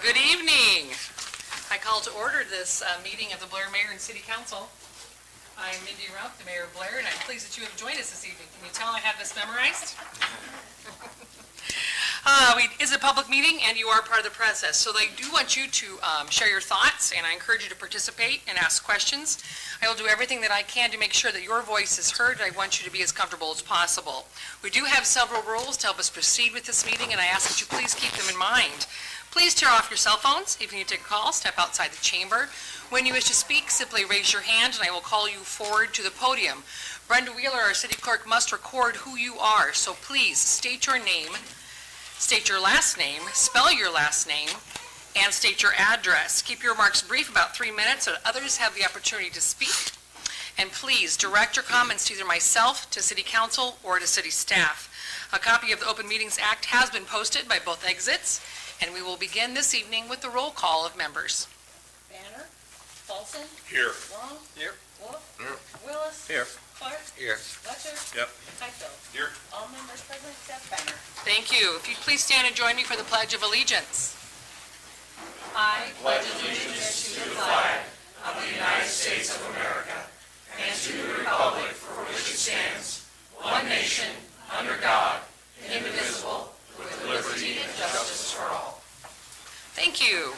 Good evening. I call to order this meeting of the Blair Mayor and City Council. I'm Mindy Rupp, the Mayor of Blair, and I'm pleased that you have joined us this evening. Can you tell I have this memorized? It's a public meeting, and you are part of the process. So I do want you to share your thoughts, and I encourage you to participate and ask questions. I will do everything that I can to make sure that your voice is heard. I want you to be as comfortable as possible. We do have several rules to help us proceed with this meeting, and I ask that you please keep them in mind. Please turn off your cell phones. If you need to take a call, step outside the chamber. When you wish to speak, simply raise your hand, and I will call you forward to the podium. Brenda Wheeler, our city clerk, must record who you are, so please state your name, state your last name, spell your last name, and state your address. Keep your remarks brief, about 3 minutes, so that others have the opportunity to speak. And please direct your comments to either myself, to City Council, or to City staff. A copy of the Open Meetings Act has been posted by both exits, and we will begin this evening with the roll call of members. Banner, Paulson, Here. Long, Here. Wolf, Here. Willis, Here. Clark, Here. Fletcher, Yep. Highfield. Here. All members present except Banner. Thank you. If you'd please stand and join me for the Pledge of Allegiance. I pledge allegiance to the flag of the United States of America and to the republic for which it stands, one nation, under God, indivisible, with liberty and justice for all. Thank you.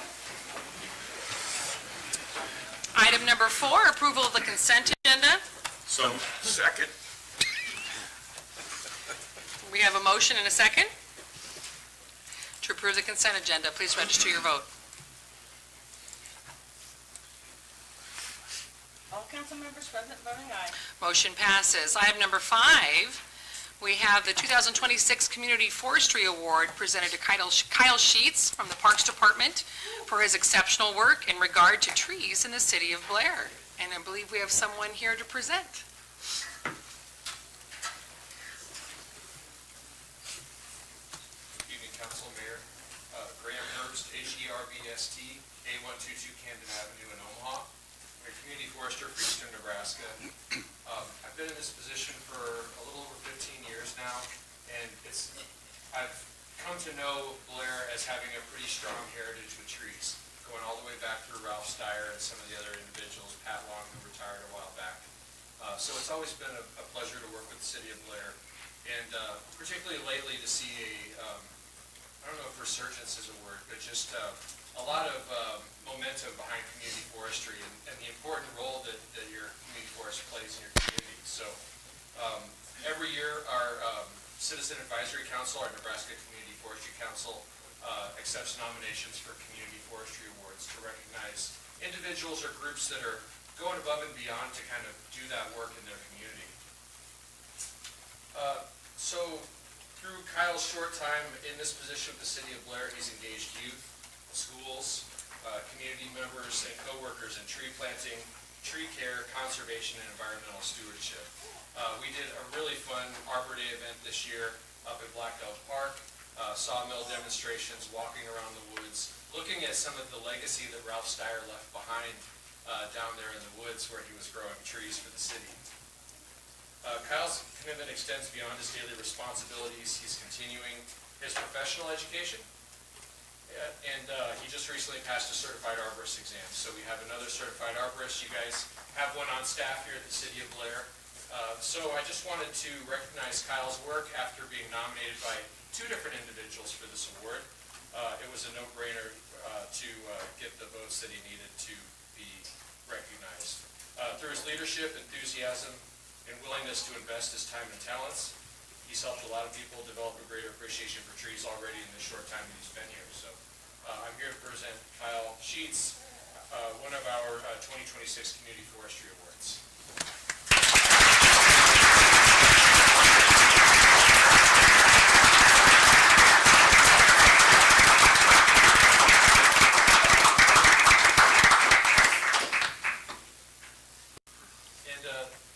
Item number 4, approval of the consent agenda. So, second. We have a motion and a second to approve the consent agenda. Please register your vote. All council members present voting aye. Motion passes. Item number 5, we have the 2026 Community Forestry Award presented to Kyle Sheets from the Parks Department for his exceptional work in regard to trees in the city of Blair. And I believe we have someone here to present. Good evening, Council, Mayor. Graham Herbst, Herbst, A122 Camden Avenue in Omaha. I'm a community forester for Eastern Nebraska. I've been in this position for a little over 15 years now, and I've come to know Blair as having a pretty strong heritage with trees, going all the way back through Ralph Steyer and some of the other individuals, Pat Long, who retired a while back. So it's always been a pleasure to work with the city of Blair, and particularly lately to see I don't know if resurgence is a word, but just a lot of momentum behind community forestry and the important role that your community forest plays in your community. So every year our Citizen Advisory Council, our Nebraska Community Forestry Council, accepts nominations for Community Forestry Awards to recognize individuals or groups that are going above and beyond to kind of do that work in their community. So through Kyle's short time in this position with the city of Blair, he's engaged youth, schools, community members, and co-workers in tree planting, tree care, conservation, and environmental stewardship. We did a really fun Arbor Day event this year up at Black Elk Park, sawmill demonstrations, walking around the woods, looking at some of the legacy that Ralph Steyer left behind down there in the woods where he was growing trees for the city. Kyle's commitment extends beyond his daily responsibilities. He's continuing his professional education, and he just recently passed a certified arborist exam. So we have another certified arborist. You guys have one on staff here at the city of Blair. So I just wanted to recognize Kyle's work after being nominated by 2 different individuals for this award. It was a no-brainer to get the votes that he needed to be recognized. Through his leadership, enthusiasm, and willingness to invest his time and talents, he's helped a lot of people develop a greater appreciation for trees already in the short time that he's been here. So I'm here to present Kyle Sheets, one of our 2026 Community Forestry Awards.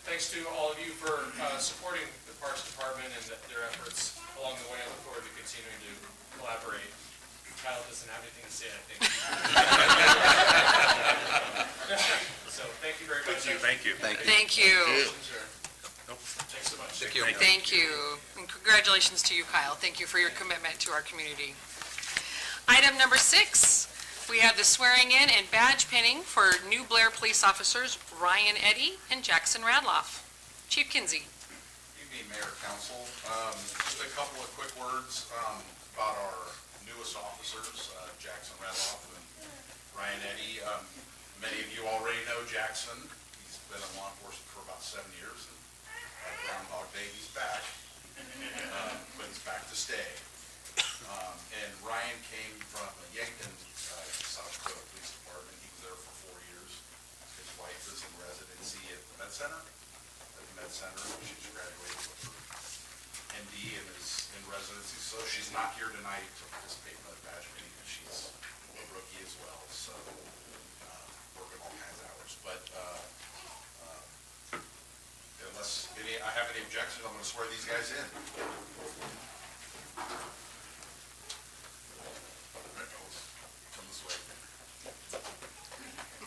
Thanks to all of you for supporting the Parks Department and their efforts along the way. I look forward to continuing to collaborate. Kyle doesn't have anything to say, I think. So thank you very much. Thank you. Thank you. Thank you. Thanks so much. Thank you. Thank you. And congratulations to you, Kyle. Thank you for your commitment to our community. Item number 6, We have the swearing in and badge pinning for new Blair police officers Ryan Eddy and Jackson Radloff. Chief Kinsey. Evening, Mayor, Council. Just a couple of quick words about our newest officers, Jackson Radloff and Ryan Eddy. Many of you already know Jackson. He's been in law enforcement for about 7 years, and like Groundhog Day, he's back. But he's back to stay. And Ryan came from Yankton, South Dakota Police Department. He was there for 4 years. His wife is in residency at the Med Center. She's graduated with her MD and is in residency, so she's not here tonight to participate in the badge meeting, and she's a rookie as well, so working all kinds of hours. But unless I have any objections, I'm going to swear these guys in. Come this way.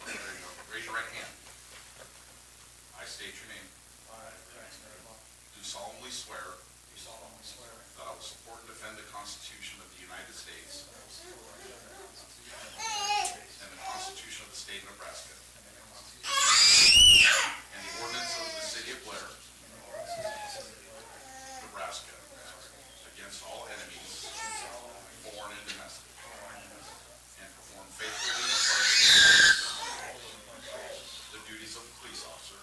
There you go. Raise your right hand. I state your name. Do solemnly swear that I will support and defend the Constitution of the United States and the Constitution of the State of Nebraska and the ordinance of the City of Blair, Nebraska, against all enemies, foreign and domestic, and perform faithfully and impartially the duties of a police officer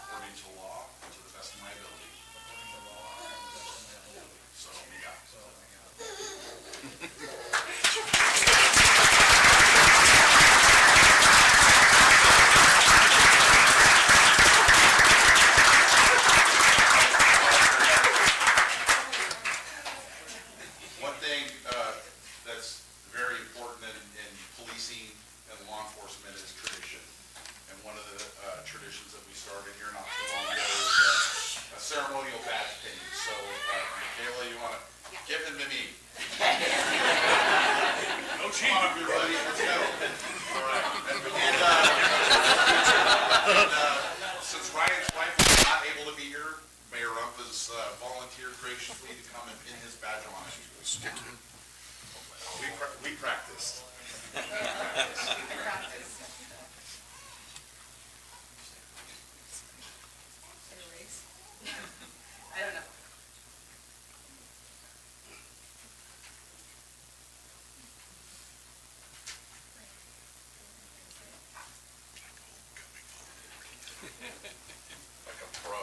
according to law and to the best of my ability. So help me God. One thing that's very important in policing and law enforcement is tradition. And one of the traditions that we started here not too long ago is a ceremonial badge pinning. So, Michaela, you want to give him to me? No cheating. Come on, everybody, let's go. All right. And since Ryan's wife is not able to be here, Mayor Rump has volunteered graciously to come and pin his badge on it. We practiced. I don't know. Like a pro.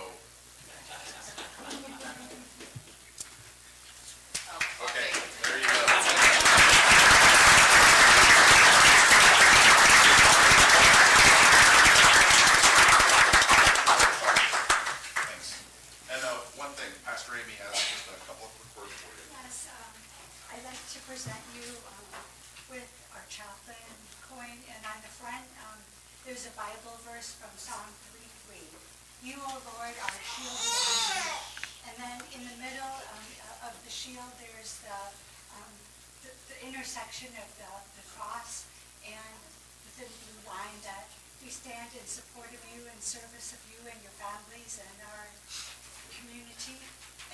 Okay, there you go. Thanks. And one thing, Pastor Amy has just a couple of quick words for you. Yes, I'd like to present you with our chaplain coin, and on the front, there's a Bible verse from Psalm 3:3. You, O Lord, are a shield around me. And then in the middle of the shield, there's the intersection of the cross, and within the line that we stand in support of you, in service of you and your families and our community.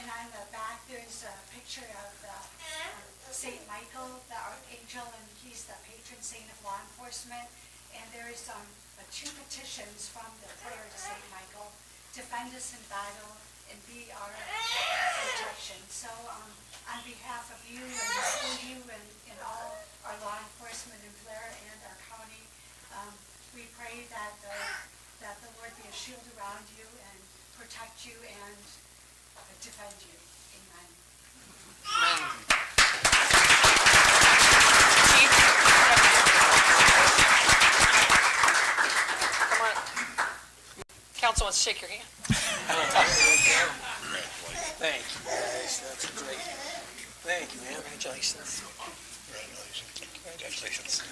And on the back, there's a picture of St. Michael, the archangel, and he's the patron saint of law enforcement. And there's two petitions from the prayer to St. Michael: defend us in battle and be our protection. So on behalf of you and all our law enforcement in Blair and our county, we pray that the Lord be a shield around you and protect you and defend you. Amen. Come on. Council wants to shake your hand. Thank you, guys. That's great. Thank you, man. Congratulations. Congratulations.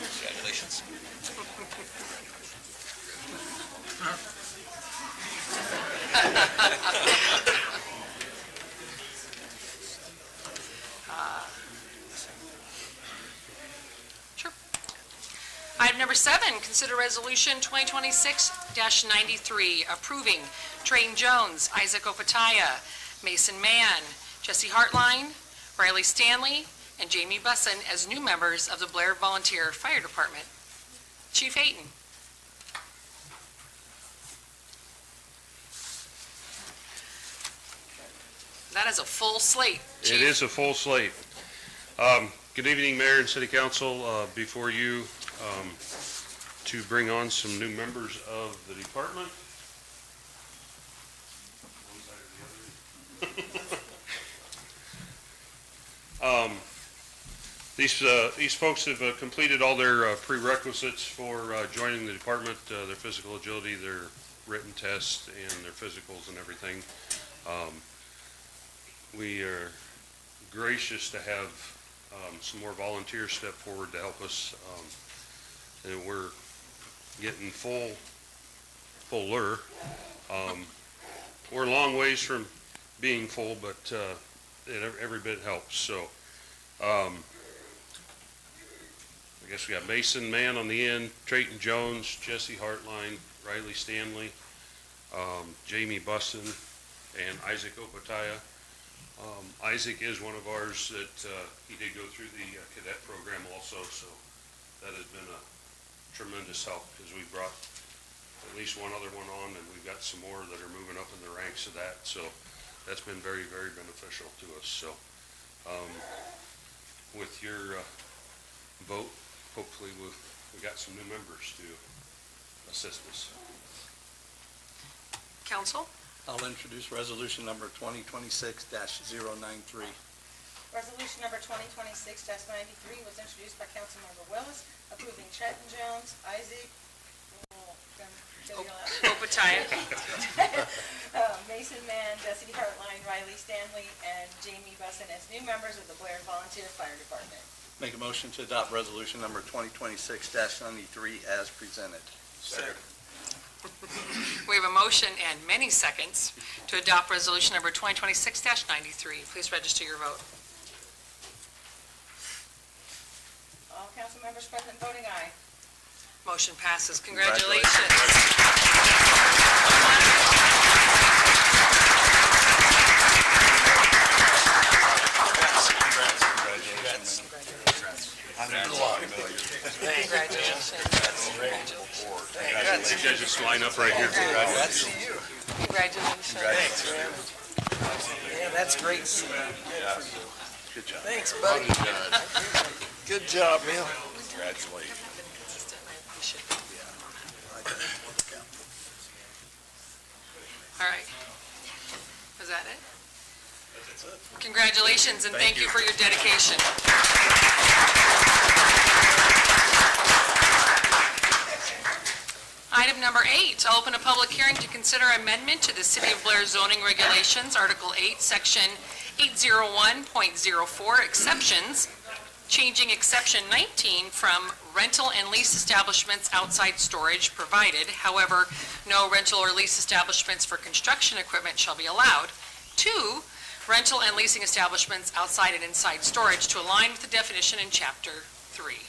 Congratulations. Sure. Item number 7, consider resolution 2026-93, approving Trayton Jones, Isaac Opataya, Mason Mann, Jesse Hartline, Riley Stanley, and Jamie Bussin as new members of the Blair Volunteer Fire Department. Chief Ayton. That is a full slate, Chief. It is a full slate. Good evening, Mayor and City Council. Before you, to bring on some new members of the department. These folks have completed all their prerequisites for joining the department, their physical agility, their written tests, and their physicals and everything. We are gracious to have some more volunteers step forward to help us. And we're getting fuller. We're a long ways from being full, but every bit helps. So I guess we got Mason Mann on the end, Trayton Jones, Jesse Hartline, Riley Stanley, Jamie Bussin, and Isaac Opataya. Isaac is one of ours that he did go through the cadet program also, so that has been a tremendous help because we brought at least one other one on, and we've got some more that are moving up in the ranks of that. So that's been very, very beneficial to us. So with your vote, hopefully we got some new members to assist us. Council? I'll introduce resolution number 2026-093. Resolution number 2026-93 was introduced by Councilmember Willis, approving Trenton Jones, Isaac, Opataya. Mason Mann, Jesse Hartline, Riley Stanley, and Jamie Bussin as new members of the Blair Volunteer Fire Department. Make a motion to adopt resolution number 2026-93 as presented. Second. We have a motion and many seconds to adopt resolution number 2026-93. Please register your vote. All council members present voting aye. Motion passes. Congratulations. Congratulations. You guys just line up right here. Congrats to you. Congratulations. Thanks, man. Yeah, that's great. Good job. Thanks, buddy. Good job, man. Congratulations. All right. Was that it? Congratulations, and thank you for your dedication. Item number 8, I'll open a public hearing to consider amendment to the City of Blair zoning regulations, Article 8, Section 801.04, exceptions, changing exception 19 from rental and lease establishments outside storage provided. However, no rental or lease establishments for construction equipment shall be allowed. 2, rental and leasing establishments outside and inside storage to align with the definition in Chapter 3.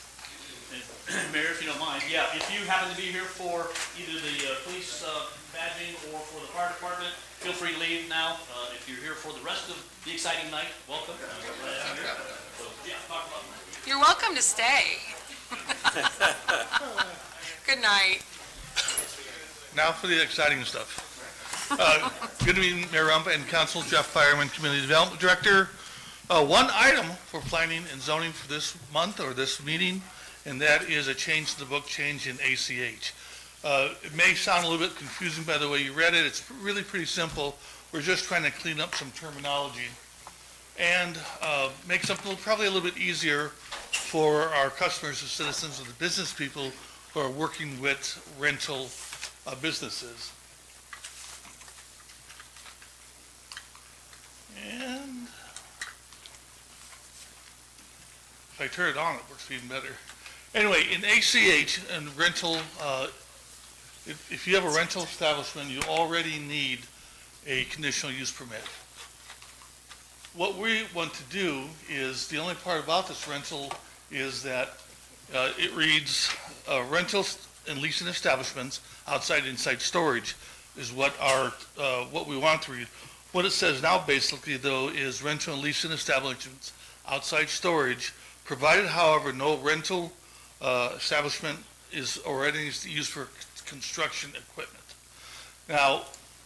Mayor, if you don't mind, yeah, if you happen to be here for either the police badging or for the fire department, feel free to leave now. If you're here for the rest of the exciting night, welcome. So, yeah, talk about that. You're welcome to stay. Good night. Now for the exciting stuff. Good evening, Mayor Rump and Council. Jeff Fireman, Community Development Director. One item for planning and zoning for this month or this meeting, and that is a change to the book change in ACH. It may sound a little bit confusing by the way you read it. It's really pretty simple. We're just trying to clean up some terminology and make something probably a little bit easier for our customers, the citizens, and the business people who are working with rental businesses. And if I turn it on, it works even better. Anyway, in ACH and rental, if you have a rental establishment, you already need a conditional use permit. What we want to do is, the only part about this rental is that it reads rentals and leasing establishments outside and inside storage is what we want to read. What it says now basically though is rental and leasing establishments outside storage, provided however no rental establishment is already used for construction equipment. Now,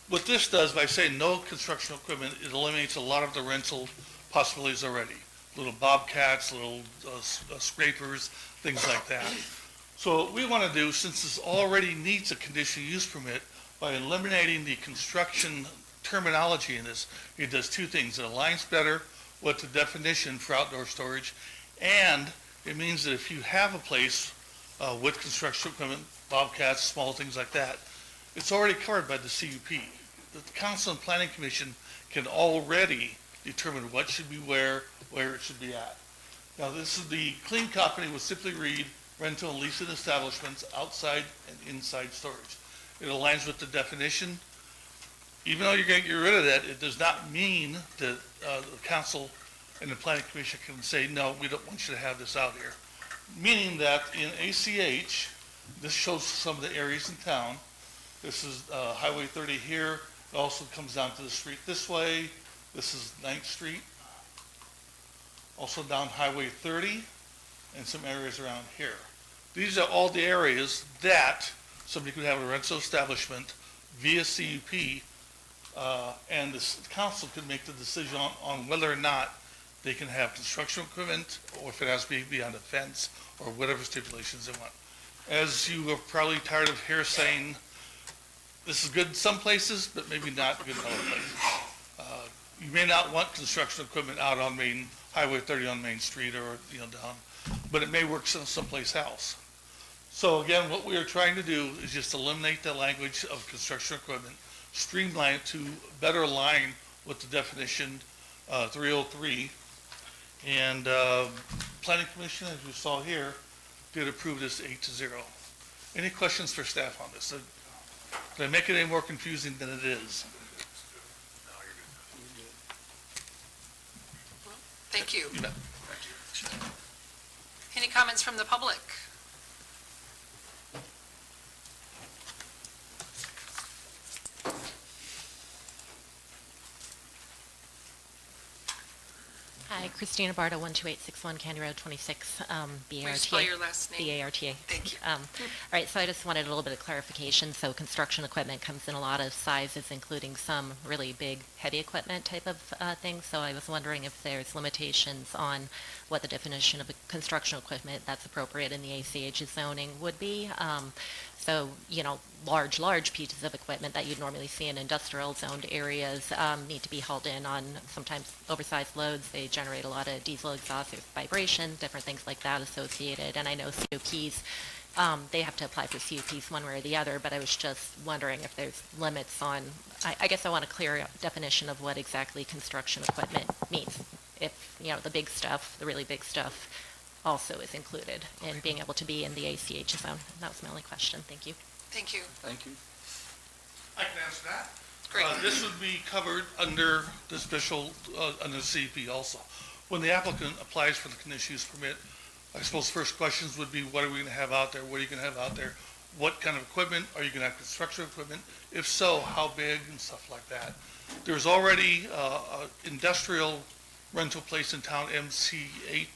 what this does by saying no construction equipment, it eliminates a lot of the rental possibilities already. Little bobcats, little scrapers, things like that. So what we want to do, since this already needs a conditional use permit, by eliminating the construction terminology in this, it does two things. It aligns better with the definition for outdoor storage, and it means that if you have a place with construction equipment, bobcats, small things like that, it's already covered by the CUP. The Council and Planning Commission can already determine what should be where it should be at. Now, this is the clean copy would simply read rental and leasing establishments outside and inside storage. It aligns with the definition. Even though you're going to get rid of that, it does not mean that the Council and the Planning Commission can say, no, we don't want you to have this out here. Meaning that in ACH, this shows some of the areas in town. This is Highway 30 here. It also comes down to the street this way. This is 9th Street. Also down Highway 30 and some areas around here. These are all the areas that somebody could have a rental establishment via CUP, and the council could make the decision on whether or not they can have construction equipment, or if it has to be beyond a fence, or whatever stipulations they want. As you are probably tired of here saying, this is good in some places, but maybe not good in other places. You may not want construction equipment out on Highway 30 on Main Street, or down, but it may work someplace else. So again, what we are trying to do is just eliminate the language of construction equipment, streamline it to better align with the definition 303. And Planning Commission, as you saw here, did approve this 8-0. Any questions for staff on this? Did I make it any more confusing than it is? Thank you. You bet. Any comments from the public? Hi, Christina Barta, 12861 Candy Road, 26, Will you spell your last name? B-A-R-T-A. Thank you. All right, so I just wanted a little bit of clarification. So construction equipment comes in a lot of sizes, including some really big, heavy equipment type of things. So I was wondering if there's limitations on what the definition of a construction equipment that's appropriate in the ACH zoning would be. So, large pieces of equipment that you'd normally see in industrial zoned areas need to be hauled in on sometimes oversized loads. They generate a lot of diesel exhaust, there's vibration, different things like that associated. And I know CUPs, they have to apply for CUPs one way or the other, but I was just wondering if there's limits on, I guess I want a clear definition of what exactly construction equipment means. If, the big stuff, the really big stuff, also is included in being able to be in the ACH zone. That was my only question. Thank you. Thank you. Thank you. I can answer that. Great. This would be covered under the special, under the CUP also. When the applicant applies for the conditional use permit, I suppose first questions would be, what are we going to have out there? What are you going to have out there? What kind of equipment? Are you going to have construction equipment? If so, how big and stuff like that. There's already an industrial rental place in town, MCM,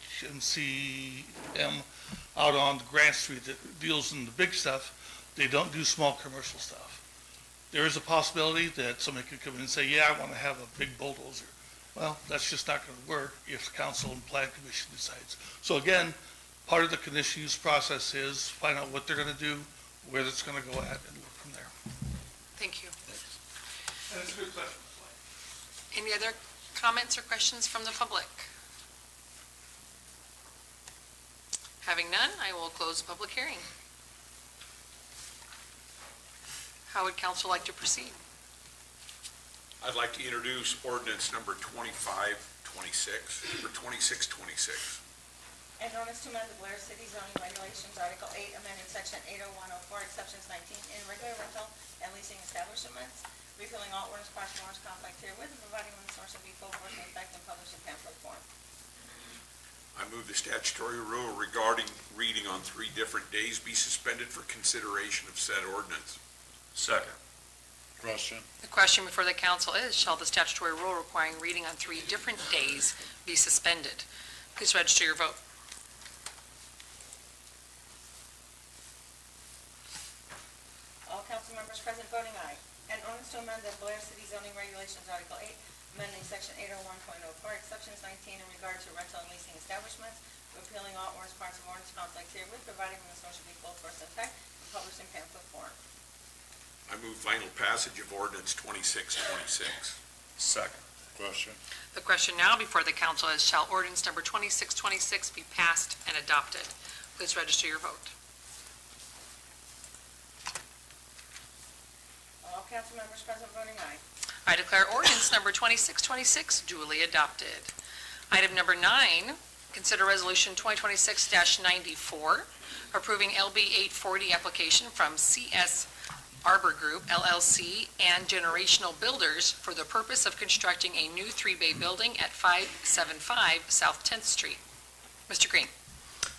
out on Grant Street that deals in the big stuff. They don't do small commercial stuff. There is a possibility that somebody could come in and say, yeah, I want to have a big bulldozer. Well, that's just not going to work if the council and plan commission decides. So again, part of the conditional use process is find out what they're going to do, where it's going to go at, and work from there. Thank you. And it's a good question. Any other comments or questions from the public? Having none, I will close the public hearing. How would council like to proceed? I'd like to introduce ordinance number 2526, or 2626. An ordinance to amend the Blair City zoning regulations, Article 8, amending Section 80104, exceptions 19, in regular rental and leasing establishments, repealing all ordinance, partial ordinance conflict herewith, and providing when the source will be full force and effect and published in pamphlet form. I move the statutory rule regarding reading on 3 different days be suspended for consideration of said ordinance. Second. Question. The question before the council is, shall the statutory rule requiring reading on 3 different days be suspended? Please register your vote. All council members present voting aye. An ordinance to amend the Blair City zoning regulations, Article 8, amending Section 801.04, exceptions 19 in regard to rental and leasing establishments, repealing all ordinance parts of ordinance conflicts herewith, providing when this motion be full force and effect, and published in pamphlet form. I move final passage of ordinance 2626. Second. Question. The question now before the council is, shall ordinance number 2626 be passed and adopted? Please register your vote. All council members present voting aye. I declare ordinance number 2626 duly adopted. Item number 9, consider resolution 2026-94, approving LB 840 application from CS Arbor Group LLC and Generational Builders for the purpose of constructing a new 3-bay building at 575 South 10th Street. Mr. Green.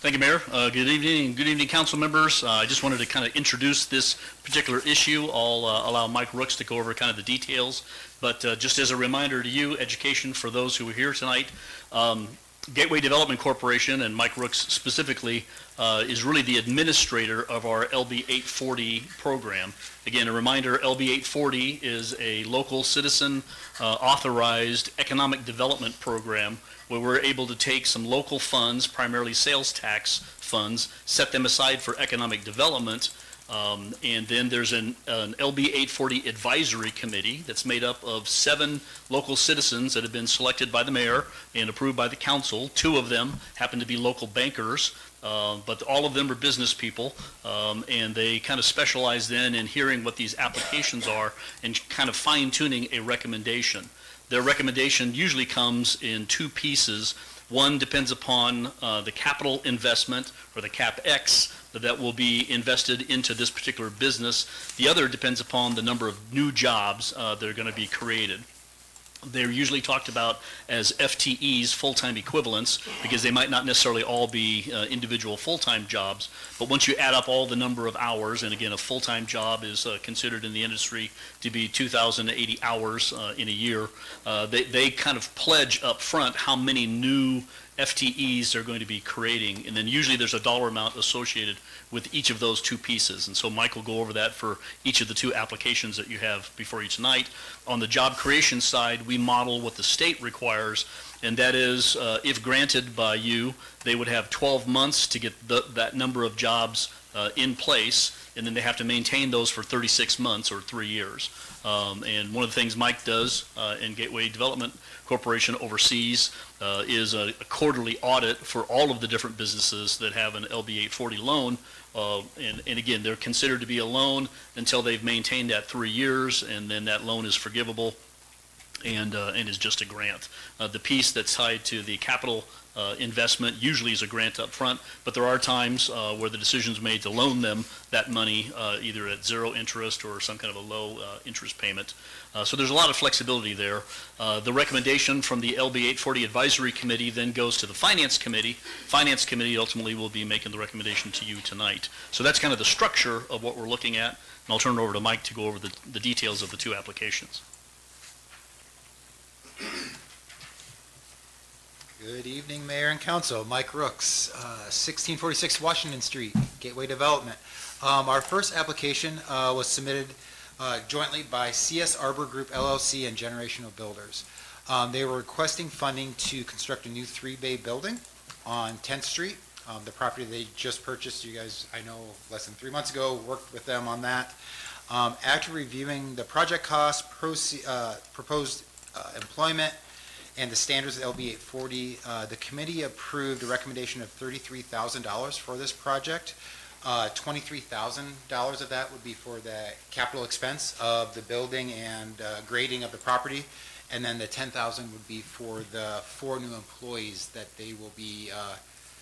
Thank you, Mayor. Good evening, council members. I just wanted to kind of introduce this particular issue. I'll allow Mike Rooks to go over kind of the details. But just as a reminder to you, education for those who are here tonight, Gateway Development Corporation, and Mike Rooks specifically, is really the administrator of our LB 840 program. Again, a reminder, LB 840 is a local citizen authorized economic development program where we're able to take some local funds, primarily sales tax funds, set them aside for economic development, and then there's an LB 840 advisory committee that's made up of 7 local citizens that have been selected by the mayor and approved by the council. 2 of them happen to be local bankers, but all of them are business people, and they kind of specialize then in hearing what these applications are and kind of fine-tuning a recommendation. Their recommendation usually comes in 2 pieces. One depends upon the capital investment, or the CapEx, that will be invested into this particular business. The other depends upon the number of new jobs that are going to be created. They're usually talked about as FTEs, full-time equivalents, because they might not necessarily all be individual full-time jobs, but once you add up all the number of hours, and again, a full-time job is considered in the industry to be 2,080 hours in a year, they kind of pledge up front how many new FTEs they're going to be creating, and then usually there's a dollar amount associated with each of those 2 pieces. And so Mike will go over that for each of the 2 applications that you have before you tonight. On the job creation side, we model what the state requires, and that is, if granted by you, they would have 12 months to get that number of jobs in place, and then they have to maintain those for 36 months or 3 years. And one of the things Mike does in Gateway Development Corporation oversees is a quarterly audit for all of the different businesses that have an LB 840 loan. And again, they're considered to be a loan until they've maintained that 3 years, and then that loan is forgivable and is just a grant. The piece that's tied to the capital investment usually is a grant up front, but there are times where the decision's made to loan them that money either at 0 interest or some kind of a low interest payment. So there's a lot of flexibility there. The recommendation from the LB 840 Advisory Committee then goes to the Finance Committee. Finance Committee ultimately will be making the recommendation to you tonight. So that's kind of the structure of what we're looking at, and I'll turn it over to Mike to go over the details of the 2 applications. Good evening, Mayor and Council. Mike Rooks, 1646 Washington Street, Gateway Development. Our first application was submitted jointly by CS Arbor Group LLC and Generational Builders. They were requesting funding to construct a new 3-bay building on 10th Street. The property they just purchased, you guys, I know, less than 3 months ago, worked with them on that. After reviewing the project costs, proposed employment, and the standards of LB 840, the committee approved a recommendation of $33,000 for this project. $23,000 of that would be for the capital expense of the building and grading of the property, and then the $10,000 would be for the 4 new employees that they will be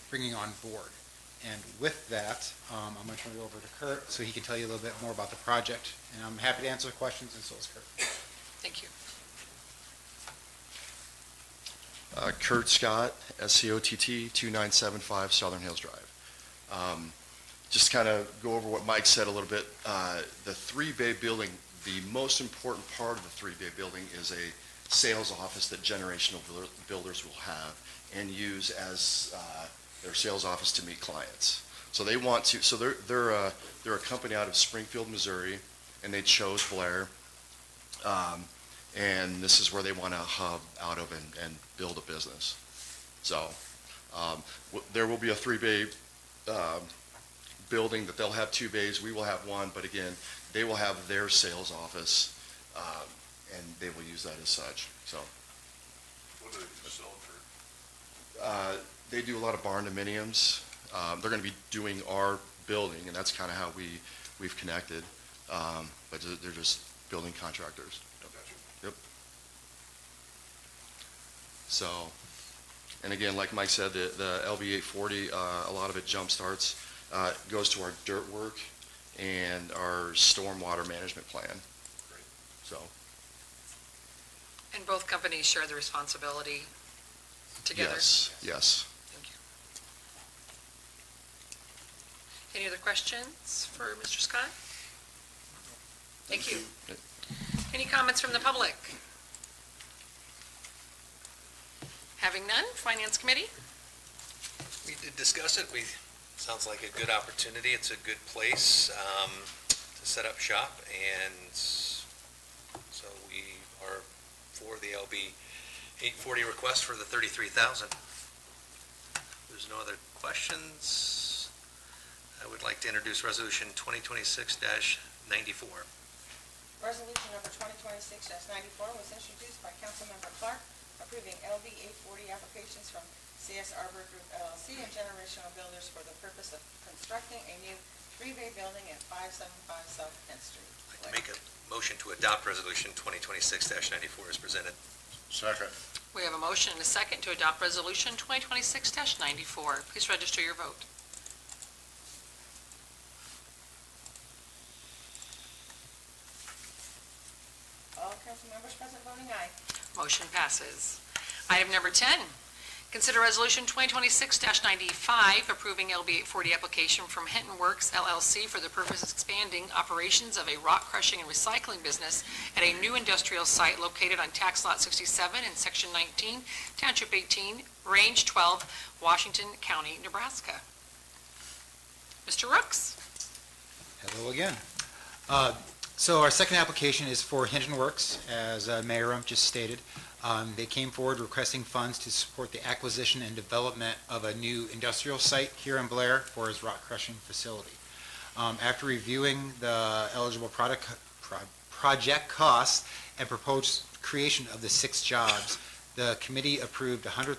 bringing on board. And with that, I'm going to turn it over to Kurt so he can tell you a little bit more about the project. And I'm happy to answer questions, and so is Kurt. Thank you. Kurt Scott, SCOTT, 2975 Southern Hills Drive. Just kind of go over what Mike said a little bit. The 3-bay building, the most important part of the 3-bay building is a sales office that generational builders will have and use as their sales office to meet clients. So they want to, so they're a company out of Springfield, Missouri, and they chose Blair. And this is where they want to hub out of and build a business. So there will be a 3-bay building that they'll have 2 bays. We will have 1, but again, they will have their sales office, and they will use that as such. So What do they sell for? they do a lot of barn dominiums. They're going to be doing our building, and that's kind of how we've connected. But they're just building contractors. Yep. So, and again, like Mike said, the LB 840, a lot of it jump starts, goes to our dirt work and our stormwater management plan. Great. So, And both companies share the responsibility together? yes. Thank you. Any other questions for Mr. Scott? Thank you. Any comments from the public? Having none, Finance Committee? We did discuss it. Sounds like a good opportunity. It's a good place to set up shop, and so we are for the LB 840 request for the $33,000. There's no other questions. I would like to introduce Resolution 2026-94. Resolution number 2026-94 was introduced by Councilmember Clark, approving LB 840 applications from CS Arbor Group LLC and Generational Builders for the purpose of constructing a new 3-bay building at 575 South 10th Street. I'd like to make a motion to adopt Resolution 2026-94 as presented. Second. We have a motion and a second to adopt Resolution 2026-94. Please register your vote. All council members present voting aye. Motion passes. Item number 10, consider Resolution 2026-95, approving LB 840 application from Hinton Works LLC for the purpose of expanding operations of a rock crushing and recycling business at a new industrial site located on Tax Lot 67 in Section 19, Township 18, Range 12, Washington County, Nebraska. Mr. Rooks? Hello again. So our second application is for Hinton Works, as Mayor Rump just stated. They came forward requesting funds to support the acquisition and development of a new industrial site here in Blair for his rock crushing facility. After reviewing the eligible project costs and proposed creation of the 6 jobs, the committee approved $100,000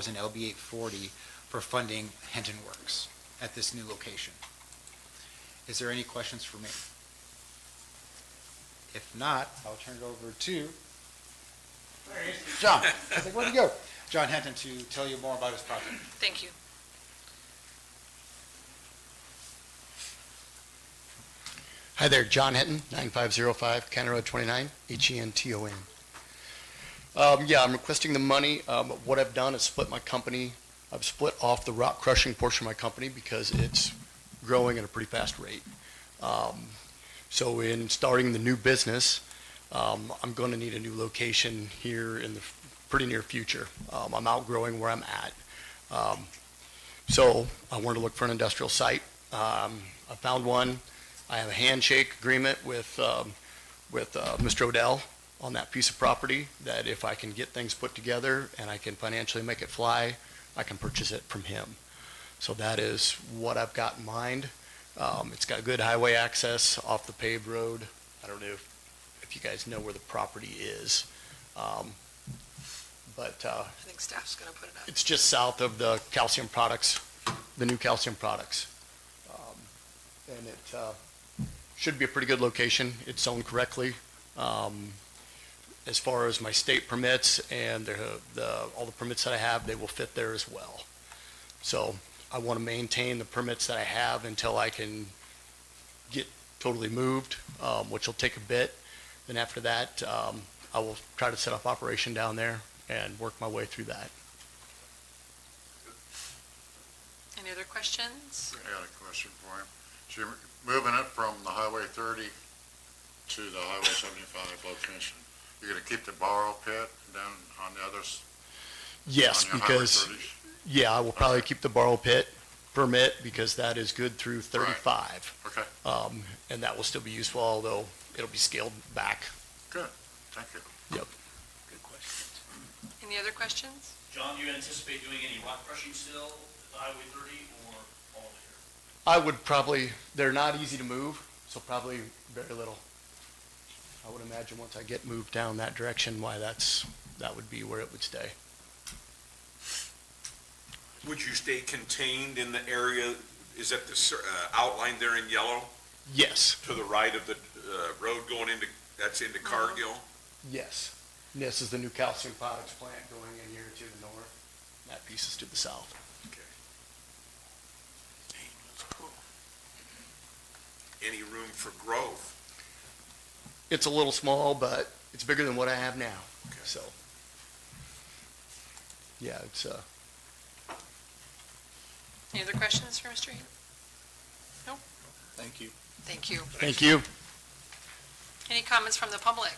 in LB 840 for funding Hinton Works at this new location. Is there any questions for me? If not, I'll turn it over to John. I was like, where'd he go? John Henton to tell you more about his project. Thank you. Hi there, John Henton, 9505 County Road 29, Henton. I'm requesting the money. What I've done is split my company. I've split off the rock crushing portion of my company because it's growing at a pretty fast rate. So in starting the new business, I'm going to need a new location here in the pretty near future. I'm outgrowing where I'm at. So I wanted to look for an industrial site. I found one. I have a handshake agreement with Mr. Odell on that piece of property that if I can get things put together and I can financially make it fly, I can purchase it from him. So that is what I've got in mind. It's got good highway access off the paved road. I don't know if you guys know where the property is. But I think staff's going to put it up. it's just south of the calcium products, the new calcium products. And it should be a pretty good location. It's zoned correctly. As far as my state permits and all the permits that I have, they will fit there as well. So I want to maintain the permits that I have until I can get totally moved, which will take a bit. Then after that, I will try to set up operation down there and work my way through that. Any other questions? I got a question for him. So you're moving it from the Highway 30 to the Highway 75 location. You're gonna keep the borrow pit down on the others? Yes, on your Highway because, 30s? yeah, I will probably keep the borrow pit permit because that is good through 35. Okay, And that will still be useful, although it'll be scaled back. good, thank you. Yep. Good question. Any other questions? John, do you anticipate doing any rock crushing still at the Highway 30 or all later? I would probably, they're not easy to move, so probably very little. I would imagine once I get moved down that direction, that would be where it would stay. Would you stay contained in the area, is that the outline there in yellow? Yes, To the right of the road going into, that's into Cargill? yes. And this is the new calcium products plant going in here to the north. That piece is to the south. Okay. Any room for growth? It's a little small, but it's bigger than what I have now, so. Yeah, it's, Any other questions for Mr. Heath? No? Thank you. Thank you. thank you. Any comments from the public?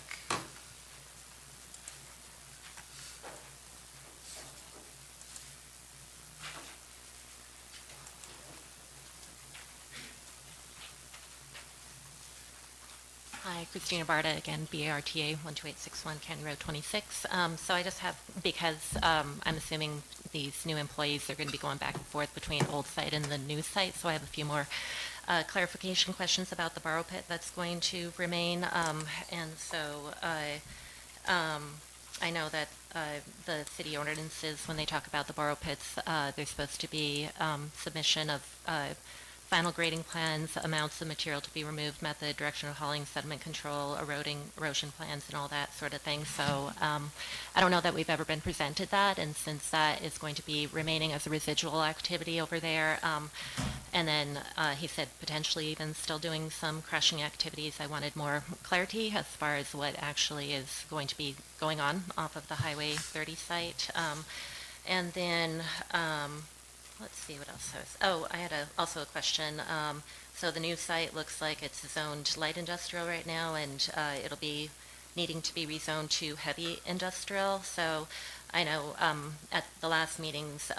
Hi, Christina Barta again, BARTA 12861 County Road 26. So I just have, because I'm assuming these new employees are going to be going back and forth between old site and the new site, so I have a few more clarification questions about the borrow pit that's going to remain. And so I know that the city ordinances, when they talk about the borrow pits, there's supposed to be submission of final grading plans, amounts of material to be removed, method, direction of hauling, sediment control, erosion plans, and all that sort of thing. So I don't know that we've ever been presented that, and since that is going to be remaining as a residual activity over there, and then he said potentially even still doing some crushing activities, I wanted more clarity as far as what actually is going to be going on off of the Highway 30 site. And then let's see what else I had also a question. So the new site looks like it's zoned light industrial right now, and it'll be needing to be rezoned to heavy industrial. So I know at the last meetings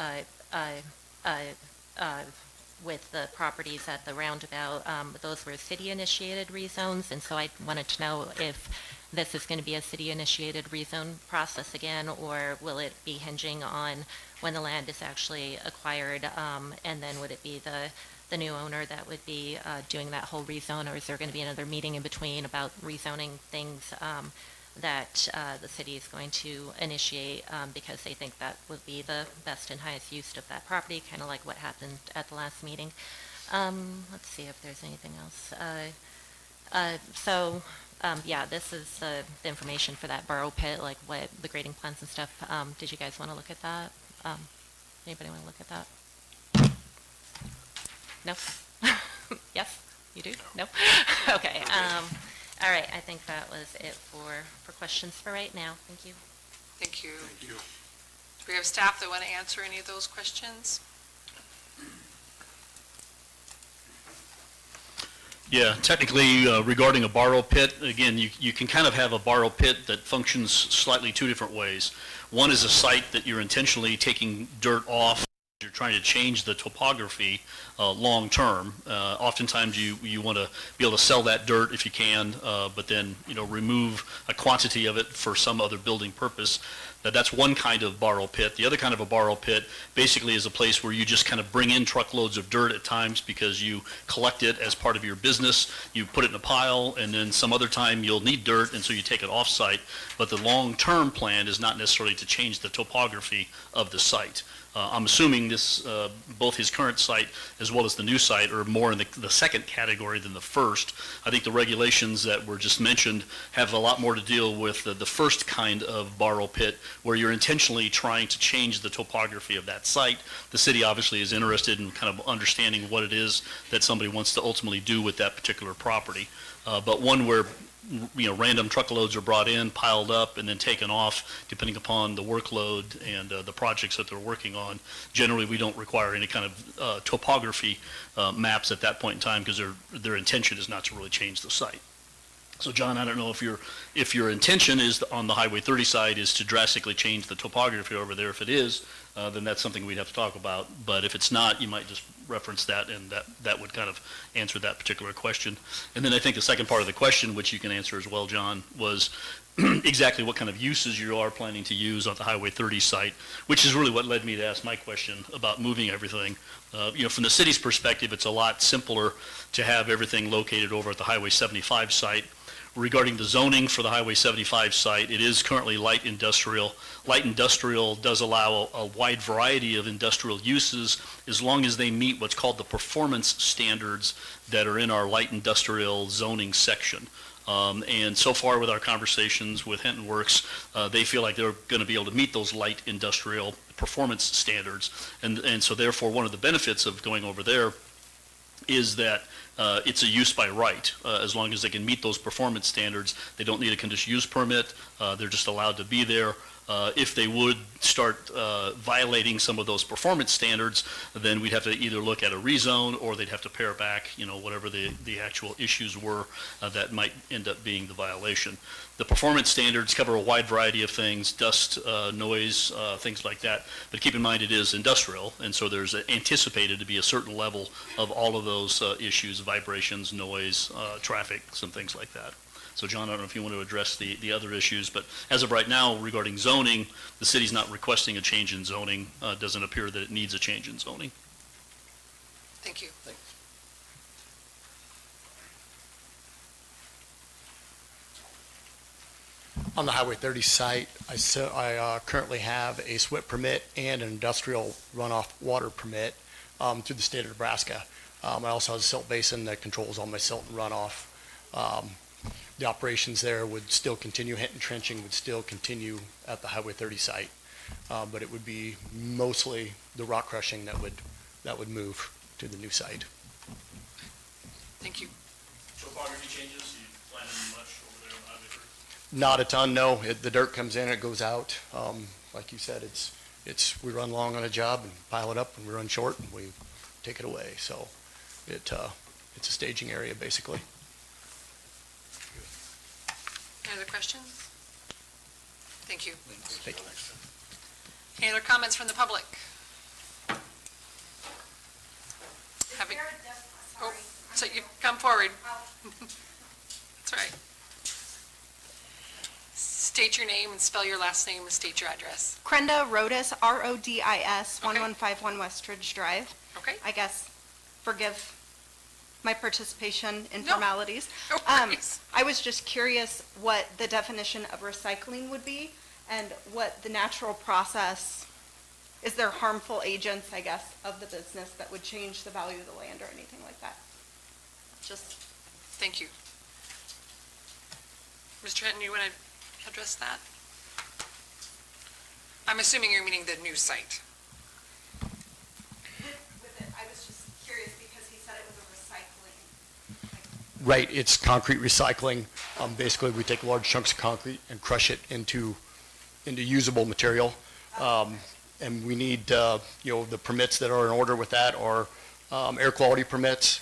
with the properties at the roundabout, those were city-initiated rezones, and so I wanted to know if this is going to be a city-initiated rezone process again, or will it be hinging on when the land is actually acquired, and then would it be the new owner that would be doing that whole rezone, or is there going to be another meeting in between about rezoning things that the city is going to initiate because they think that would be the best and highest use of that property, kind of like what happened at the last meeting. Let's see if there's anything else. Yeah, this is the information for that borrow pit, like what the grading plans and stuff. Did you guys want to look at that? Anybody want to look at that? No? Yes? You do? No? Okay. All right, I think that was it for questions for right now. Thank you. Thank you. Thank you. Do we have staff that want to answer any of those questions? Yeah, technically, regarding a borrow pit, again, you can kind of have a borrow pit that functions slightly two different ways. One is a site that you're intentionally taking dirt off. You're trying to change the topography long-term. Oftentimes, you want to be able to sell that dirt if you can, but then, remove a quantity of it for some other building purpose. That's one kind of borrow pit. The other kind of a borrow pit basically is a place where you just kind of bring in truckloads of dirt at times because you collect it as part of your business. You put it in a pile, and then some other time you'll need dirt, and so you take it off-site. But the long-term plan is not necessarily to change the topography of the site. I'm assuming this, both his current site as well as the new site are more in the second category than the first. I think the regulations that were just mentioned have a lot more to deal with the first kind of borrow pit, where you're intentionally trying to change the topography of that site. The city obviously is interested in kind of understanding what it is that somebody wants to ultimately do with that particular property. But one where random truckloads are brought in, piled up, and then taken off, depending upon the workload and the projects that they're working on. Generally, we don't require any kind of topography maps at that point in time because their intention is not to really change the site. So John, I don't know if your intention is on the Highway 30 side is to drastically change the topography over there. If it is, then that's something we'd have to talk about. But if it's not, you might just reference that, and that would kind of answer that particular question. And then I think the second part of the question, which you can answer as well, John, was exactly what kind of uses you are planning to use on the Highway 30 site, which is really what led me to ask my question about moving everything. From the city's perspective, it's a lot simpler to have everything located over at the Highway 75 site. Regarding the zoning for the Highway 75 site, it is currently light industrial. Light industrial does allow a wide variety of industrial uses as long as they meet what's called the performance standards that are in our light industrial zoning section. And so far with our conversations with Hinton Works, they feel like they're going to be able to meet those light industrial performance standards. And so therefore, one of the benefits of going over there is that it's a use by right. As long as they can meet those performance standards, they don't need a conditional use permit. They're just allowed to be there. If they would start violating some of those performance standards, then we'd have to either look at a rezone, or they'd have to pare back, whatever the actual issues were that might end up being the violation. The performance standards cover a wide variety of things, dust, noise, things like that. But keep in mind, it is industrial, and so there's anticipated to be a certain level of all of those issues, vibrations, noise, traffic, some things like that. So John, I don't know if you want to address the other issues, but as of right now, regarding zoning, the city's not requesting a change in zoning. It doesn't appear that it needs a change in zoning. Thank you. Thanks. On the Highway 30 site, I currently have a SWIP permit and an industrial runoff water permit through the state of Nebraska. I also have a silt basin that controls all my silt and runoff. The operations there would still continue, Hinton trenching would still continue at the Highway 30 site, but it would be mostly the rock crushing that would move to the new site. Thank you. Topography changes, you planning much over there on Highway 30? Not a ton, no. The dirt comes in, it goes out. Like you said, we run long on a job and pile it up, and we run short and we take it away. So it's a staging area basically. Any other questions? Thank you. Thank you. Any other comments from the public? So you come forward. That's right. State your name and spell your last name and state your address. Krenda Rodis, R-O-D-I-S, Okay. 1151 Westridge Drive. Okay? I guess, forgive my participation in No. formalities. No worries. I was just curious what the definition of recycling would be and what the natural process, is there harmful agents, I guess, of the business that would change the value of the land or anything like that? Just, Thank you. Mr. Hinton, you want to address that? I'm assuming you're meaning the new site. with it, I was just curious because he said it was a recycling. Right, it's concrete recycling. Basically, we take large chunks of concrete and crush it into usable material. And we need, the permits that are in order with that are air quality permits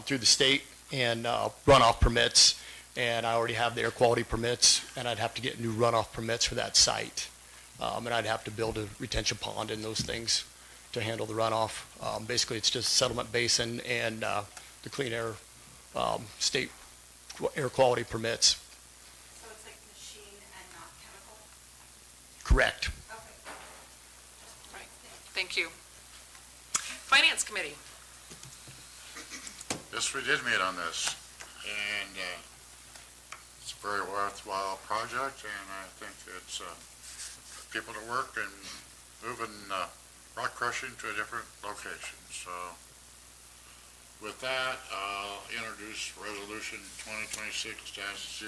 through the state and runoff permits. And I already have the air quality permits, and I'd have to get new runoff permits for that site. And I'd have to build a retention pond and those things to handle the runoff. Basically, it's just settlement basin and the clean air state air quality permits. So it's like machine and not chemical? Correct. Okay. Right. Thank you. Finance Committee. Yes, we did meet on this, and it's a very worthwhile project, and I think it's people to work and moving rock crushing to a different location. So with that, I'll introduce Resolution 2026-095.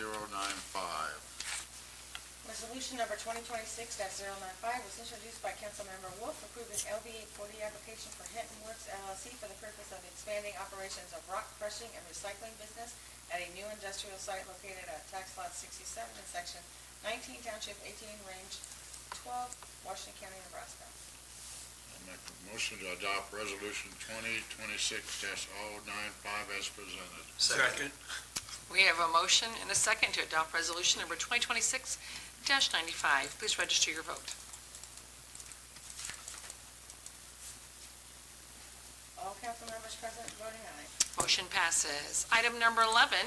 Resolution number 2026-095 was introduced by Councilmember Wolf, approving LB 840 application for Hinton Works LLC for the purpose of expanding operations of rock crushing and recycling business at a new industrial site located at Tax Lot 67 in Section 19, Township 18, Range 12, Washington County, Nebraska. I'll make a motion to adopt Resolution 2026-095 as presented. Second. We have a motion and a second to adopt resolution number 2026-95. Please register your vote. All council members present voting aye. Motion passes. Item number 11,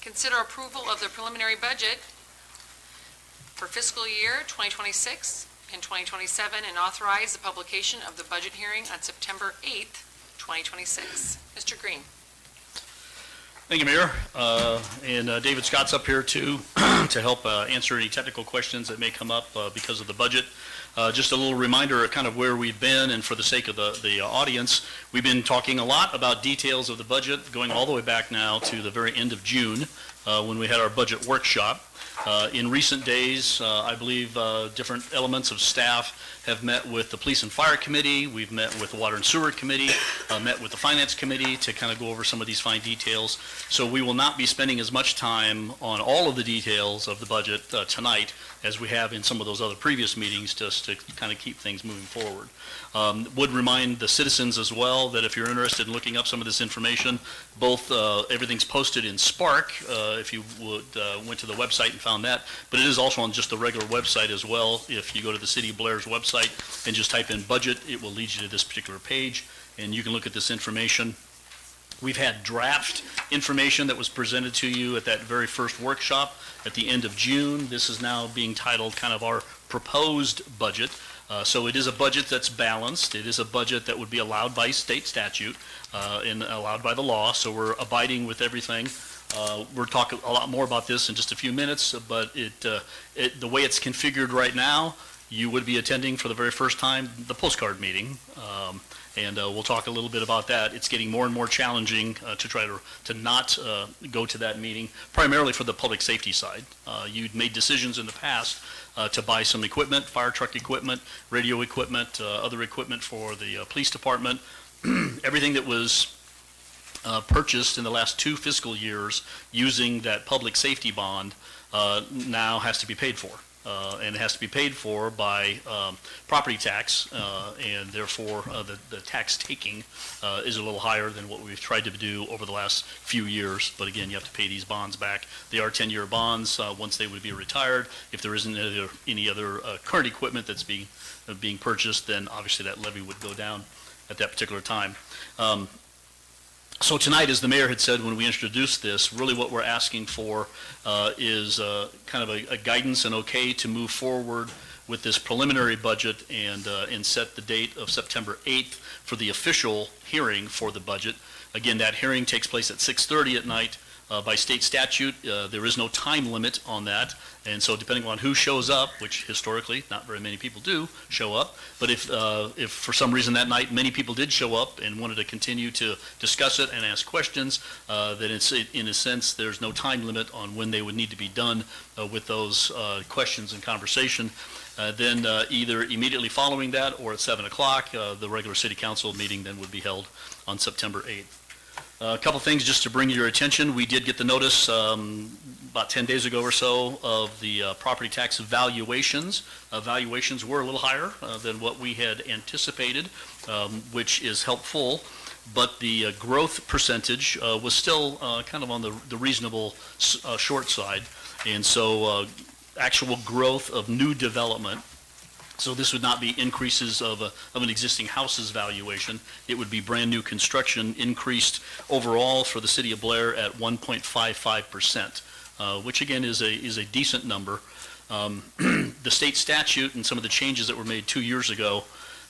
consider approval of the preliminary budget for fiscal year 2026 and 2027 and authorize the publication of the budget hearing on September 8th, 2026. Mr. Green. Thank you, Mayor. David Scott's up here too to help answer any technical questions that may come up because of the budget. Just a little reminder of kind of where we've been, and for the sake of the audience, we've been talking a lot about details of the budget going all the way back now to the very end of June when we had our budget workshop. In recent days, I believe different elements of staff have met with the Police and Fire Committee. We've met with the Water and Sewer Committee, met with the Finance Committee to kind of go over some of these fine details. So we will not be spending as much time on all of the details of the budget tonight as we have in some of those other previous meetings, just to kind of keep things moving forward. Would remind the citizens as well that if you're interested in looking up some of this information, both everything's posted in Spark, if you would went to the website and found that, but it is also on just the regular website as well. If you go to the City of Blair's website and just type in budget, it will lead you to this particular page, and you can look at this information. We've had draft information that was presented to you at that very first workshop at the end of June. This is now being titled kind of our proposed budget. So it is a budget that's balanced. It is a budget that would be allowed by state statute and allowed by the law, so we're abiding with everything. We'll talk a lot more about this in just a few minutes, but the way it's configured right now, you would be attending for the very first time the postcard meeting. And we'll talk a little bit about that. It's getting more and more challenging to try to not go to that meeting, primarily for the public safety side. You'd made decisions in the past to buy some equipment, fire truck equipment, radio equipment, other equipment for the police department. Everything that was purchased in the last 2 fiscal years using that public safety bond now has to be paid for. And it has to be paid for by property tax, and therefore the tax taking is a little higher than what we've tried to do over the last few years. But again, you have to pay these bonds back. They are 10-year bonds once they would be retired. If there isn't any other current equipment that's being purchased, then obviously that levy would go down at that particular time. So tonight, as the mayor had said when we introduced this, really what we're asking for is kind of a guidance and okay to move forward with this preliminary budget and set the date of September 8th for the official hearing for the budget. Again, that hearing takes place at 6:30 at night. By state statute, there is no time limit on that, and so depending on who shows up, which historically not very many people do show up, but if for some reason that night many people did show up and wanted to continue to discuss it and ask questions, then it's in a sense there's no time limit on when they would need to be done with those questions and conversation. Then either immediately following that or at 7 o'clock, the regular city council meeting then would be held on September 8th. A couple things just to bring your attention. We did get the notice about 10 days ago or so of the property tax valuations. Valuations were a little higher than what we had anticipated, which is helpful, but the growth percentage was still kind of on the reasonable short side. And so actual growth of new development, so this would not be increases of an existing house's valuation. It would be brand new construction increased overall for the city of Blair at 1.55%, which again is a decent number. The state statute and some of the changes that were made 2 years ago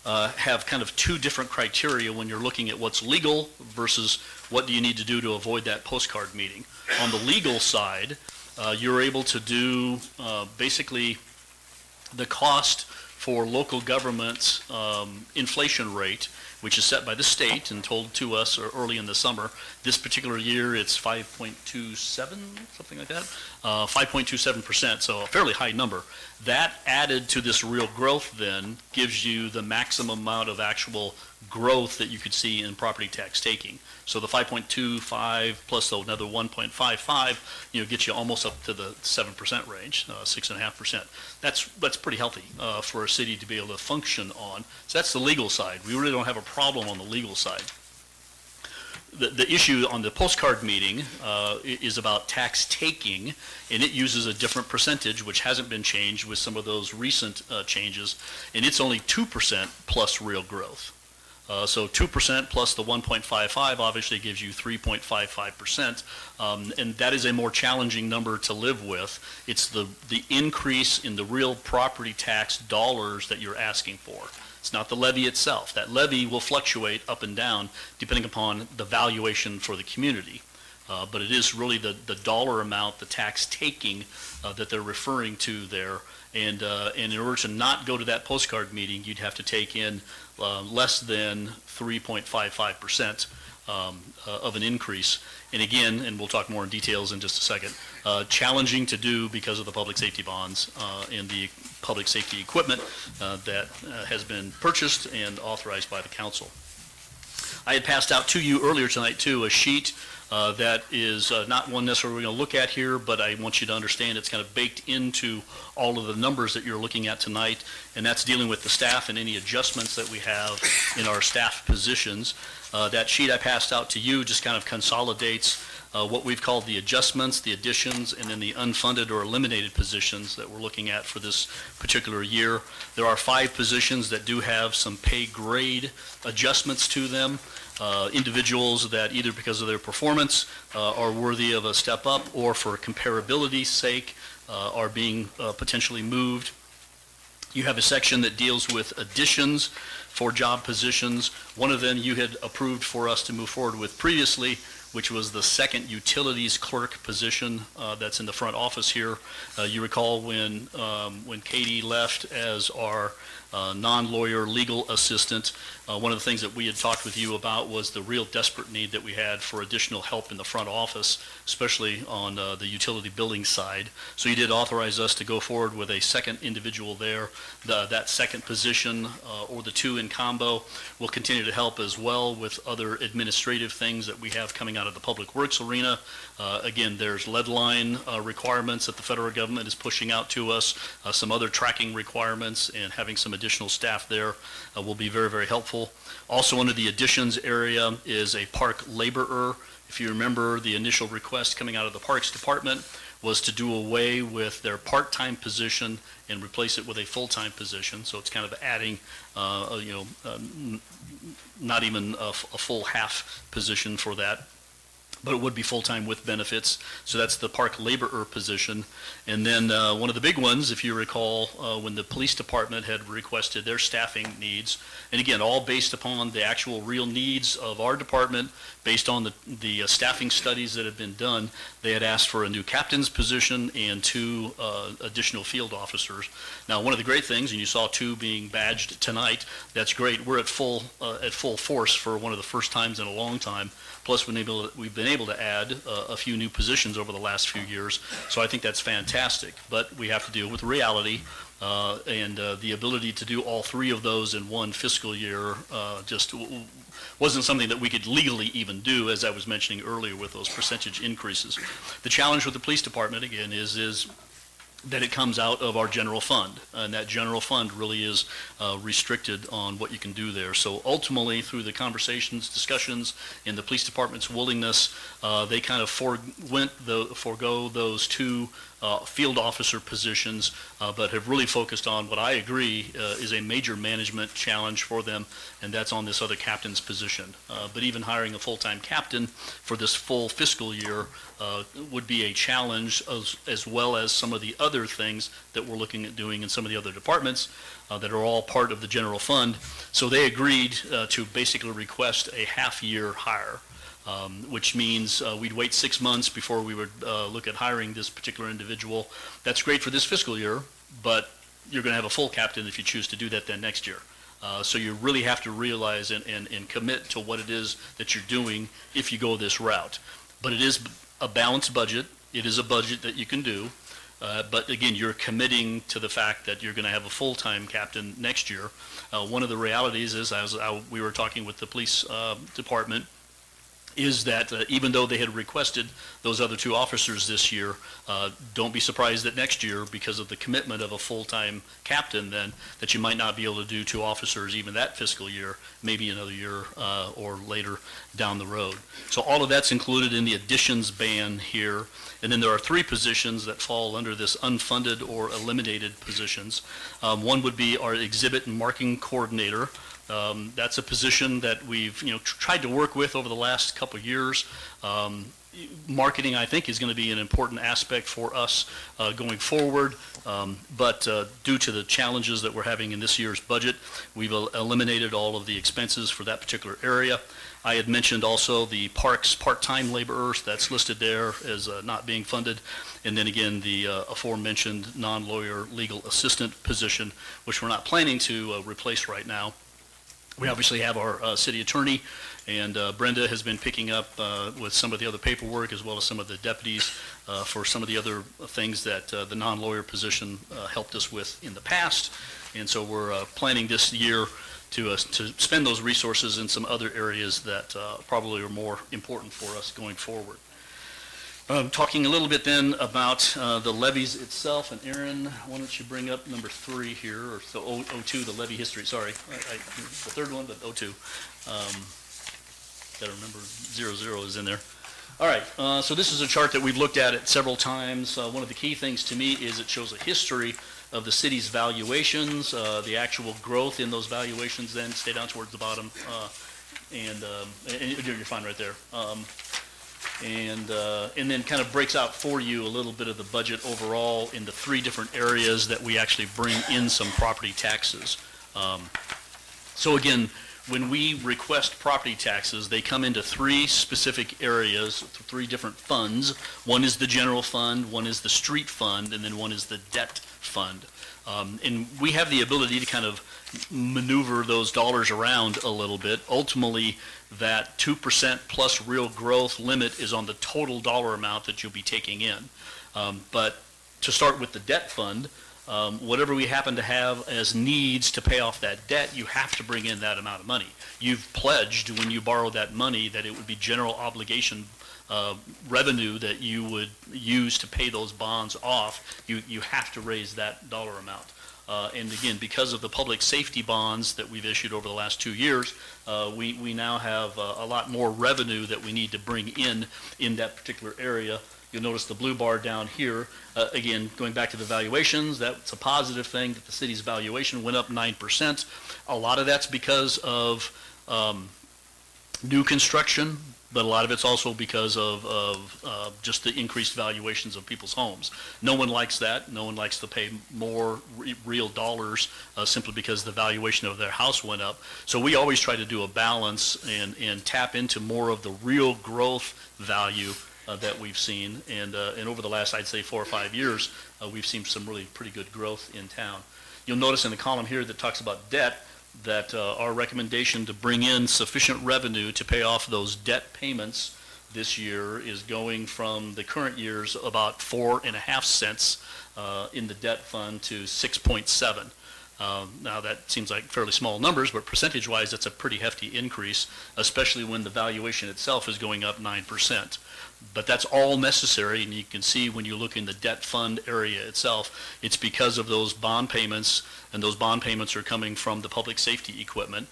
have kind of 2 different criteria when you're looking at what's legal versus what do you need to do to avoid that postcard meeting. On the legal side, you're able to do basically the cost for local government's inflation rate, which is set by the state and told to us early in the summer. This particular year, it's 5.27, something like that, 5.27%, so a fairly high number. That added to this real growth then gives you the maximum amount of actual growth that you could see in property tax taking. So the 5.25 plus another 1.55, gets you almost up to the 7% range, 6.5%. That's pretty healthy for a city to be able to function on. So that's the legal side. We really don't have a problem on the legal side. the issue on the postcard meeting is about tax taking, and it uses a different percentage, which hasn't been changed with some of those recent changes, and it's only 2% plus real growth. So 2% plus the 1.55 obviously gives you 3.55%, and that is a more challenging number to live with. It's the increase in the real property tax dollars that you're asking for. It's not the levy itself. That levy will fluctuate up and down depending upon the valuation for the community. But it is really the dollar amount, the tax taking that they're referring to there. And in order to not go to that postcard meeting, you'd have to take in less than 3.55% of an increase. And again, and we'll talk more in details in just a second, challenging to do because of the public safety bonds and the public safety equipment that has been purchased and authorized by the council. I had passed out to you earlier tonight too a sheet that is not one necessarily we're going to look at here, but I want you to understand it's kind of baked into all of the numbers that you're looking at tonight, and that's dealing with the staff and any adjustments that we have in our staff positions. That sheet I passed out to you just kind of consolidates what we've called the adjustments, the additions, and then the unfunded or eliminated positions that we're looking at for this particular year. There are 5 positions that do have some pay grade adjustments to them. Individuals that either because of their performance are worthy of a step up or for comparability's sake are being potentially moved. You have a section that deals with additions for job positions. One of them you had approved for us to move forward with previously, which was the second utilities clerk position that's in the front office here. You recall when Katie left as our non-lawyer legal assistant, one of the things that we had talked with you about was the real desperate need that we had for additional help in the front office, especially on the utility billing side. So you did authorize us to go forward with a second individual there. That second position, or the 2 in combo, will continue to help as well with other administrative things that we have coming out of the public works arena. Again, there's lead line requirements that the federal government is pushing out to us, some other tracking requirements, and having some additional staff there will be very, very helpful. Also under the additions area is a park laborer. If you remember, the initial request coming out of the Parks Department was to do away with their part-time position and replace it with a full-time position. So it's kind of adding, not even a full half position for that, but it would be full-time with benefits. So that's the park laborer position. And then one of the big ones, if you recall, when the police department had requested their staffing needs, and again, all based upon the actual real needs of our department, based on the staffing studies that have been done, they had asked for a new captain's position and 2 additional field officers. Now, one of the great things, and you saw 2 being badged tonight, that's great. We're at full force for one of the first times in a long time. Plus, we've been able to add a few new positions over the last few years. So I think that's fantastic. But we have to deal with reality, and the ability to do all 3 of those in one fiscal year just wasn't something that we could legally even do, as I was mentioning earlier with those percentage increases. The challenge with the police department, again, is that it comes out of our general fund, and that general fund really is restricted on what you can do there. So ultimately, through the conversations, discussions, and the police department's willingness, they kind of forego those 2 field officer positions, but have really focused on what I agree is a major management challenge for them, and that's on this other captain's position. But even hiring a full-time captain for this full fiscal year would be a challenge, as well as some of the other things that we're looking at doing in some of the other departments that are all part of the general fund. So they agreed to basically request a half-year hire. Which means we'd wait 6 months before we would look at hiring this particular individual. That's great for this fiscal year, but you're going to have a full captain if you choose to do that then next year. So you really have to realize and commit to what it is that you're doing if you go this route. But it is a balanced budget. It is a budget that you can do. But again, you're committing to the fact that you're going to have a full-time captain next year. One of the realities is, as we were talking with the police department, is that even though they had requested those other 2 officers this year, don't be surprised that next year, because of the commitment of a full-time captain then, that you might not be able to do 2 officers even that fiscal year, maybe another year or later down the road. So all of that's included in the additions ban here. And then there are 3 positions that fall under this unfunded or eliminated positions. One would be our exhibit and marking coordinator. That's a position that we've tried to work with over the last couple of years. Marketing, I think, is going to be an important aspect for us going forward, but due to the challenges that we're having in this year's budget, we've eliminated all of the expenses for that particular area. I had mentioned also the parks part-time laborers, that's listed there as not being funded, and then again the aforementioned non-lawyer legal assistant position, which we're not planning to replace right now. We obviously have our city attorney, and Brenda has been picking up with some of the other paperwork as well as some of the deputies for some of the other things that the non-lawyer position helped us with in the past. And so we're planning this year to spend those resources in some other areas that probably are more important for us going forward. Talking a little bit then about the levies itself, and Aaron, why don't you bring up number 3 here, or so 02, the levy history, sorry. The third one, but 02. Got to remember 00 is in there. All right, so this is a chart that we've looked at it several times. One of the key things to me is it shows a history of the city's valuations, the actual growth in those valuations, then stay down towards the bottom, and you're fine right there. And then kind of breaks out for you a little bit of the budget overall in the 3 different areas that we actually bring in some property taxes. So again, when we request property taxes, they come into 3 specific areas, 3 different funds. One is the general fund, one is the street fund, and then one is the debt fund. And we have the ability to kind of maneuver those dollars around a little bit. Ultimately, that 2% plus real growth limit is on the total dollar amount that you'll be taking in. But to start with the debt fund, whatever we happen to have as needs to pay off that debt, you have to bring in that amount of money. You've pledged when you borrow that money that it would be general obligation revenue that you would use to pay those bonds off. You have to raise that dollar amount. And again, because of the public safety bonds that we've issued over the last 2 years, we now have a lot more revenue that we need to bring in that particular area. You'll notice the blue bar down here. Again, going back to the valuations, that's a positive thing that the city's valuation went up 9%. A lot of that's because of new construction, but a lot of it's also because of just the increased valuations of people's homes. No one likes that. No one likes to pay more real dollars simply because the valuation of their house went up. So we always try to do a balance and tap into more of the real growth value that we've seen. And over the last, I'd say, 4 or 5 years, we've seen some really pretty good growth in town. You'll notice in the column here that talks about debt, that our recommendation to bring in sufficient revenue to pay off those debt payments this year is going from the current year's about 4.5 cents in the debt fund to 6.7. Now that seems like fairly small numbers, but percentage-wise, that's a pretty hefty increase, especially when the valuation itself is going up 9%. But that's all necessary, and you can see when you look in the debt fund area itself, it's because of those bond payments, and those bond payments are coming from the public safety equipment.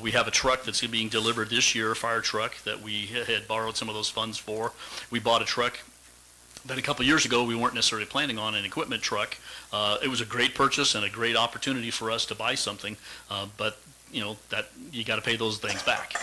We have a truck that's being delivered this year, a fire truck, that we had borrowed some of those funds for. We bought a truck that a couple years ago we weren't necessarily planning on, an equipment truck. It was a great purchase and a great opportunity for us to buy something, but that you got to pay those things back.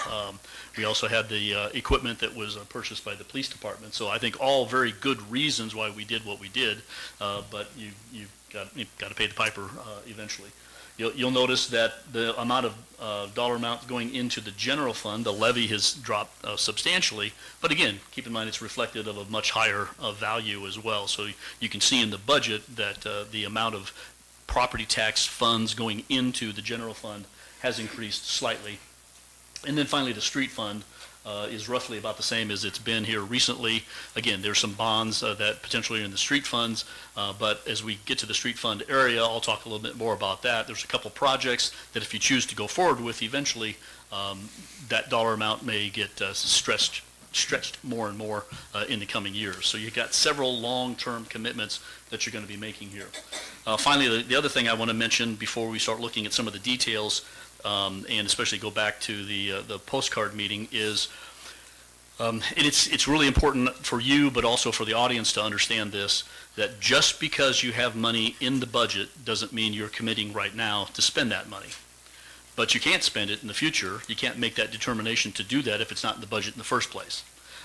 We also had the equipment that was purchased by the police department. So I think all very good reasons why we did what we did, but you've got to pay the piper eventually. You'll notice that the amount of dollar amount going into the general fund, the levy has dropped substantially. But again, keep in mind it's reflective of a much higher value as well. So you can see in the budget that the amount of property tax funds going into the general fund has increased slightly. And then finally, the street fund, is roughly about the same as it's been here recently. Again, there's some bonds that potentially are in the street funds, but as we get to the street fund area, I'll talk a little bit more about that. There's a couple projects that if you choose to go forward with eventually, that dollar amount may get stretched more and more in the coming years. So you've got several long-term commitments that you're going to be making here. Finally, the other thing I want to mention before we start looking at some of the details, and especially go back to the postcard meeting, is, and it's really important for you, but also for the audience to understand this, that just because you have money in the budget doesn't mean you're committing right now to spend that money. But you can't spend it in the future. You can't make that determination to do that if it's not in the budget in the first place.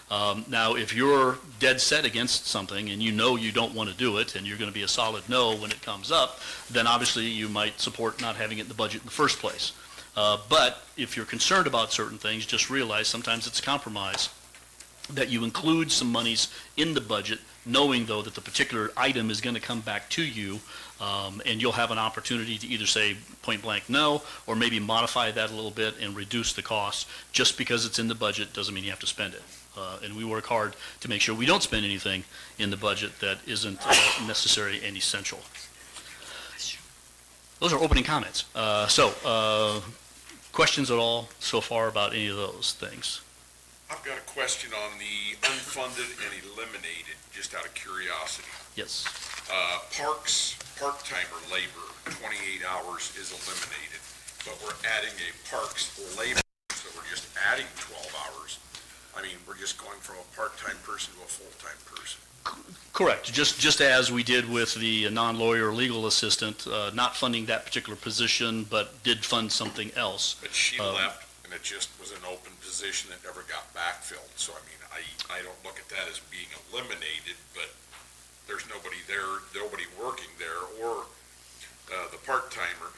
Now, if you're dead set against something and you know you don't want to do it and you're going to be a solid no when it comes up, then obviously you might support not having it in the budget in the first place. But if you're concerned about certain things, just realize sometimes it's a compromise that you include some monies in the budget, knowing though that the particular item is going to come back to you, and you'll have an opportunity to either say point blank no, or maybe modify that a little bit and reduce the cost. Just because it's in the budget doesn't mean you have to spend it. And we work hard to make sure we don't spend anything in the budget that isn't necessary and essential. Those are opening comments. Questions at all so far about any of those things? I've got a question on the unfunded and eliminated, just out of curiosity. Yes. Parks, part-timer labor, 28 hours is eliminated, but we're adding a parks labor, so we're just adding 12 hours. I mean, we're just going from a part-time person to a full-time person. Correct. Just as we did with the non-lawyer legal assistant, not funding that particular position, but did fund something else. But she left, and it just was an open position that never got backfilled. So, I mean, I don't look at that as being eliminated, but there's nobody there, nobody working there, or the part-timer.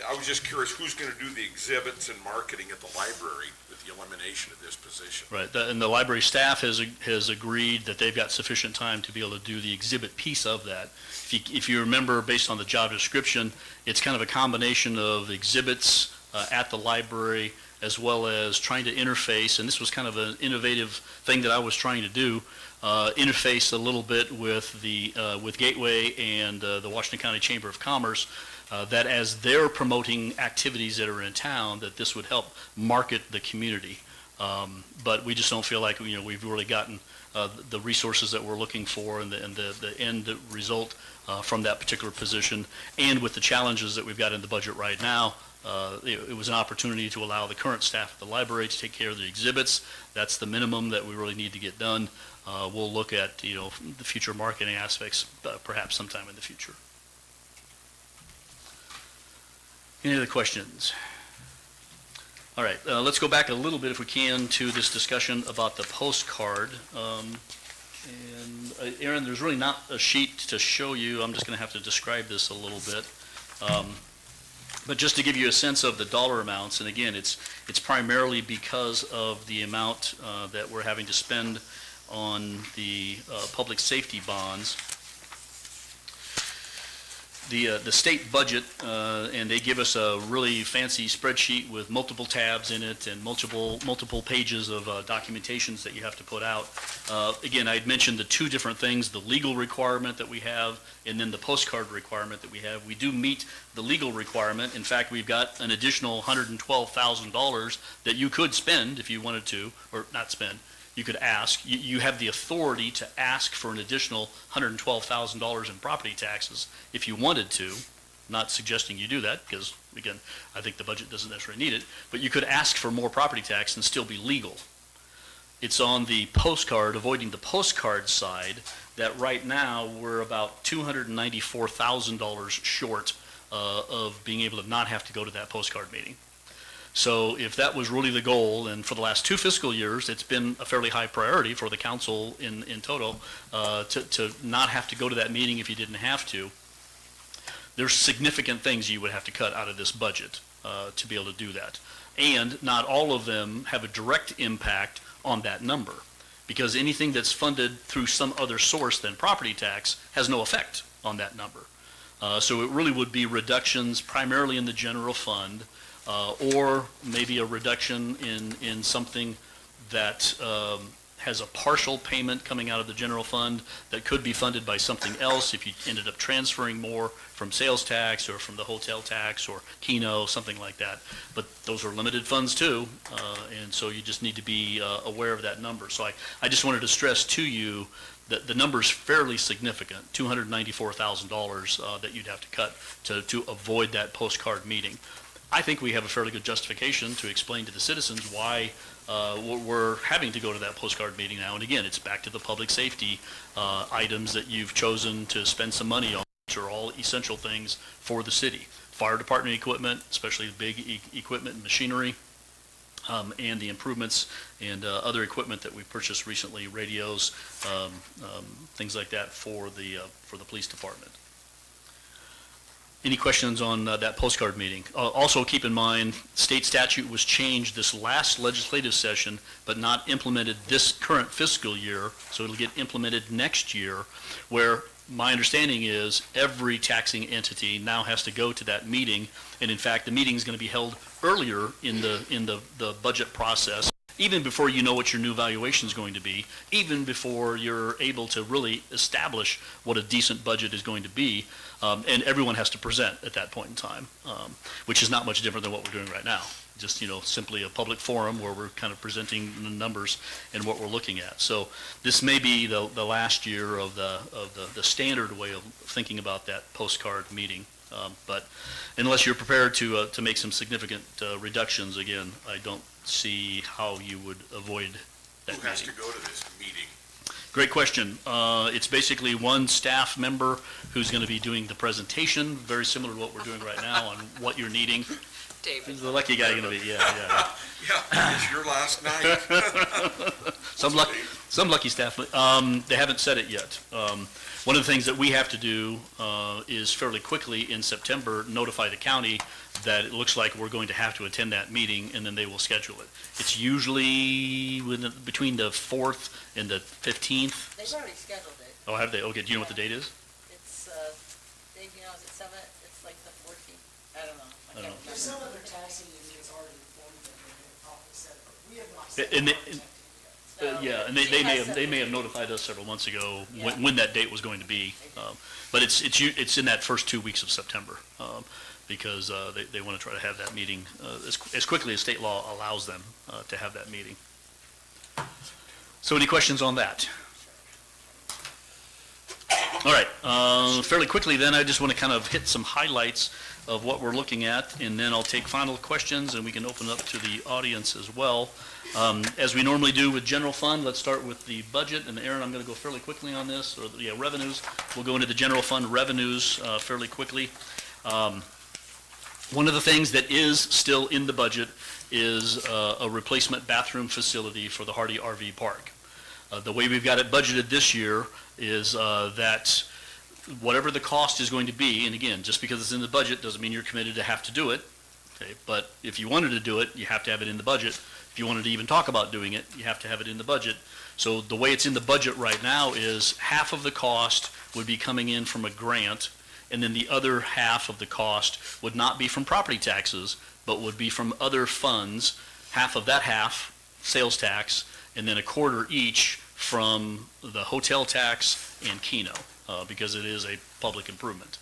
I was just curious, who's going to do the exhibits and marketing at the library with the elimination of this position? Right, and the library staff has agreed that they've got sufficient time to be able to do the exhibit piece of that. If you remember, based on the job description, it's kind of a combination of exhibits at the library, as well as trying to interface, and this was kind of an innovative thing that I was trying to do, interface a little bit with with Gateway and the Washington County Chamber of Commerce, that as they're promoting activities that are in town, that this would help market the community. But we just don't feel like we've really gotten the resources that we're looking for and the end result from that particular position. And with the challenges that we've got in the budget right now, it was an opportunity to allow the current staff at the library to take care of the exhibits. That's the minimum that we really need to get done. We'll look at the future marketing aspects perhaps sometime in the future. Any other questions? All right, let's go back a little bit, if we can, to this discussion about the postcard. Aaron, there's really not a sheet to show you. I'm just going to have to describe this a little bit. But just to give you a sense of the dollar amounts, and again, it's primarily because of the amount that we're having to spend on the public safety bonds. The state budget, and they give us a really fancy spreadsheet with multiple tabs in it and multiple pages of documentations that you have to put out. Again, I'd mentioned the two different things, the legal requirement that we have and then the postcard requirement that we have. We do meet the legal requirement. In fact, we've got an additional $112,000 that you could spend if you wanted to, or not spend. You could ask. You have the authority to ask for an additional $112,000 in property taxes if you wanted to. Not suggesting you do that because, again, I think the budget doesn't necessarily need it. But you could ask for more property tax and still be legal. It's on the postcard, avoiding the postcard side, that right now we're about $294,000 short of being able to not have to go to that postcard meeting. So if that was really the goal, and for the last 2 fiscal years, it's been a fairly high priority for the council in total to not have to go to that meeting if you didn't have to. There's significant things you would have to cut out of this budget to be able to do that. And not all of them have a direct impact on that number, because anything that's funded through some other source than property tax has no effect on that number. So it really would be reductions primarily in the general fund, or maybe a reduction in something that has a partial payment coming out of the general fund that could be funded by something else if you ended up transferring more from sales tax or from the hotel tax or Keno, something like that. But those are limited funds too, and so you just need to be aware of that number. So I just wanted to stress to you that the number's fairly significant, $294,000 that you'd have to cut to avoid that postcard meeting. I think we have a fairly good justification to explain to the citizens why we're having to go to that postcard meeting now. And again, it's back to the public safety items that you've chosen to spend some money on, which are all essential things for the city. Fire department equipment, especially big equipment and machinery, and the improvements and other equipment that we purchased recently, radios, things like that for the police department. Any questions on that postcard meeting? Also keep in mind, state statute was changed this last legislative session, but not implemented this current fiscal year, so it'll get implemented next year, where my understanding is every taxing entity now has to go to that meeting, and in fact, the meeting is going to be held earlier in the budget process, even before you know what your new valuation is going to be, even before you're able to really establish what a decent budget is going to be, and everyone has to present at that point in time, which is not much different than what we're doing right now. Just, simply a public forum where we're kind of presenting the numbers and what we're looking at. So this may be the last year of the standard way of thinking about that postcard meeting. But unless you're prepared to make some significant reductions, again, I don't see how you would avoid that meeting. Who has to go to this meeting? Great question. It's basically one staff member who's going to be doing the presentation, very similar to what we're doing right now on what you're needing. David. The lucky guy going to be, yeah. Yeah, it's your last night. Some lucky staff, they haven't said it yet. One of the things that we have to do is fairly quickly in September notify the county that it looks like we're going to have to attend that meeting, and then they will schedule it. It's usually between the 4th and the 15th. They've already scheduled it. Oh, have they? Okay, do you know what the date is? It's, Dave, is it 7? It's like the 14th. I don't know. I can't remember. Some other taxing units already informed them that they probably said it, but we have not And said it. yeah, and they may have notified us several months ago when that date was going to be. But it's in that first 2 weeks of September, because they want to try to have that meeting as quickly as state law allows them to have that meeting. So any questions on that? All right, fairly quickly then, I just want to kind of hit some highlights of what we're looking at, and then I'll take final questions, and we can open up to the audience as well. As we normally do with general fund, let's start with the budget, and Aaron, I'm going to go fairly quickly on this, or revenues. We'll go into the general fund revenues fairly quickly. One of the things that is still in the budget is a replacement bathroom facility for the Hardy RV Park. The way we've got it budgeted this year is that whatever the cost is going to be, and again, just because it's in the budget doesn't mean you're committed to have to do it, okay? But if you wanted to do it, you have to have it in the budget. If you wanted to even talk about doing it, you have to have it in the budget. So the way it's in the budget right now is half of the cost would be coming in from a grant, and then the other half of the cost would not be from property taxes, but would be from other funds, half of that half, sales tax, and then a quarter each from the hotel tax and Keno, because it is a public improvement.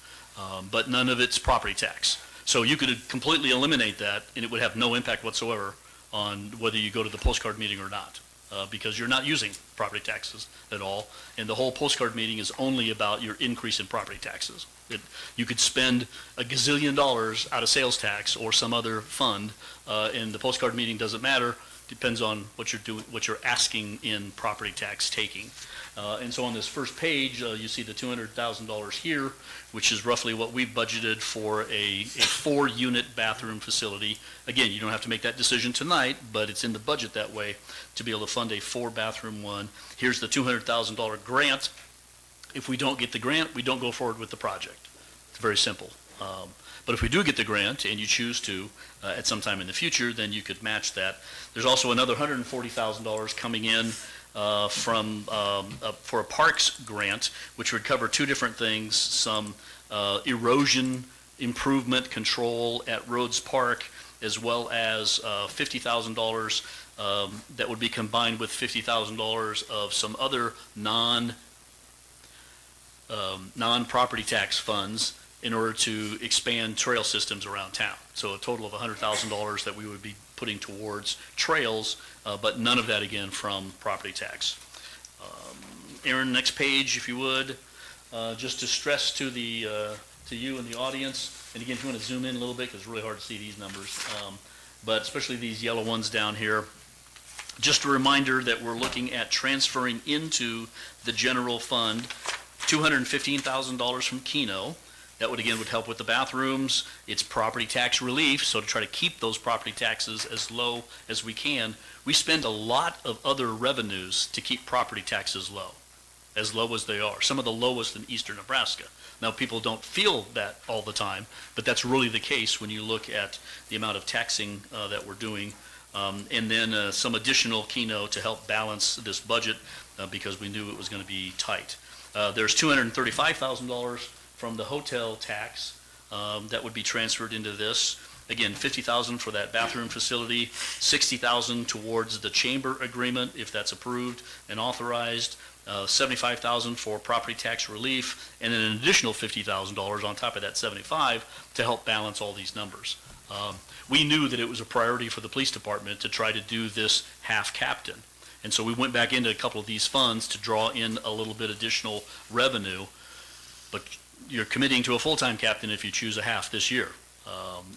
But none of it's property tax. So you could completely eliminate that, and it would have no impact whatsoever on whether you go to the postcard meeting or not, because you're not using property taxes at all, and the whole postcard meeting is only about your increase in property taxes. You could spend $1 gazillion out of sales tax or some other fund, and the postcard meeting doesn't matter. Depends on what you're doing, what you're asking in property tax taking. And so on this first page, you see the $200,000 here, which is roughly what we've budgeted for a 4-unit bathroom facility. Again, you don't have to make that decision tonight, but it's in the budget that way to be able to fund a 4-bathroom one. Here's the $200,000 grant. If we don't get the grant, we don't go forward with the project. It's very simple. But if we do get the grant and you choose to at some time in the future, then you could match that. There's also another $140,000 coming in for a parks grant, which would cover 2 different things: some erosion improvement control at Rhodes Park, as well as $50,000 that would be combined with $50,000 of some other non-property tax funds in order to expand trail systems around town. So a total of $100,000 that we would be putting towards trails, but none of that again from property tax. Aaron, next page, if you would, just to stress to you and the audience, and again, if you want to zoom in a little bit, because it's really hard to see these numbers, but especially these yellow ones down here. Just a reminder that we're looking at transferring into the general fund $215,000 from Keno. That would help with the bathrooms. It's property tax relief, so to try to keep those property taxes as low as we can. We spend a lot of other revenues to keep property taxes low as they are, some of the lowest in eastern Nebraska. Now, people don't feel that all the time, but that's really the case when you look at the amount of taxing that we're doing. And then some additional Keno to help balance this budget because we knew it was going to be tight. There's $235,000 from the hotel tax that would be transferred into this. Again, $50,000 for that bathroom facility, $60,000 towards the chamber agreement if that's approved and authorized, $75,000 for property tax relief, and then an additional $50,000 on top of that $75,000 to help balance all these numbers. We knew that it was a priority for the police department to try to do this half-captain. And so we went back into a couple of these funds to draw in a little bit additional revenue, but you're committing to a full-time captain if you choose a half this year.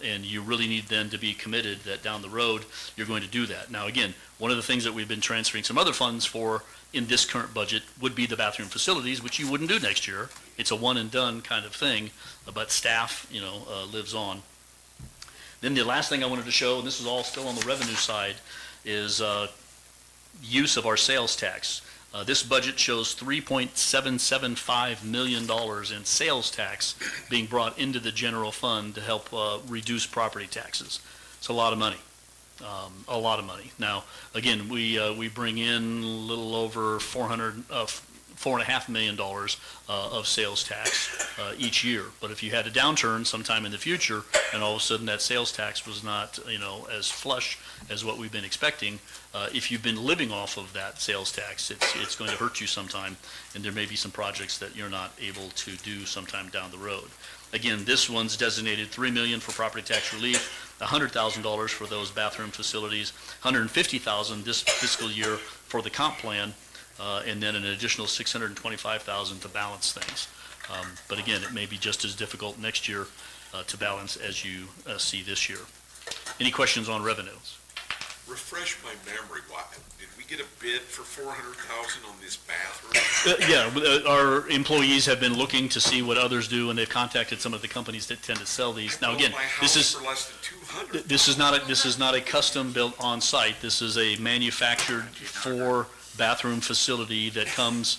And you really need then to be committed that down the road you're going to do that. Now again, one of the things that we've been transferring some other funds for in this current budget would be the bathroom facilities, which you wouldn't do next year. It's a one and done kind of thing, but staff, lives on. Then the last thing I wanted to show, and this is all still on the revenue side, is use of our sales tax. This budget shows $3.775 million in sales tax being brought into the general fund to help reduce property taxes. It's a lot of money. A lot of money. Now, again, we bring in a little over $4.5 million of sales tax each year. But if you had a downturn sometime in the future, and all of a sudden that sales tax was not, as flush as what we've been expecting, if you've been living off of that sales tax, it's going to hurt you sometime, and there may be some projects that you're not able to do sometime down the road. Again, this one's designated $3 million for property tax relief, $100,000 for those bathroom facilities, $150,000 this fiscal year for the comp plan, and then an additional $625,000 to balance things. But again, it may be just as difficult next year to balance as you see this year. Any questions on revenues? Refresh my memory, did we get a bid for $400,000 on this bathroom? Our employees have been looking to see what others do, and they've contacted some of the companies that tend to sell these. Now again, this is for less than $200,000. This is not a custom built on site. This is a manufactured for bathroom facility that comes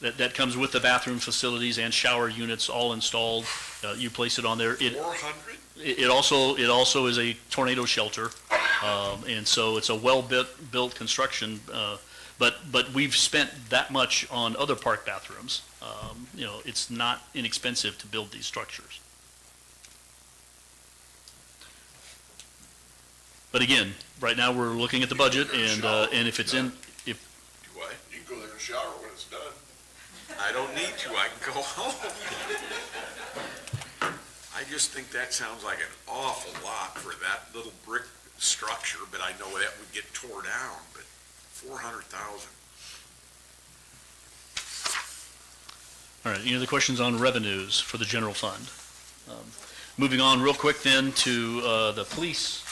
with the bathroom facilities and shower units all installed. You place it on there. 400? It also is a tornado shelter, and so it's a well-built construction. But we've spent that much on other park bathrooms. It's not inexpensive to build these structures. But again, right now we're looking at the budget, and if it's in. Do what? You can go there and shower when it's done. I don't need to. I can go home. I just think that sounds like an awful lot for that little brick structure, but I know that would get tore down, but $400,000. All right, any other questions on revenues for the general fund? Moving on real quick then to the police.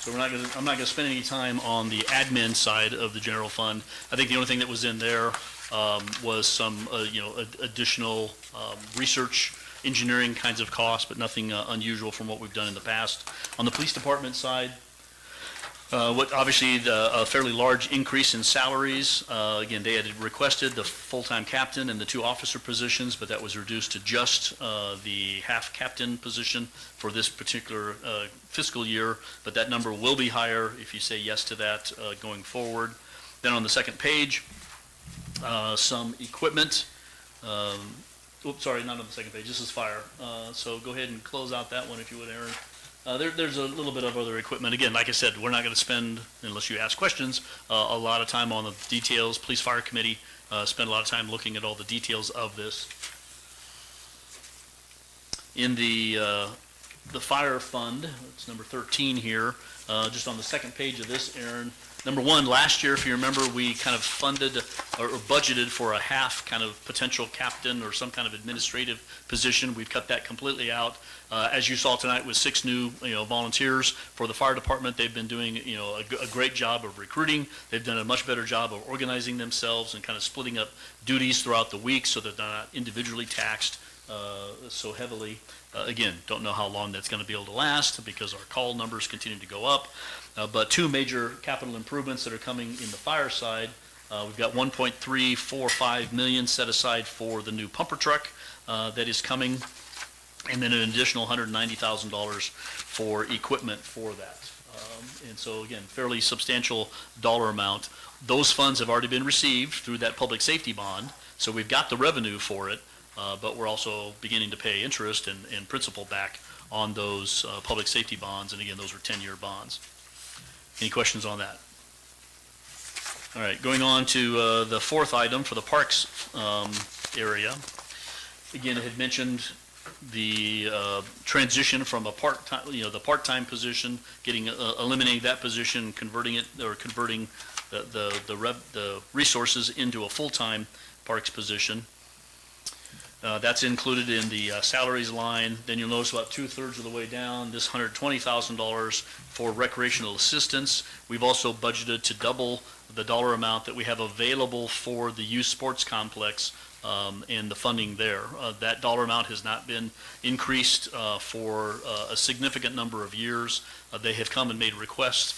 So I'm not going to spend any time on the admin side of the general fund. I think the only thing that was in there was some additional research, engineering kinds of costs, but nothing unusual from what we've done in the past. On the police department side, obviously a fairly large increase in salaries. Again, they had requested the full-time captain and the 2 officer positions, but that was reduced to just the half-captain position for this particular fiscal year. But that number will be higher if you say yes to that going forward. Then on the second page, some equipment. Oops, sorry, not on the second page. This is fire. So go ahead and close out that one if you would, Aaron. There's a little bit of other equipment. Again, like I said, we're not going to spend, unless you ask questions, a lot of time on the details. Police Fire Committee spent a lot of time looking at all the details of this. In the fire fund, it's number 13 here, just on the second page of this, Aaron. Number one, last year, if you remember, we kind of funded or budgeted for a half kind of potential captain or some kind of administrative position. We've cut that completely out. As you saw tonight with 6 new, volunteers for the fire department, they've been doing, a great job of recruiting. They've done a much better job of organizing themselves and kind of splitting up duties throughout the week so that they're not individually taxed so heavily. Again, don't know how long that's going to be able to last because our call numbers continue to go up. But 2 major capital improvements that are coming in the fire side. We've got $1.345 million set aside for the new pumper truck that is coming, and then an additional $190,000 for equipment for that. And so again, fairly substantial dollar amount. Those funds have already been received through that public safety bond, so we've got the revenue for it, but we're also beginning to pay interest and principal back on those public safety bonds, and again, those are 10-year bonds. Any questions on that? All right, going on to the fourth item for the parks area. Again, I had mentioned the transition from a part-time, the part-time position, eliminating that position, converting the resources into a full-time parks position. That's included in the salaries line. Then you'll notice about 2/3 of the way down, this $120,000 for recreational assistance. We've also budgeted to double the dollar amount that we have available for the youth sports complex and the funding there. That dollar amount has not been increased for a significant number of years. They have come and made requests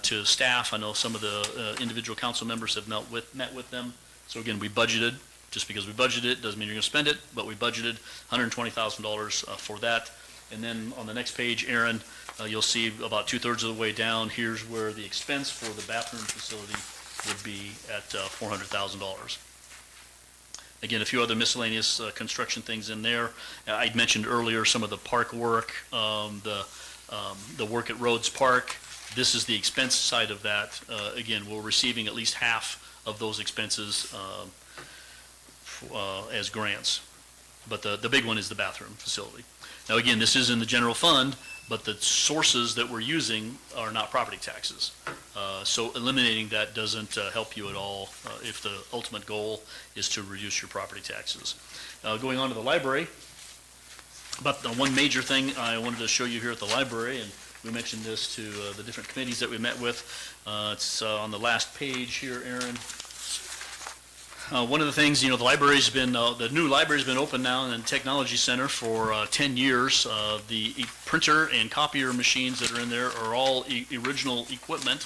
to staff. I know some of the individual council members have met with them. So again, we budgeted. Just because we budgeted it doesn't mean you're going to spend it, but we budgeted $120,000 for that. And then on the next page, Aaron, you'll see about 2/3 of the way down, here's where the expense for the bathroom facility would be at $400,000. Again, a few other miscellaneous construction things in there. I'd mentioned earlier some of the park work, the work at Rhodes Park. This is the expense side of that. Again, we're receiving at least half of those expenses as grants. But the big one is the bathroom facility. Now again, this is in the general fund, but the sources that we're using are not property taxes. So eliminating that doesn't help you at all if the ultimate goal is to reduce your property taxes. Going on to the library, but the one major thing I wanted to show you here at the library, and we mentioned this to the different committees that we met with, it's on the last page here, Aaron. One of the things, the library's been, the new library's been open now in the technology center for 10 years. The printer and copier machines that are in there are all original equipment.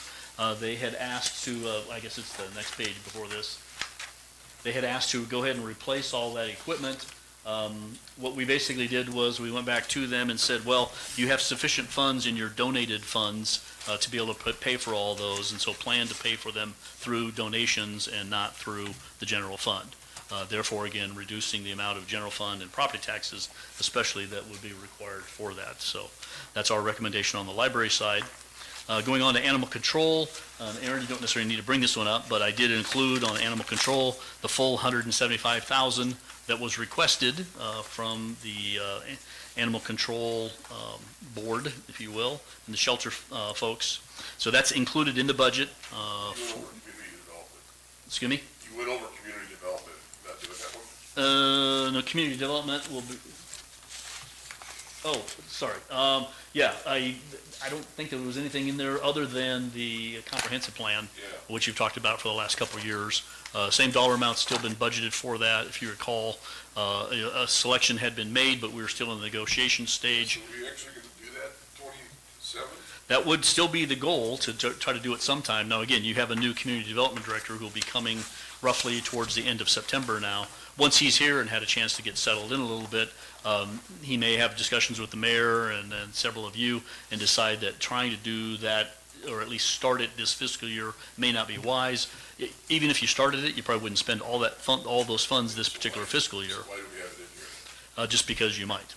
They had asked to, I guess it's the next page before this, they had asked to go ahead and replace all that equipment. What we basically did was we went back to them and said, well, you have sufficient funds in your donated funds to be able to pay for all those, and so plan to pay for them through donations and not through the general fund. Therefore, again, reducing the amount of general fund and property taxes, especially that would be required for that. So that's our recommendation on the library side. Going on to animal control, Aaron, you don't necessarily need to bring this one up, but I did include on animal control the full $175,000 that was requested from the animal control board, if you will, and the shelter folks. So that's included in the budget. Excuse me? You went over community development, not doing that one? No, community development will be, oh, sorry. Yeah, I don't think there was anything in there other than the comprehensive plan, which you've talked about for the last couple of years. Same dollar amount's still been budgeted for that. If you recall, a selection had been made, but we were still in the negotiation stage. So are we actually going to do that in 27? That would still be the goal, to try to do it sometime. Now, again, you have a new community development director who will be coming roughly towards the end of September now. Once he's here and had a chance to get settled in a little bit, he may have discussions with the mayor and several of you and decide that trying to do that, or at least start it this fiscal year, may not be wise. Even if you started it, you probably wouldn't spend all those funds this particular fiscal year. So why do we have it in here? Just because you might.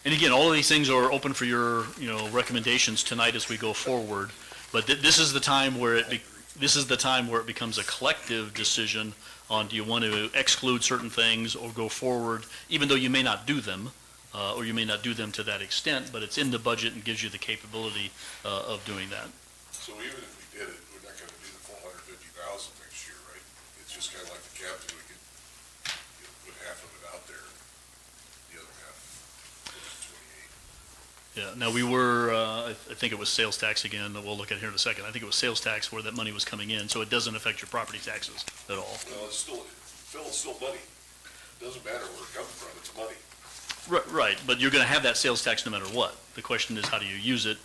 And again, all of these things are open for your, recommendations tonight as we go forward. But this is the time where it becomes a collective decision on, do you want to exclude certain things or go forward, even though you may not do them, or you may not do them to that extent, but it's in the budget and gives you the capability of doing that. So even if we did it, we're not gonna do the 450,000 next year, right? It's just kinda like the captain, we could put half of it out there, the other half, put it 28. Yeah, now we were, I think it was sales tax again, that we'll look at here in a second. I think it was sales tax where that money was coming in, so it doesn't affect your property taxes at all. Well, it's still, Phil, it's still money. Doesn't matter where it comes from, it's money. Right, but you're gonna have that sales tax no matter what. The question is, how do you use it?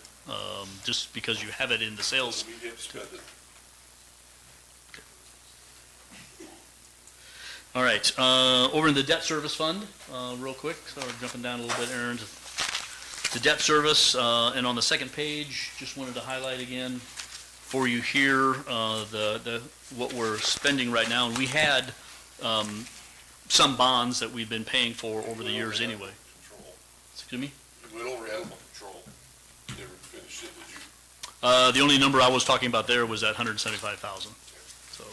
Just because you have it in the sales. We didn't spend it. All right, over in the debt service fund, real quick, so we're jumping down a little bit, Aaron, to debt service, and on the second page, just wanted to highlight again for you here, what we're spending right now. And we had, some bonds that we've been paying for over the years anyway. Control. Excuse me? You went over animal control. You never finished it, did you? The only number I was talking about there was that 175,000, so.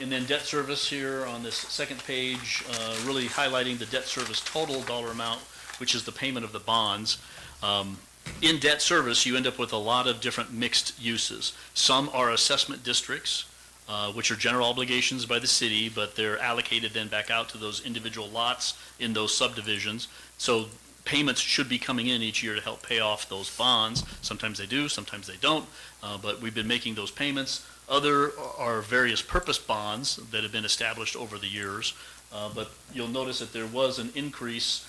And then debt service here on this second page, really highlighting the debt service total dollar amount, which is the payment of the bonds. In debt service, you end up with a lot of different mixed uses. Some are assessment districts, which are general obligations by the city, but they're allocated then back out to those individual lots in those subdivisions. So payments should be coming in each year to help pay off those bonds. Sometimes they do, sometimes they don't, but we've been making those payments. Other are various purpose bonds that have been established over the years, but you'll notice that there was an increase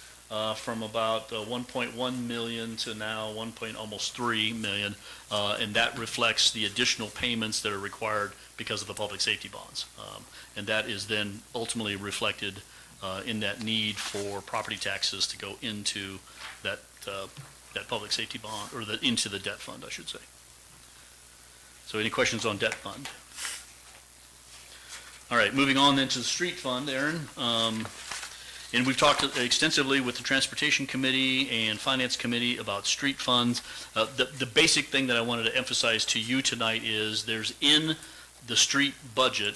from about 1.1 million to now almost 3 million, and that reflects the additional payments that are required because of the public safety bonds. And that is then ultimately reflected in that need for property taxes to go into that public safety bond, or into the debt fund, I should say. So any questions on debt fund? All right, moving on then to the street fund, Aaron. And we've talked extensively with the Transportation Committee and Finance Committee about street funds. The basic thing that I wanted to emphasize to you tonight is there's in the street budget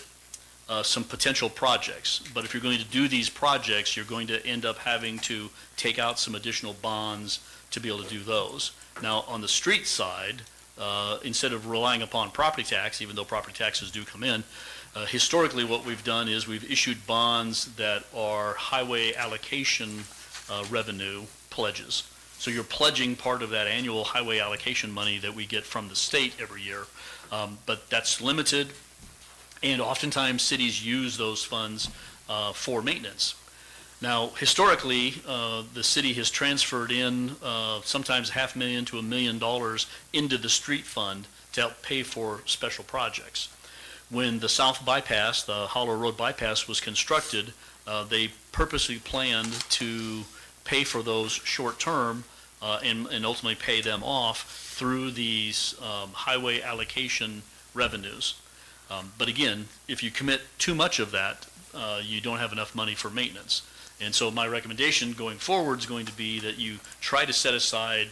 some potential projects. But if you're going to do these projects, you're going to end up having to take out some additional bonds to be able to do those. Now, on the street side, instead of relying upon property tax, even though property taxes do come in, historically what we've done is we've issued bonds that are highway allocation revenue pledges. So you're pledging part of that annual highway allocation money that we get from the state every year. But that's limited, and oftentimes cities use those funds for maintenance. Now, historically, the city has transferred in sometimes $500,000 to $1 million into the street fund to help pay for special projects. When the South Bypass, the Hollow Road Bypass, was constructed, they purposely planned to pay for those short-term and ultimately pay them off through these highway allocation revenues. But again, if you commit too much of that, you don't have enough money for maintenance. And so my recommendation going forward is going to be that you try to set aside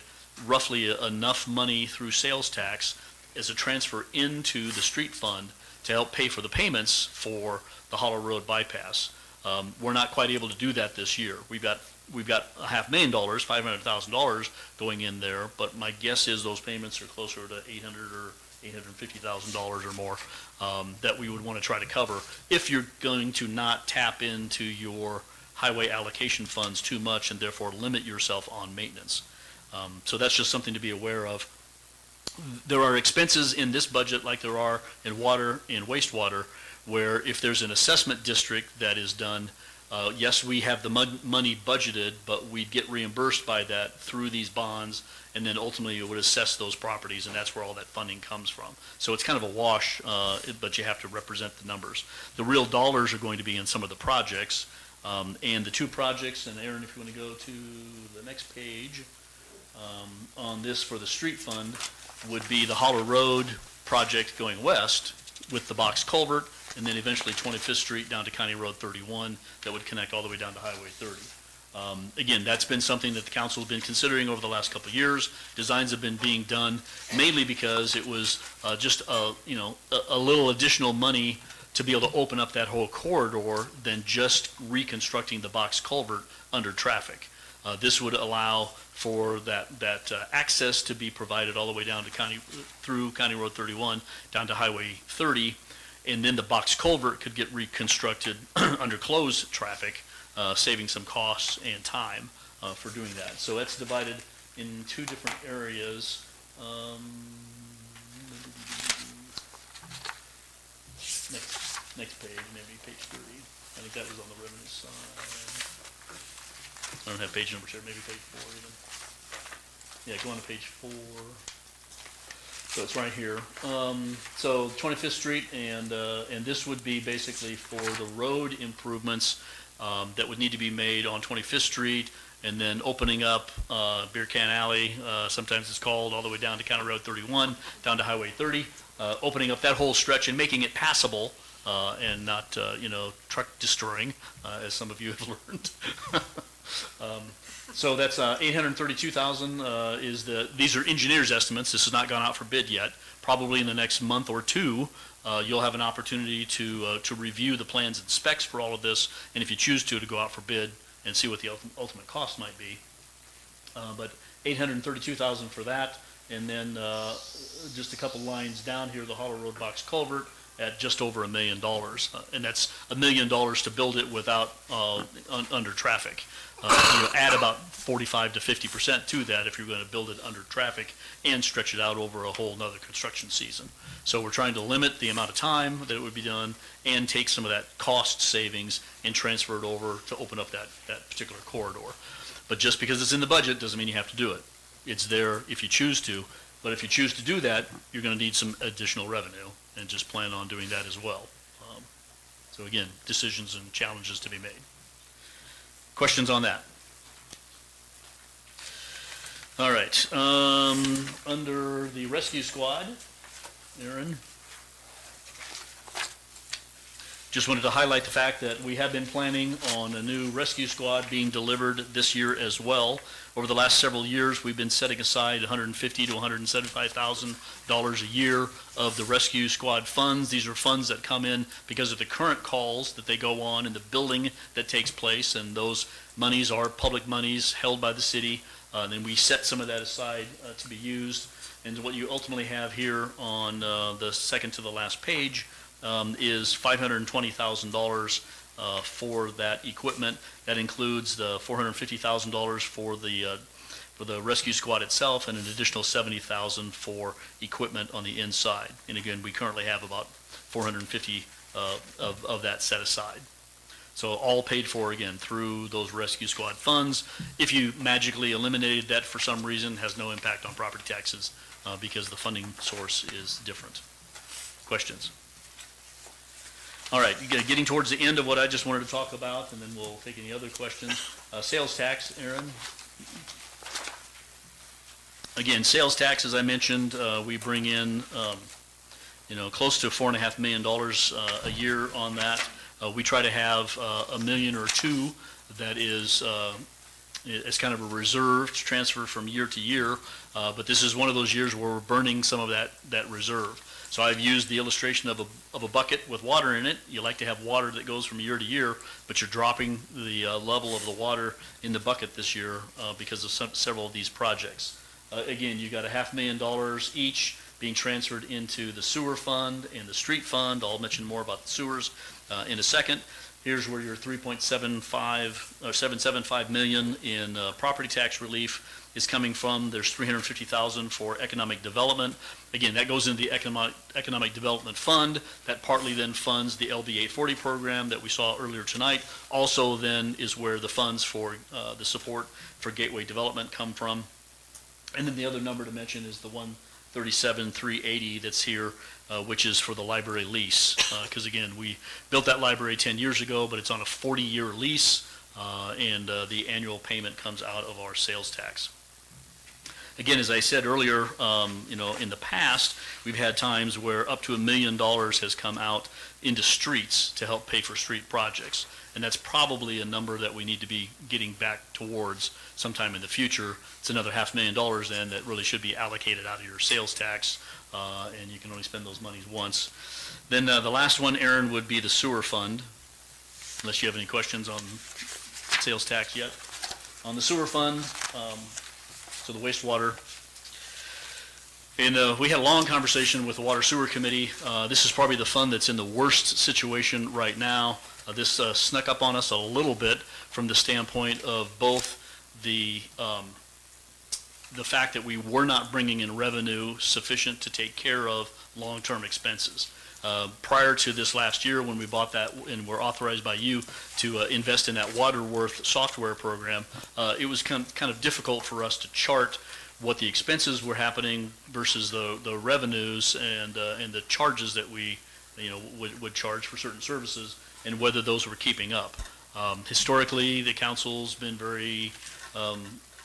roughly enough money through sales tax as a transfer into the street fund to help pay for the payments for the Hollow Road Bypass. We're not quite able to do that this year. We've got $500,000, $500,000 going in there, but my guess is those payments are closer to $800,000 or $850,000 or more that we would want to try to cover if you're going to not tap into your highway allocation funds too much and therefore limit yourself on maintenance. So that's just something to be aware of. There are expenses in this budget like there are in water and wastewater, where if there's an assessment district that is done, yes, we have the money budgeted, but we'd get reimbursed by that through these bonds, and then ultimately it would assess those properties, and that's where all that funding comes from. So it's kind of a wash, but you have to represent the numbers. The real dollars are going to be in some of the projects, and the two projects, and Aaron, if you want to go to the next page, on this for the street fund, would be the Hollow Road project going west with the box culvert and then eventually 25th Street down to County Road 31 that would connect all the way down to Highway 30. Again, that's been something that the council has been considering over the last couple of years. Designs have been being done mainly because it was just a little additional money to be able to open up that whole corridor than just reconstructing the box culvert under traffic. This would allow for that access to be provided all the way down to through County Road 31 down to Highway 30, and then the box culvert could get reconstructed under closed traffic, saving some costs and time for doing that. So that's divided in two different areas. Next page, maybe page 30. I think that was on the revenue side. I don't have page numbers here, maybe page 4 even. Yeah, go on to page 4. So it's right here. So 25th Street, and this would be basically for the road improvements that would need to be made on 25th Street, and then opening up Beer Can Alley, sometimes it's called, all the way down to County Road 31, down to Highway 30, opening up that whole stretch and making it passable and not, truck destroying, as some of you have learned. So that's $832,000 these are engineers' estimates. This has not gone out for bid yet. Probably in the next month or two, you'll have an opportunity to review the plans and specs for all of this, and if you choose to go out for bid and see what the ultimate cost might be. But $832,000 for that, and then just a couple lines down here, the Hollow Road Box Culvert at just over $1 million, and that's $1 million to build it without under traffic. Add about 45 to 50% to that if you're going to build it under traffic and stretch it out over a whole nother construction season. So we're trying to limit the amount of time that it would be done and take some of that cost savings and transfer it over to open up that particular corridor. But just because it's in the budget doesn't mean you have to do it. It's there if you choose to, but if you choose to do that, you're going to need some additional revenue, and just plan on doing that as well. So again, decisions and challenges to be made. Questions on that? All right. Under the rescue squad, Aaron, just wanted to highlight the fact that we have been planning on a new rescue squad being delivered this year as well. Over the last several years, we've been setting aside $150,000 to $175,000 a year of the rescue squad funds. These are funds that come in because of the current calls that they go on in the building that takes place, and those monies are public monies held by the city. Then we set some of that aside to be used. And what you ultimately have here on the second to the last page is $520,000 for that equipment. That includes the $450,000 for the rescue squad itself, and an additional $70,000 for equipment on the inside. And again, we currently have about $450 of that set aside. So all paid for, again, through those rescue squad funds. If you magically eliminated that for some reason, has no impact on property taxes because the funding source is different. Questions? All right, getting towards the end of what I just wanted to talk about, and then we'll take any other questions. Sales tax, Aaron. Again, sales tax, as I mentioned, we bring in, close to $4.5 million a year on that. We try to have $1 million or $2 million that is as kind of a reserve to transfer from year to year, but this is one of those years where we're burning some of that reserve. So I've used the illustration of a bucket with water in it. You like to have water that goes from year to year, but you're dropping the level of the water in the bucket this year because of several of these projects. Again, you got $500,000 each being transferred into the sewer fund and the street fund. I'll mention more about the sewers in a second. Here's where your $775 million in property tax relief is coming from. There's $350,000 for economic development. Again, that goes into the economic development fund. That partly then funds the LB 840 program that we saw earlier tonight. Also then is where the funds for the support for gateway development come from. And then the other number to mention is the 137,380 that's here, which is for the library lease. Because again, we built that library 10 years ago, but it's on a 40-year lease, and the annual payment comes out of our sales tax. Again, as I said earlier, in the past, we've had times where up to $1 million has come out into streets to help pay for street projects. And that's probably a number that we need to be getting back towards sometime in the future. It's another $500,000 then that really should be allocated out of your sales tax, and you can only spend those monies once. Then the last one, Aaron, would be the sewer fund, unless you have any questions on sales tax yet. On the sewer fund, so the wastewater, and we had a long conversation with the Water Sewer Committee. This is probably the fund that's in the worst situation right now. This snuck up on us a little bit from the standpoint of both the fact that we were not bringing in revenue sufficient to take care of long-term expenses. Prior to this last year, when we bought that and were authorized by you to invest in that Waterworth software program, it was kind of difficult for us to chart what the expenses were happening versus the revenues and the charges that we would charge for certain services, and whether those were keeping up. Historically, the council's been very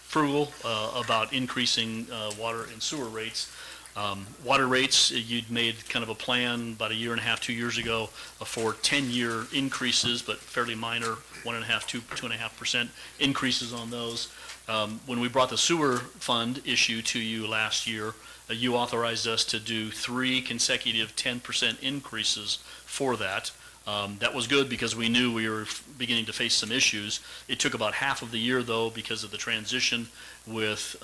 frugal about increasing water and sewer rates. Water rates, you'd made kind of a plan about 1.5 years, 2 years ago for 10-year increases, but fairly minor, 1.5%, 2.5% increases on those. When we brought the sewer fund issue to you last year, you authorized us to do 3 consecutive 10% increases for that. That was good because we knew we were beginning to face some issues. It took about half of the year, though, because of the transition with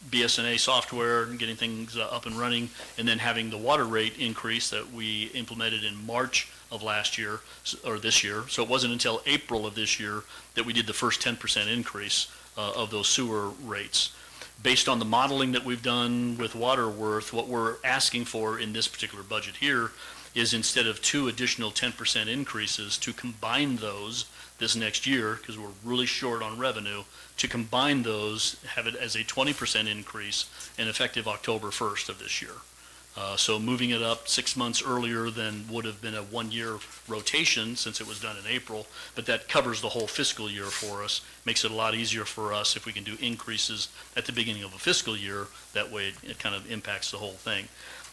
BSNA software and getting things up and running, and then having the water rate increase that we implemented in March of last year, or this year. So it wasn't until April of this year that we did the first 10% increase of those sewer rates. Based on the modeling that we've done with Waterworth, what we're asking for in this particular budget here is, instead of 2 additional 10% increases, to combine those this next year, because we're really short on revenue, to combine those, have it as a 20% increase, and effective October 1st of this year. So moving it up 6 months earlier than would have been a 1-year rotation, since it was done in April, but that covers the whole fiscal year for us. Makes it a lot easier for us if we can do increases at the beginning of a fiscal year. That way it kind of impacts the whole thing.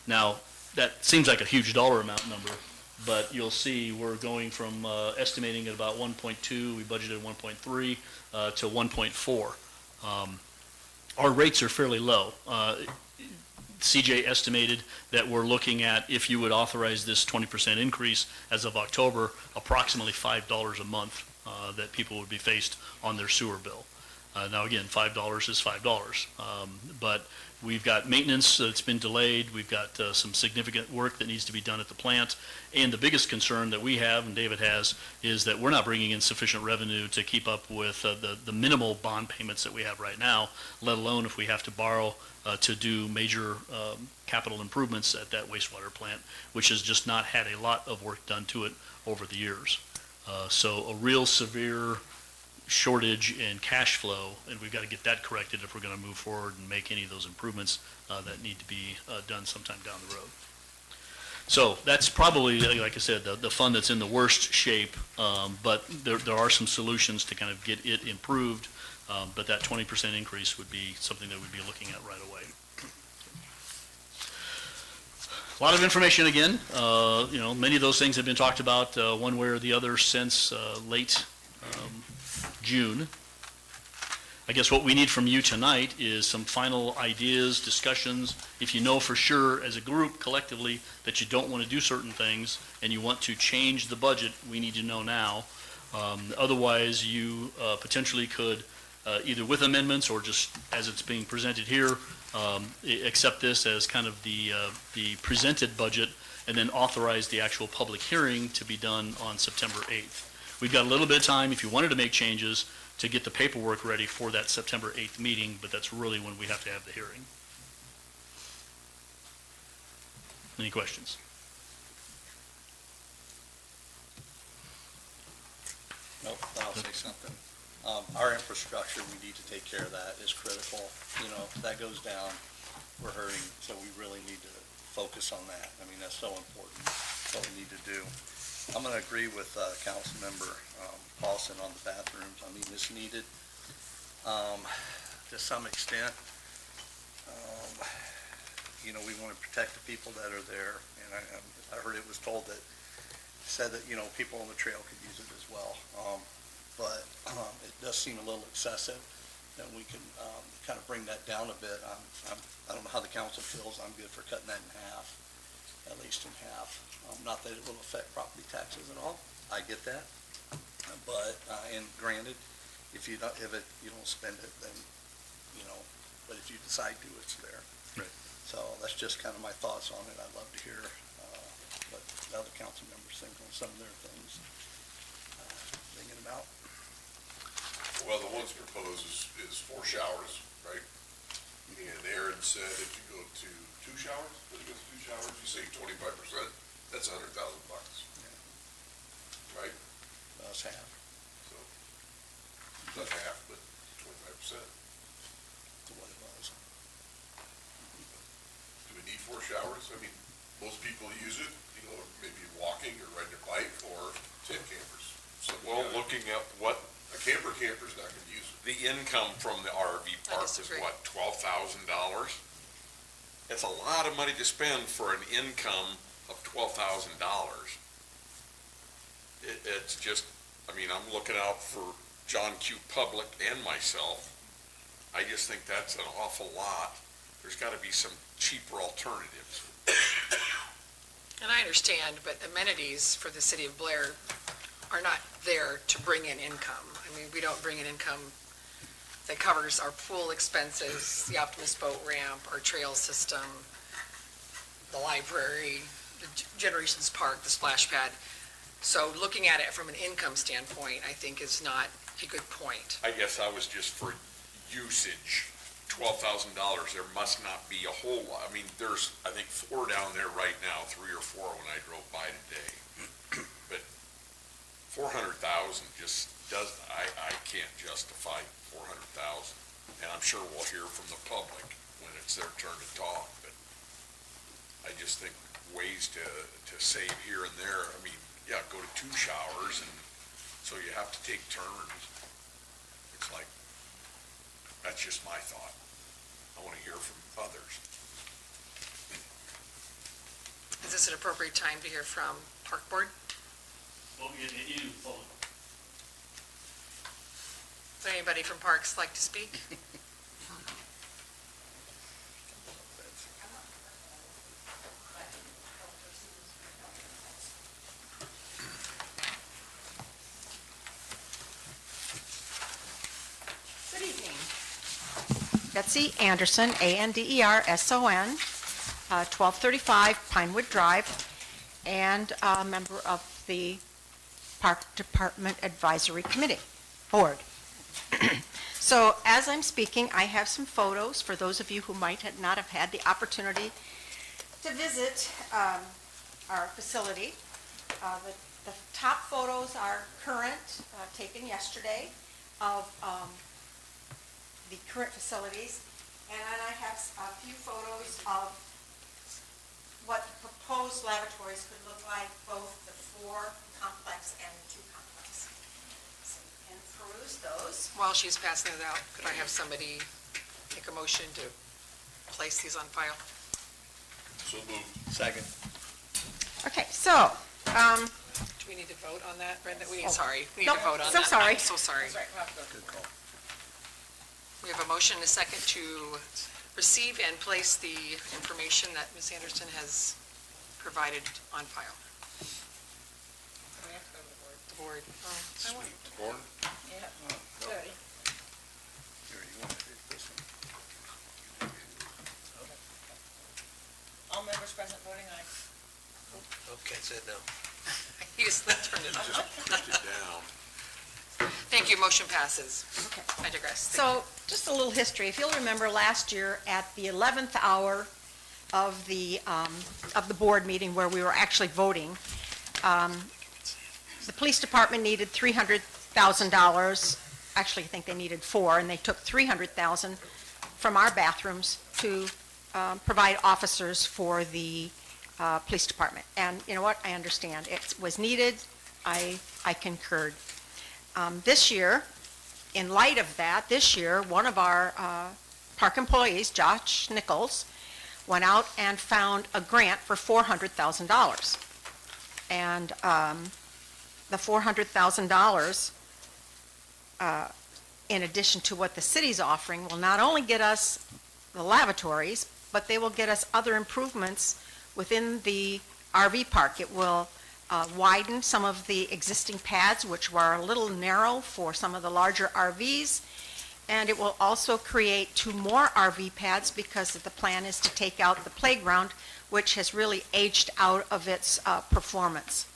Now, that seems like a huge dollar amount number, but you'll see we're going from estimating at about 1.2, we budgeted 1.3 to 1.4. Our rates are fairly low. CJ estimated that we're looking at, if you would authorize this 20% increase as of October, approximately $5 a month that people would be faced on their sewer bill. Now again, $5 is $5, but we've got maintenance that's been delayed. We've got some significant work that needs to be done at the plant. And the biggest concern that we have, and David has, is that we're not bringing in sufficient revenue to keep up with the minimal bond payments that we have right now, let alone if we have to borrow to do major capital improvements at that wastewater plant, which has just not had a lot of work done to it over the years. So a real severe shortage in cash flow, and we've got to get that corrected if we're going to move forward and make any of those improvements that need to be done sometime down the road. So that's probably, like I said, the fund that's in the worst shape, but there are some solutions to kind of get it improved, but that 20% increase would be something that we'd be looking at right away. A lot of information again. Many of those things have been talked about one way or the other since late June. I guess what we need from you tonight is some final ideas, discussions. If you know for sure as a group collectively that you don't want to do certain things and you want to change the budget, we need to know now. Otherwise, you potentially could, either with amendments or just as it's being presented here, accept this as kind of the presented budget and then authorize the actual public hearing to be done on September 8th. We've got a little bit of time if you wanted to make changes to get the paperwork ready for that September 8th meeting, but that's really when we have to have the hearing. Any questions? Nope, I'll say something. Our infrastructure, we need to take care of that, is critical. If that goes down, we're hurting, so we really need to focus on that. I mean, that's so important, what we need to do. I'm going to agree with Councilmember Paulson on the bathrooms. I mean, it's needed to some extent. you know, we want to protect the people that are there. And I heard it was told that, said that, you know, people on the trail could use it as well. But it does seem a little excessive, and we can kind of bring that down a bit. I don't know how the council feels. I'm good for cutting that in half, at least in half. Not that it will affect property taxes at all. I get that. But, and granted, if you don't spend it, then, you know, but if you decide to, it's there. Right. So that's just kind of my thoughts on it. I'd love to hear what the other council members think on some of their things, thinking about. Well, the ones proposed is 4 showers, right? And Aaron said if you go to 2 showers, you save 25%, that's $100,000. Right? That's half. So, not half, but 25%. To what it was. Do we need 4 showers? I mean, most people use it, you know, maybe walking or riding their bike or tent campers. So, well, looking at what a camper's not gonna use it. The income from the RV park is what, $12,000? It's a lot of money to spend for an income of $12,000. It's just, I mean, I'm looking out for John Q. Public and myself. I just think that's an awful lot. There's gotta be some cheaper alternatives. And I understand, but amenities for the city of Blair are not there to bring in income. I mean, we don't bring in income that covers our pool expenses, the Optimus boat ramp, our trail system, the library, the Generations Park, the splash pad. So looking at it from an income standpoint, I think is not a good point. I guess I was just for usage, $12,000, there must not be a whole lot. I mean, there's, I think, 4 down there right now, 3 or 4 when I drove by today. But 400,000 just does, I can't justify 400,000. And I'm sure we'll hear from the public when it's their turn to talk, but I just think ways to save here and there. I mean, yeah, go to 2 showers, and so you have to take turns. It's like, that's just my thought. I want to hear from others. Is this an appropriate time to hear from Park Board? Well, you vote. Would anybody from Parks like to speak? Good evening. Betsy Anderson, Anderson, 1235 Pinewood Drive, and a member of the Park Department Advisory Committee Board. So as I'm speaking, I have some photos for those of you who might not have had the opportunity to visit our facility. The top photos are current, taken yesterday, of the current facilities, and then I have a few photos of what the proposed lavatories could look like, both the 4 complex and the 2 complex. So you can peruse those. While she's passing it out, could I have somebody make a motion to place these on file? So moved. Second. Okay, so, Do we need to vote on that, Brenda? We need to vote on that. so sorry. I'm so sorry. That's right, we'll have to go. Good call. We have a motion and a second to receive and place the information that Ms. Anderson has provided on file. We have to go to the board. The board. I want- Born? Yeah. Good. Here, you want to do this one? All members present voting aye. Okay, said no. He just turned it on. Pushed it down. Thank you, motion passes. Okay. I digress. Thank So, just a little history. If you'll remember, last year at the 11th hour of the board meeting where we were actually voting, the police department needed $300,000. Actually, I think they needed 4, and they took $300,000 from our bathrooms to provide officers for the police department. And you know what? I understand. It was needed. I concurred. This year, in light of that, this year, one of our park employees, Josh Nichols, went out and found a grant for $400,000. And the $400,000, in addition to what the city's offering, will not only get us the lavatories, but they will get us other improvements within the RV park. It will widen some of the existing pads, which were a little narrow for some of the larger RVs, and it will also create 2 more RV pads because the plan is to take out the playground, which has really aged out of its performance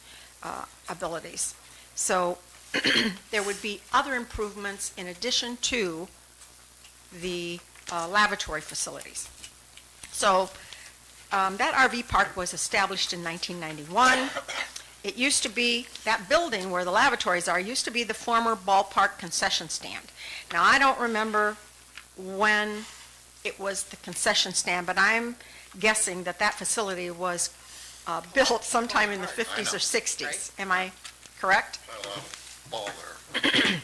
abilities. So there would be other improvements in addition to the lavatory facilities. So that RV park was established in 1991. It used to be, that building where the lavatories are, used to be the former ballpark concession stand. Now, I don't remember when it was the concession stand, but I'm guessing that that facility was built sometime in the 50s or 60s. Am I correct? Ball there.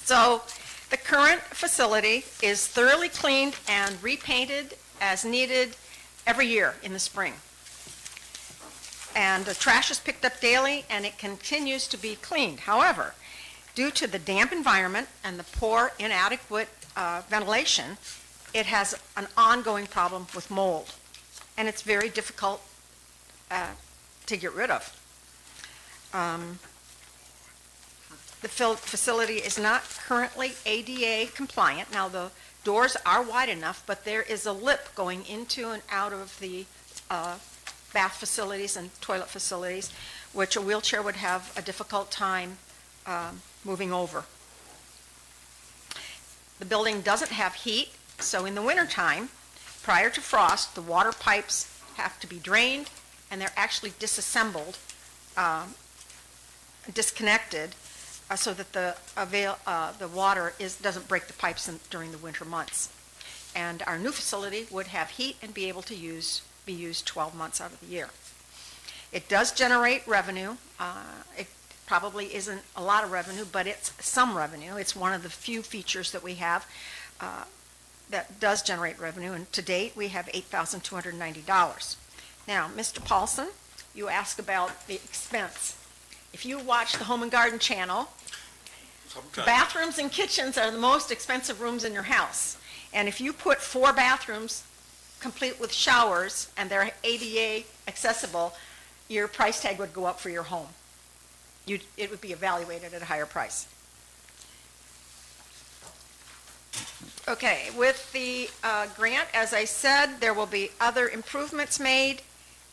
So the current facility is thoroughly cleaned and repainted as needed every year in the spring. And the trash is picked up daily and it continues to be cleaned. However, due to the damp environment and the poor, inadequate ventilation, it has an ongoing problem with mold. And it's very difficult to get rid of. The facility is not currently ADA compliant. Now, the doors are wide enough, but there is a lip going into and out of the bath facilities and toilet facilities, which a wheelchair would have a difficult time moving over. The building doesn't have heat, so in the wintertime, prior to frost, the water pipes have to be drained, and they're actually disassembled, disconnected, so that the water doesn't break the pipes during the winter months. And our new facility would have heat and be able to be used 12 months out of the year. It does generate revenue. It probably isn't a lot of revenue, but it's some revenue. It's one of the few features that we have that does generate revenue, and to date we have $8,290. Now, Mr. Paulson, you asked about the expense. If you watch the Home and Garden channel, bathrooms and kitchens are the most expensive rooms in your house. And if you put 4 bathrooms complete with showers and they're ADA accessible, your price tag would go up for your home. It would be evaluated at a higher price. Okay, with the grant, as I said, there will be other improvements made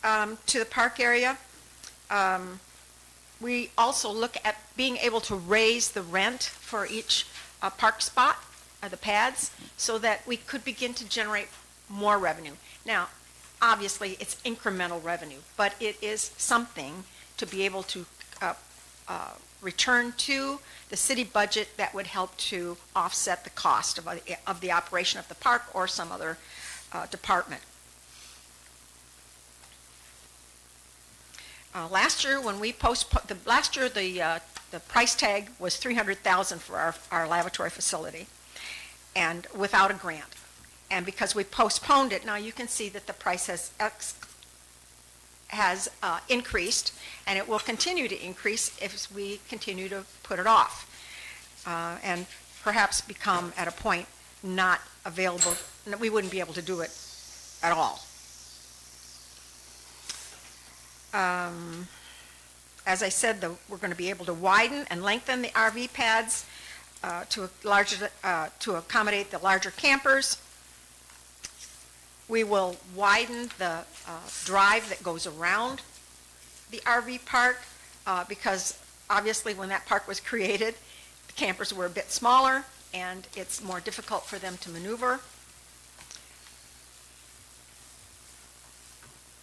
to the park area. We also look at being able to raise the rent for each park spot, the pads, so that we could begin to generate more revenue. Now, obviously, it's incremental revenue, but it is something to be able to return to the city budget that would help to offset the cost of the operation of the park or some other department. Last year, when we the price tag was $300,000 for our lavatory facility, and without a grant. And because we postponed it, now you can see that the price has increased, and it will continue to increase if we continue to put it off, and perhaps become at a point not available. We wouldn't be able to do it at all. As I said, we're going to be able to widen and lengthen the RV pads to accommodate the larger campers. We will widen the drive that goes around the RV park because obviously when that park was created, the campers were a bit smaller and it's more difficult for them to maneuver.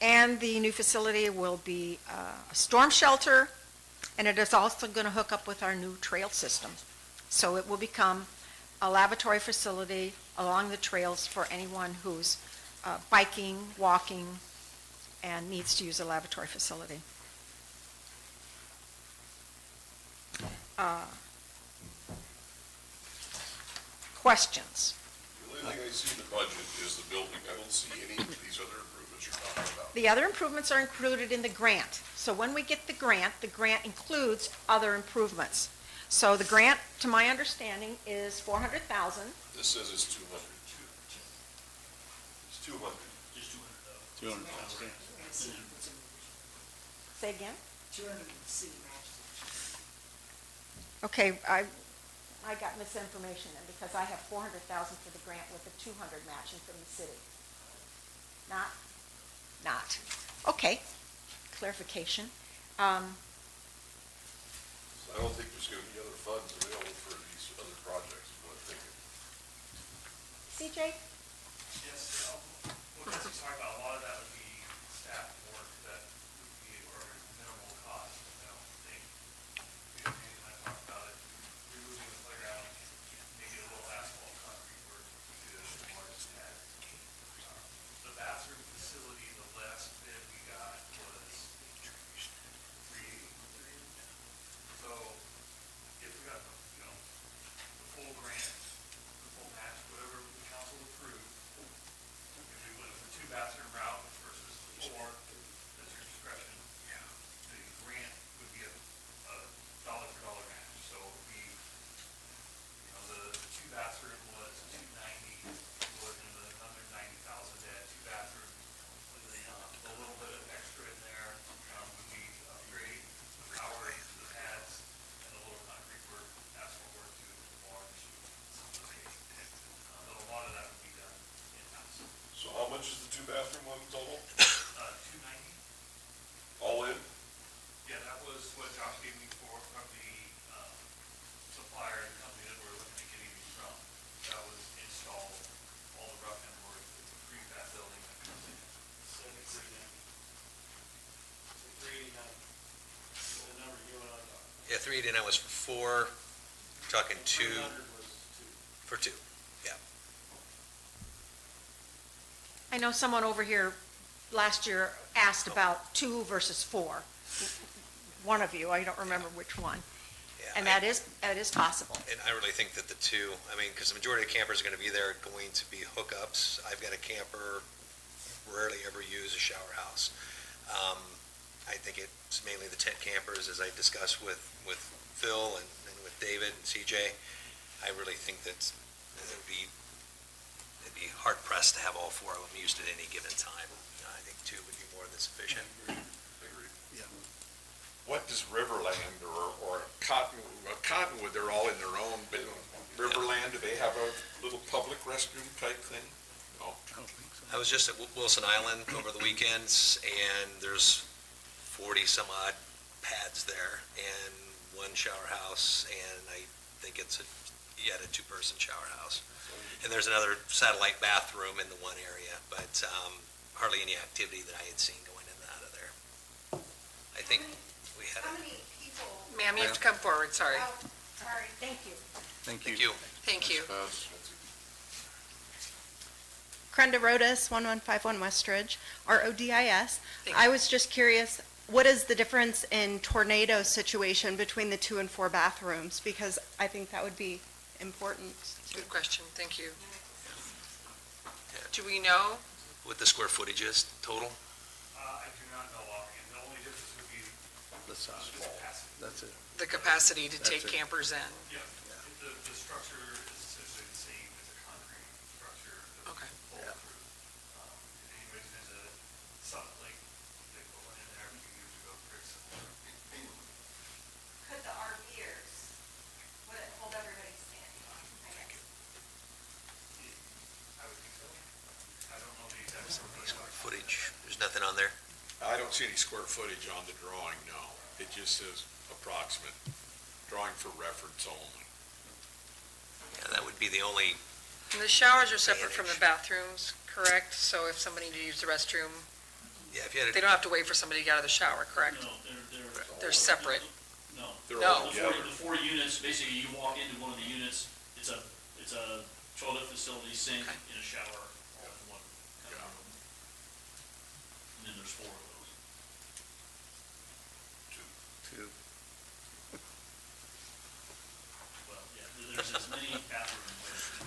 And the new facility will be a storm shelter, and it is also going to hook up with our new trail system. So it will become a lavatory facility along the trails for anyone who's biking, walking, and needs to use a lavatory facility. Questions? The only thing I see in the budget is the building. I don't see any of these other improvements you're talking about. The other improvements are included in the grant. So when we get the grant includes other improvements. So the grant, to my understanding, is $400,000. This says it's 200. It's 200. Just 200,000. Say again? 200 city matches. Okay, I got misinformation then, because I have $400,000 for the grant with a $200 matching from the city. Not. Okay, clarification. I don't think there's going to be other funds available for these other projects, is what I'm thinking. CJ? Yes, what Jesse's talking about, a lot of that would be staff work that would be, or minimal cost. I don't think, Andy and I talked about it, removing the playground, maybe a little asphalt concrete work would be the largest pad. The bathroom facility, the last bid we got was $380. So if we got, the full grant, the full match, whatever the council approved, if we went with the 2-bathroom route versus the 4, that's your discretion. The grant would be a dollar for dollar match. So it would be, the 2-bathroom was $290, was another $90,000 to add 2 bathrooms. A little bit of extra in there would be upgrade the power to the pads and a little concrete work, asphalt work to the barge. But a lot of that would be done in-house. So how much is the 2-bathroom one total? $290? All in? Yeah, that was what Josh gave me from the supplier and company that we're looking at getting these from. That was installed, all the rough end work, it's a prefab building that comes in. Yeah, 389 was for 4, talking 2, for 2, yeah. I know someone over here last year asked about 2 versus 4. One of you, I don't remember which one. Yeah, And that is possible. And I really think that the 2, because the majority of campers are going to be there, going to be hookups. I've got a camper, rarely ever use a shower house. I think it's mainly the tent campers, as I discussed with Phil and with David and CJ. I really think that it'd be hard pressed to have all 4 of them used at any given time. I think 2 would be more than sufficient. Yeah. What does Riverland or Cottonwood, they're all in their own, but Riverland, do they have a little public restroom type thing? No. I was just at Wilson Island over the weekends, and there's 40 some odd pads there, and 1 shower house, and I think it's yet a 2-person shower house. And there's another satellite bathroom in the one area, but hardly any activity that I had seen going in and out of there. I think we had. How many people? Ma'am, you have to come forward, sorry. Oh, sorry, thank you. Thank you. Thank you. Krenda Rodas, 1151 Westridge, RODIS. Thank I was just curious, what is the difference in tornado situation between the 2 and 4 bathrooms? Because I think that would be important. Good question, thank you. Do we know? What the square footage is total? I do not know offhand. The only difference would be The size. That's it. The capacity to take That's it. campers in? Yeah, the structure is essentially the same as a concrete structure. Okay. If anybody's been to Summit Lake, they put one in there a few years ago, very similar. Could the RVers, would it hold everybody standing? I would think so. I don't know the exact. Square footage, there's nothing on there? I don't see any square footage on the drawing, no. It just says approximate, drawing for reference only. Yeah, that would be the only, And the showers are separate from the bathrooms, correct? So if somebody needs to use the restroom, yeah, if you had they don't have to wait for somebody to get out of the shower, correct? No, They're separate. No. They're No. all together. The 4 units, basically you walk into one of the units, it's a toilet facility, sink, and a shower, all in one kind of room. And then there's 4 of those. 2. Well, yeah, there's as many bathrooms as.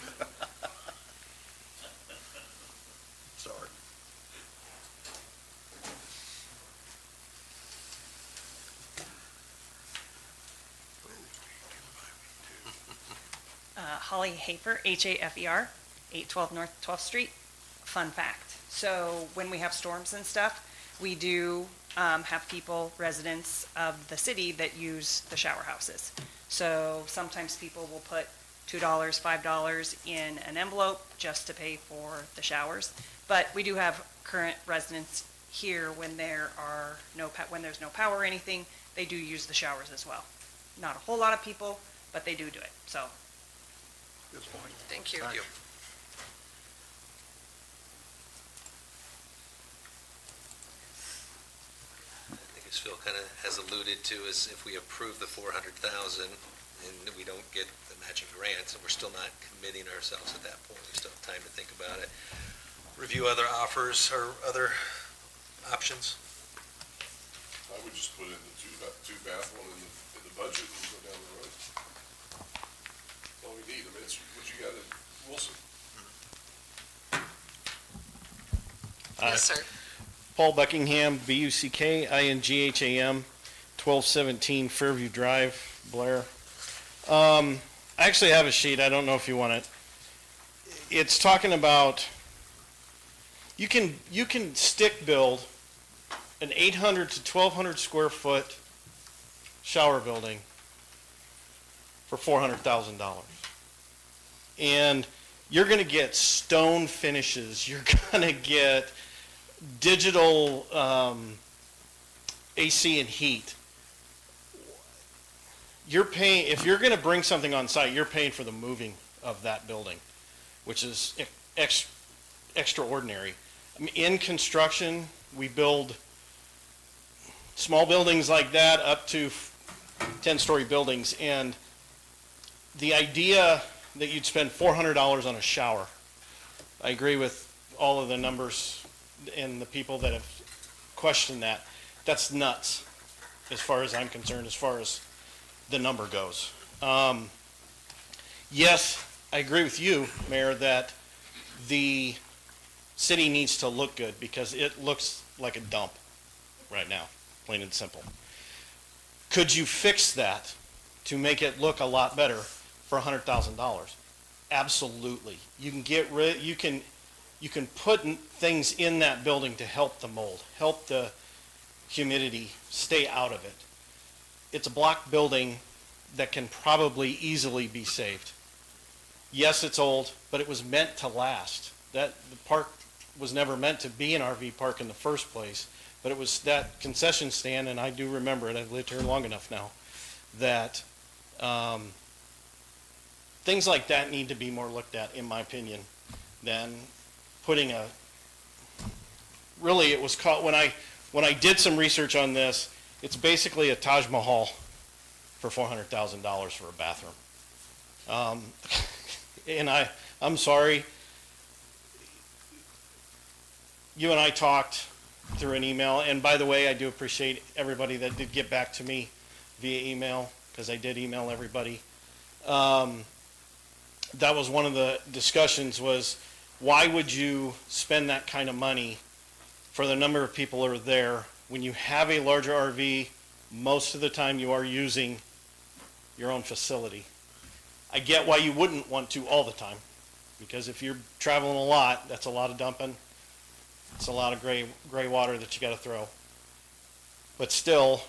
Holly Hafer, Hafer, 812 North 12th Street. Fun fact. So when we have storms and stuff, we do have people, residents of the city that use the shower houses. So sometimes people will put $2, $5 in an envelope just to pay for the showers. But we do have current residents here when when there's no power or anything, they do use the showers as well. Not a whole lot of people, but they do it. So. Good point. Thank you. Thank you. I think as Phil kind of has alluded to, is if we approve the 400,000 and we don't get the matching grants, and we're still not committing ourselves at that point, we still have time to think about it. Review other offers or other options. I would just put in the two bath one in the budget and go down the road. That's all we need. I mean, it's what you got in Wilson. Yes, sir. Paul Buckingham, Buckingham, 1217 Fairview Drive, Blair. I actually have a sheet. I don't know if you want it. It's talking about you can stick build an 800 to 1,200 square foot shower building for $400,000. And you're going to get stone finishes. You're going to get digital AC and heat. You're paying, if you're going to bring something on site, you're paying for the moving of that building, which is extraordinary. I mean, in construction, we build small buildings like that up to 10-story buildings, and the idea that you'd spend $400 on a shower, I agree with all of the numbers and the people that have questioned that. That's nuts, as far as I'm concerned, as far as the number goes. Yes, I agree with you, Mayor, that the city needs to look good because it looks like a dump right now, plain and simple. Could you fix that to make it look a lot better for $100,000? Absolutely. You can get rid, you can put things in that building to help the mold, help the humidity stay out of it. It's a block building that can probably easily be saved. Yes, it's old, but it was meant to last. The park was never meant to be an RV park in the first place, but it was that concession stand, and I do remember it, I've lived here long enough now, that things like that need to be more looked at, in my opinion, than putting really it was called, when I did some research on this, it's basically a Taj Mahal for $400,000 for a bathroom. And I'm sorry, you and I talked through an email, and by the way, I do appreciate everybody that did get back to me via email, because I did email everybody. That was one of the discussions, was why would you spend that kind of money for the number of people that are there when you have a larger RV? Most of the time you are using your own facility. I get why you wouldn't want to all the time, because if you're traveling a lot, that's a lot of dumping. It's a lot of gray water that you got to throw. But still,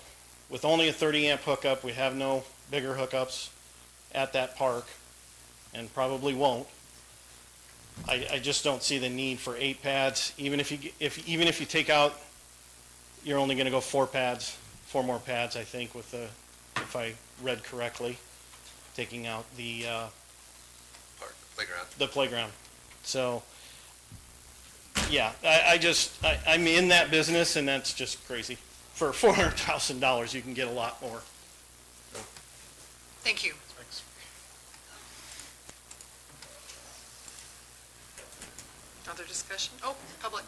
with only a 30 amp hookup, we have no bigger hookups at that park, and probably won't. I just don't see the need for 8 pads. Even if you take out, you're only going to go 4 more pads, I think, with if I read correctly, taking out the playground. So, yeah, I'm in that business, and that's just crazy. For $400,000, you can get a lot more. Thank you. Thanks. Other discussion? Oh, public.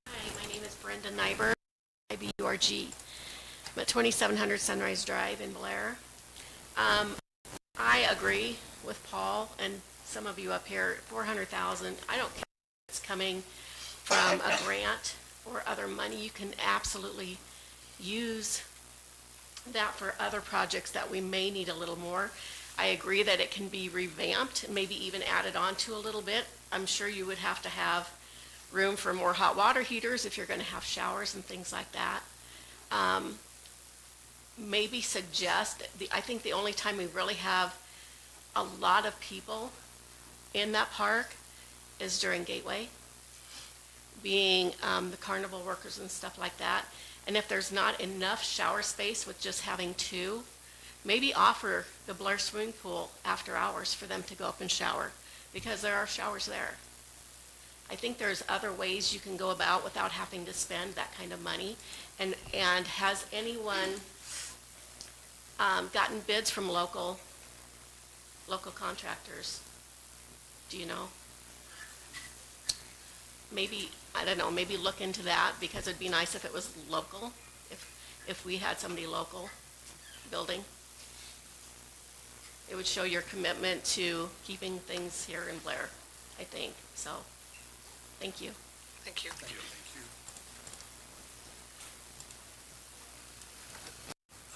Hi, my name is Brenda Nyberg, IBURG. I'm at 2700 Sunrise Drive in Blair. I agree with Paul and some of you up here, 400,000. I don't care if it's coming from a grant or other money. You can absolutely use that for other projects that we may need a little more. I agree that it can be revamped, maybe even added on to a little bit. I'm sure you would have to have room for more hot water heaters if you're going to have showers and things like that. Maybe suggest, I think the only time we really have a lot of people in that park is during Gateway, being the carnival workers and stuff like that. And if there's not enough shower space with just having two, maybe offer the Blair swimming pool after hours for them to go up and shower, because there are showers there. I think there's other ways you can go about without having to spend that kind of money. And has anyone gotten bids from local contractors? Do you know? Maybe, I don't know, maybe look into that, because it'd be nice if it was local, if we had somebody local building. It would show your commitment to keeping things here in Blair, I think. So, thank you. Thank you.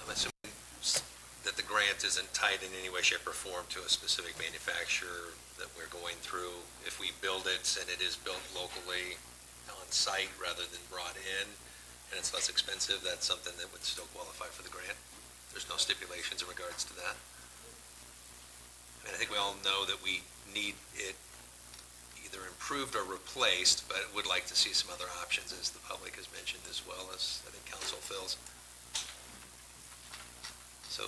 I'm assuming that the grant isn't tied in any way, shape, or form to a specific manufacturer that we're going through. If we build it and it is built locally on site rather than brought in, and it's less expensive, that's something that would still qualify for the grant. There's no stipulations in regards to that. I mean, I think we all know that we need it either improved or replaced, but would like to see some other options, as the public has mentioned, as well as I think council feels. So,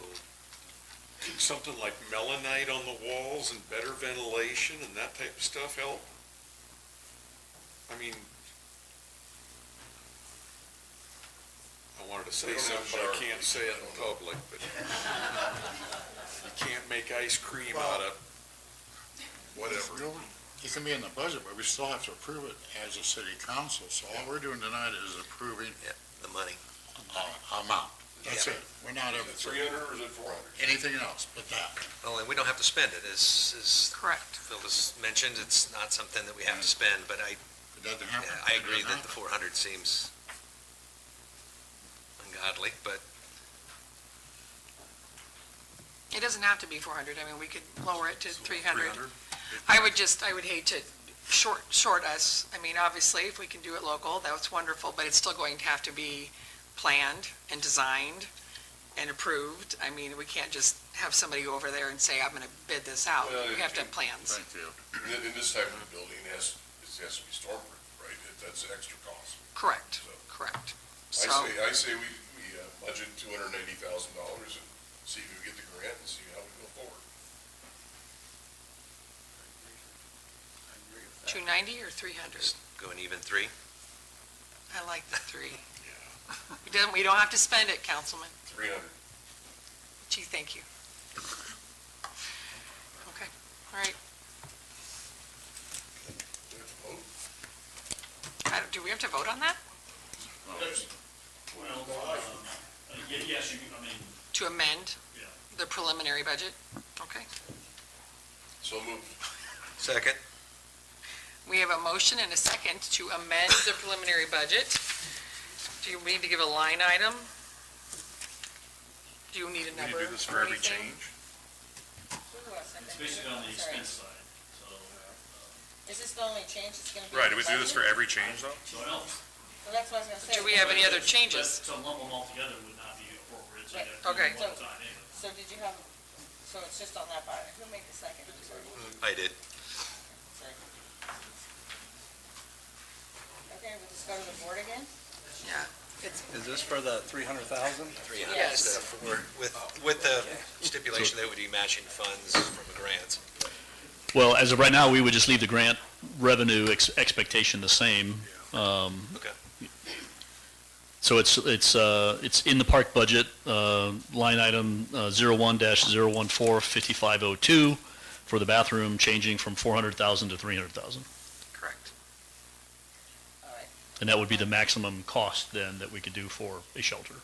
Could something like melanite on the walls and better ventilation and that type of stuff help? I mean, I wanted to say something, but I can't say it in public, but you can't make ice cream out of whatever. It can be in the budget, but we still have to approve it as a city council, so all we're doing tonight is approving the money. Amount. That's it. We're not Is it 300 or is it 400? anything else but that. Well, and we don't have to spend it, as Correct. Phil has mentioned, it's not something that we have to spend, but It doesn't happen. I agree that the 400 seems ungodly, but It doesn't have to be 400. I mean, we could lower it to 300. I would hate to short us. I mean, obviously, if we can do it local, that's wonderful, but it's still going to have to be planned and designed and approved. I mean, we can't just have somebody go over there and say, I'm going to bid this out. We have to have plans. Thank you. In this type of building, it has to be stormproof, right? That's an extra cost. Correct, correct. So, I say we budget $280,000 and see if we get the grant and see how we go forward. 290 or 300? going even 3. I like the 3. We don't have to spend it, Councilman. 300. Gee, thank you. Okay, all right. Do we have to vote on that? Yes, I mean, To amend yeah. the preliminary budget? Okay. So moved. Second. We have a motion and a second to amend the preliminary budget. Do you need to give a line item? Do you need a number? We do this for or every anything? change? It's basically on the expense side, so. Is this the only change that's gonna be? Right, do we do this for every change though? So I don't. Well, that's what I was gonna say. Do we have any other changes? But to lump them all together would not be appropriate, so you have to Okay. do them one time anyway. So did you have, so it's just on that part, who made the second? I'm sorry. I did. Okay, we'll just go to the board again? Yeah. It's, Is this for the 300,000? 300 Yes. with the stipulation that it would be matching funds from a grant. Well, as of right now, we would just leave the grant revenue expectation the same. Okay. So it's in the park budget, line item 01-014-5502 for the bathroom, changing from 400,000 to 300,000. correct. All right. And that would be the maximum cost then that we could do for a shelter.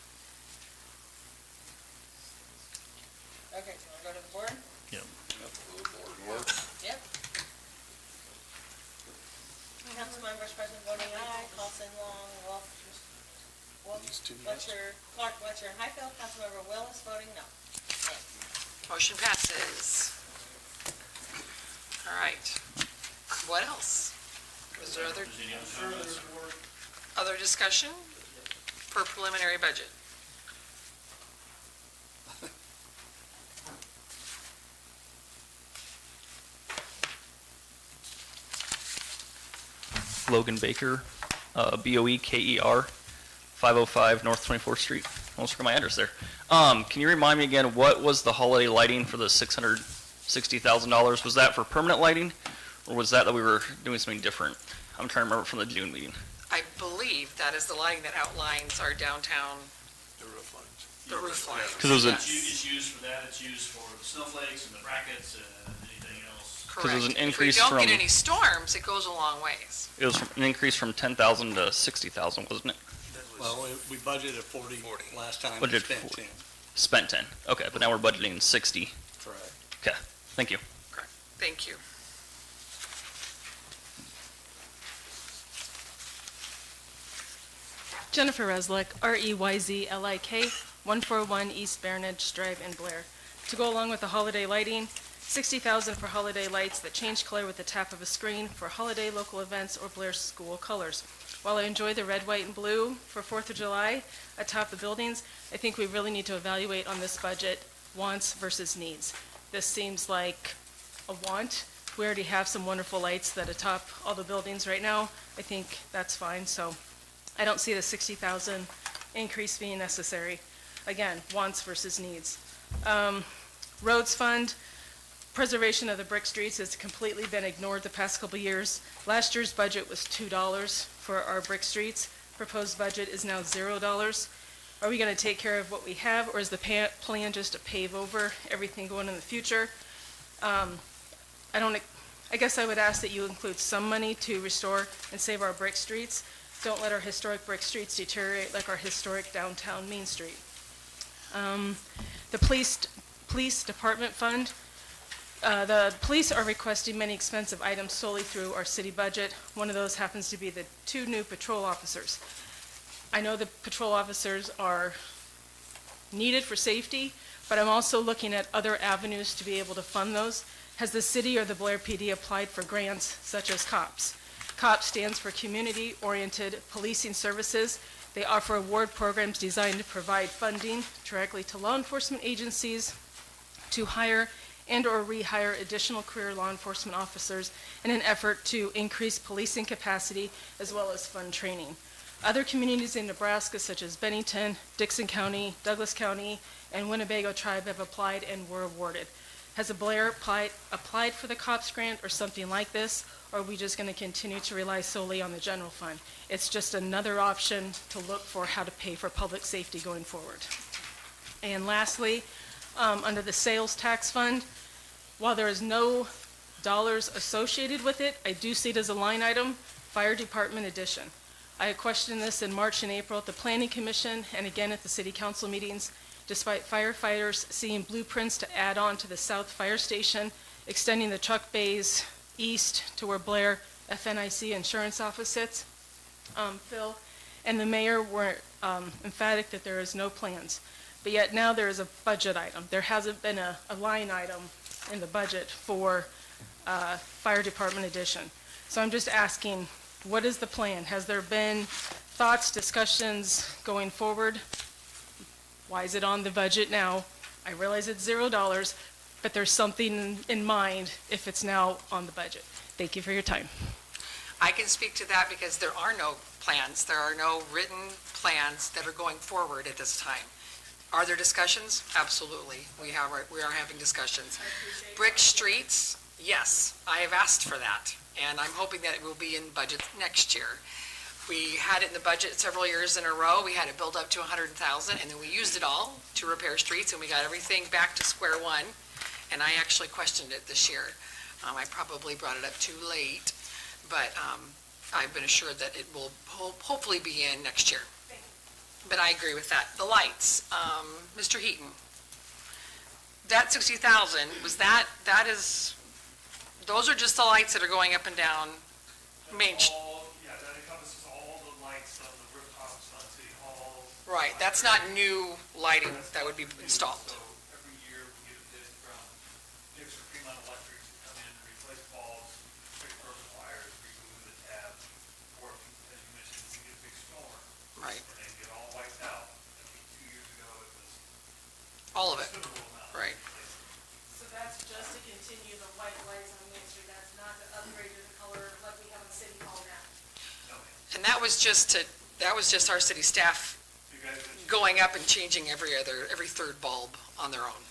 Okay, so we'll go to the board? Yeah. Yep. Councilman Vice President voting aye, Carlson, Long, Wolf, Clark, Fletcher, and Highfield. Councilmember Willis voting no. Motion passes. All right. What else? Was there other discussion for preliminary budget? Logan Baker, BOEKER, 505 North 24th Street. Almost forgot my address there. Can you remind me again, what was the holiday lighting for the $660,000? Was that for permanent lighting, or was that we were doing something different? I'm trying to remember from the June meeting. I believe that is the lighting that outlines our downtown, The roof lines. the roof lines. Because it was It's used for that, it's used for the snowflakes and the brackets and anything else. Correct. it was an increase If we don't from- get any storms, it goes a long ways. It was an increase from 10,000 to 60,000, wasn't it? Well, we budgeted 40 last time, Budgeted spent 40. 10. Spent 10. Okay, but now we're budgeting 60. Correct. Okay, thank you. Correct. Thank you. Jennifer Reslick, REYZLIK, 141 East Baronage Drive in Blair. To go along with the holiday lighting, $60,000 for holiday lights that change color with the tap of a screen for holiday local events or Blair school colors. While I enjoy the red, white, and blue for 4th of July atop the buildings, I think we really need to evaluate on this budget wants versus needs. This seems like a want. We already have some wonderful lights that atop all the buildings right now. I think that's fine, so I don't see the 60,000 increase being necessary. Again, wants versus needs. Roads fund, preservation of the brick streets has completely been ignored the past couple years. Last year's budget was $2 for our brick streets. Proposed budget is now $0. Are we going to take care of what we have, or is the plan just to pave over everything going in the future? I guess I would ask that you include some money to restore and save our brick streets. Don't let our historic brick streets deteriorate like our historic downtown Main Street. The police department fund. The police are requesting many expensive items solely through our city budget. One of those happens to be the 2 new patrol officers. I know the patrol officers are needed for safety, but I'm also looking at other avenues to be able to fund those. Has the city or the Blair PD applied for grants such as COPS? COPS stands for Community-Oriented Policing Services. They offer award programs designed to provide funding directly to law enforcement agencies to hire and/or rehire additional career law enforcement officers in an effort to increase policing capacity as well as fund training. Other communities in Nebraska, such as Bennington, Dixon County, Douglas County, and Winnebago Tribe, have applied and were awarded. Has the Blair applied for the COPS grant or something like this, or are we just going to continue to rely solely on the general fund? It's just another option to look for how to pay for public safety going forward. And lastly, under the sales tax fund, while there is no dollars associated with it, I do see it as a line item, fire department addition. I questioned this in March and April at the Planning Commission and again at the City Council meetings. Despite firefighters seeing blueprints to add on to the South Fire Station, extending the truck bays east to where Blair FNIC Insurance Office sits, Phil and the mayor were emphatic that there is no plans. But yet now there is a budget item. There hasn't been a line item in the budget for fire department addition. So I'm just asking, what is the plan? Has there been thoughts, discussions going forward? Why is it on the budget now? I realize it's $0, but there's something in mind if it's now on the budget. Thank you for your time. I can speak to that because there are no plans. There are no written plans that are going forward at this time. Are there discussions? Absolutely. We are having discussions. Brick streets, yes, I have asked for that, and I'm hoping that it will be in budget next year. We had it in the budget several years in a row. We had it build up to $100,000, and then we used it all to repair streets, and we got everything back to square one. And I actually questioned it this year. I probably brought it up too late, but I've been assured that it will hopefully be in next year. But I agree with that. The lights, Mr. Heaton, that 60,000, those are just the lights that are going up and down Main Street. Yeah, that encompasses all the lights on the rooftops on City Hall, Right, that's not new lighting that would be installed. So every year we get a bid from Dixon Fremont Electric to come in and replace bulbs, fix broken wires, remove the tabs, or as you mentioned, we get a big storm. Right. And they get all wiped out. I think 2 years ago it was. All of it, considerable amount. right. So that's just to continue the white lights on Main Street, that's not to upgrade to the color like we have in City Hall now? And that was just our city staff going up and changing every third bulb on their own.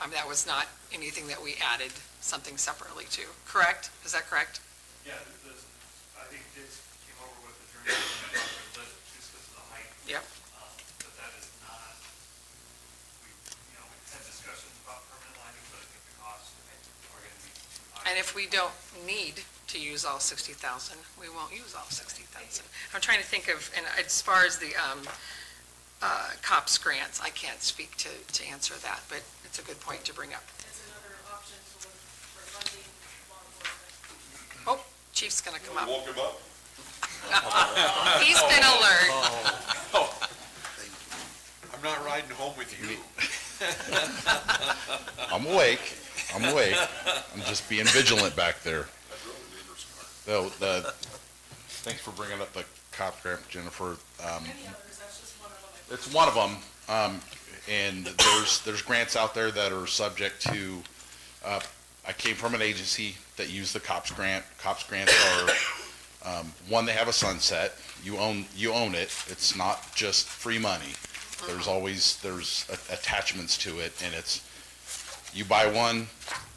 I mean, that was not anything that we added something separately to, correct? Is that correct? Yeah, I think Dix came over with the journey list just because of the height. Yep. But that is not, we've had discussions about permanent lighting, but I think the costs are going to be too high. And if we don't need to use all 60,000, we won't use all 60,000. I'm trying to think of, and as far as the COPS grants, I can't speak to answer that, but it's a good point to bring up. It's another option to look for funding law enforcement. Oh, Chief's gonna come up. Woke him up. He's been alert. Oh. I'm not riding home with you. I'm awake. I'm just being vigilant back there. So, thanks for bringing up the cop grant, Jennifer. It's one of them, and there's grants out there that are subject to, I came from an agency that used the COPS grant. COPS grants are, one, they have a sunset. You own it. It's not just free money. There's attachments to it, and it's, you buy one,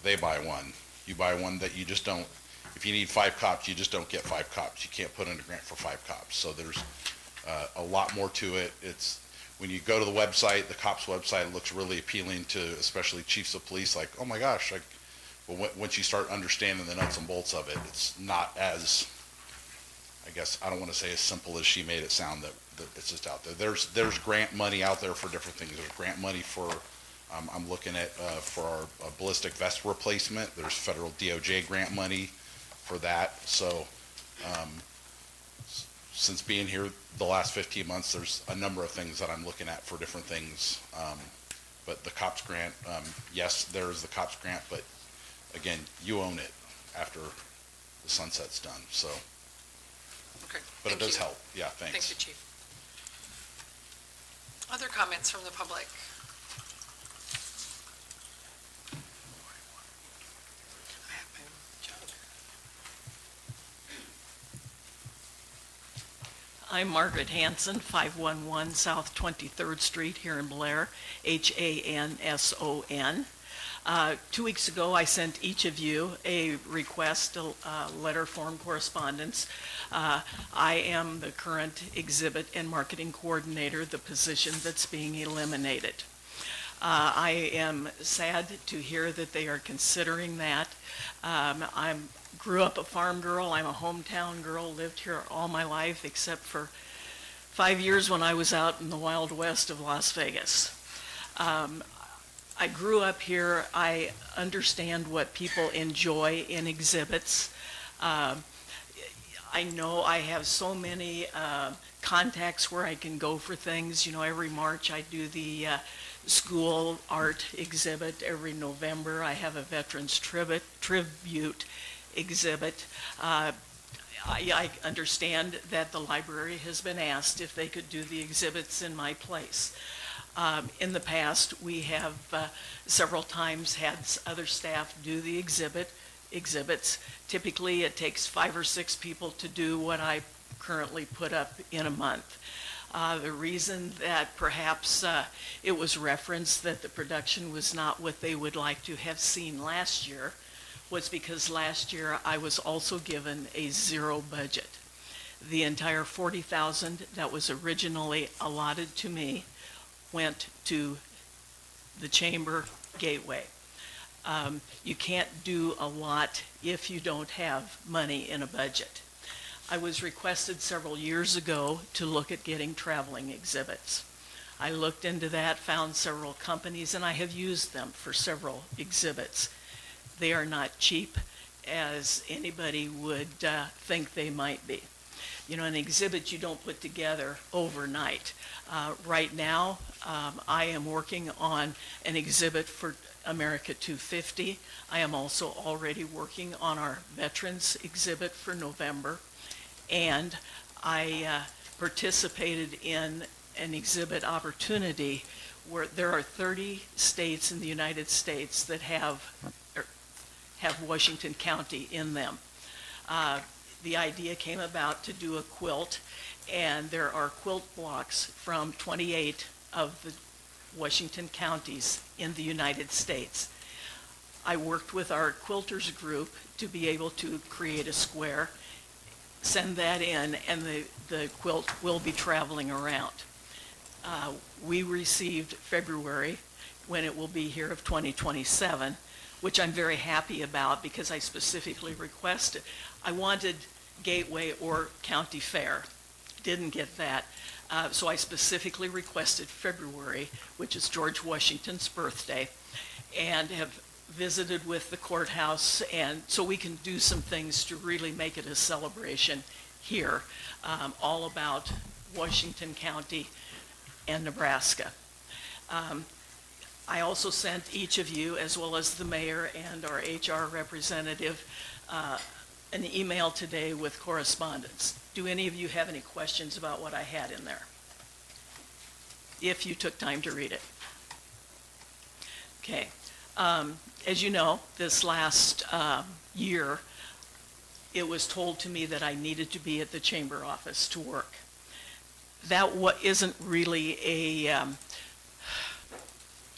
they buy one. You buy one that you just don't, if you need 5 cops, you just don't get 5 cops. You can't put in a grant for 5 cops. So there's a lot more to it. It's, when you go to the website, the COPS website, it looks really appealing to especially chiefs of police, like, oh my gosh, like, well, once you start understanding the nuts and bolts of it, it's not as, I guess, I don't want to say as simple as she made it sound, that it's just out there. There's grant money out there for different things. There's grant money for, I'm looking at, for our ballistic vest replacement. There's federal DOJ grant money for that. So, since being here the last 15 months, there's a number of things that I'm looking at for different things. But the COPS grant, yes, there is the COPS grant, but again, you own it after the sunset's done, so. Okay. But it does help, yeah, thanks. Thank you, Chief. Other comments from the public? I have my jug. I'm Margaret Hanson, 511 South 23rd Street here in Blair, Hanson. 2 weeks ago, I sent each of you a request, a letter form correspondence. I am the current exhibit and marketing coordinator, the position that's being eliminated. I am sad to hear that they are considering that. I grew up a farm girl. I'm a hometown girl, lived here all my life except for 5 years when I was out in the Wild West of Las Vegas. I grew up here. I understand what people enjoy in exhibits. I know I have so many contacts where I can go for things. You know, every March I do the school art exhibit. Every November I have a veterans tribute exhibit. I understand that the library has been asked if they could do the exhibits in my place. In the past, we have several times had other staff do the exhibits. Typically, it takes 5 or 6 people to do what I currently put up in a month. The reason that perhaps it was referenced that the production was not what they would like to have seen last year was because last year I was also given a 0 budget. The entire $40,000 that was originally allotted to me went to the chamber gateway. You can't do a lot if you don't have money in a budget. I was requested several years ago to look at getting traveling exhibits. I looked into that, found several companies, and I have used them for several exhibits. They are not cheap as anybody would think they might be. You know, an exhibit you don't put together overnight. Right now, I am working on an exhibit for America 250. I am also already working on our Veterans exhibit for November. And I participated in an exhibit opportunity where there are 30 states in the United States that have Washington County in them. The idea came about to do a quilt, and there are quilt blocks from 28 of the Washington counties in the United States. I worked with our quilters group to be able to create a square, send that in, and the quilt will be traveling around. We received February, when it will be here, of 2027, which I'm very happy about because I specifically requested. I wanted Gateway or County Fair. Didn't get that. So I specifically requested February, which is George Washington's birthday, and have visited with the courthouse, and so we can do some things to really make it a celebration here, all about Washington County and Nebraska. I also sent each of you, as well as the mayor and our HR representative, an email today with correspondence. Do any of you have any questions about what I had in there? If you took time to read it. Okay. As you know, this last year, it was told to me that I needed to be at the chamber office to work. That isn't really a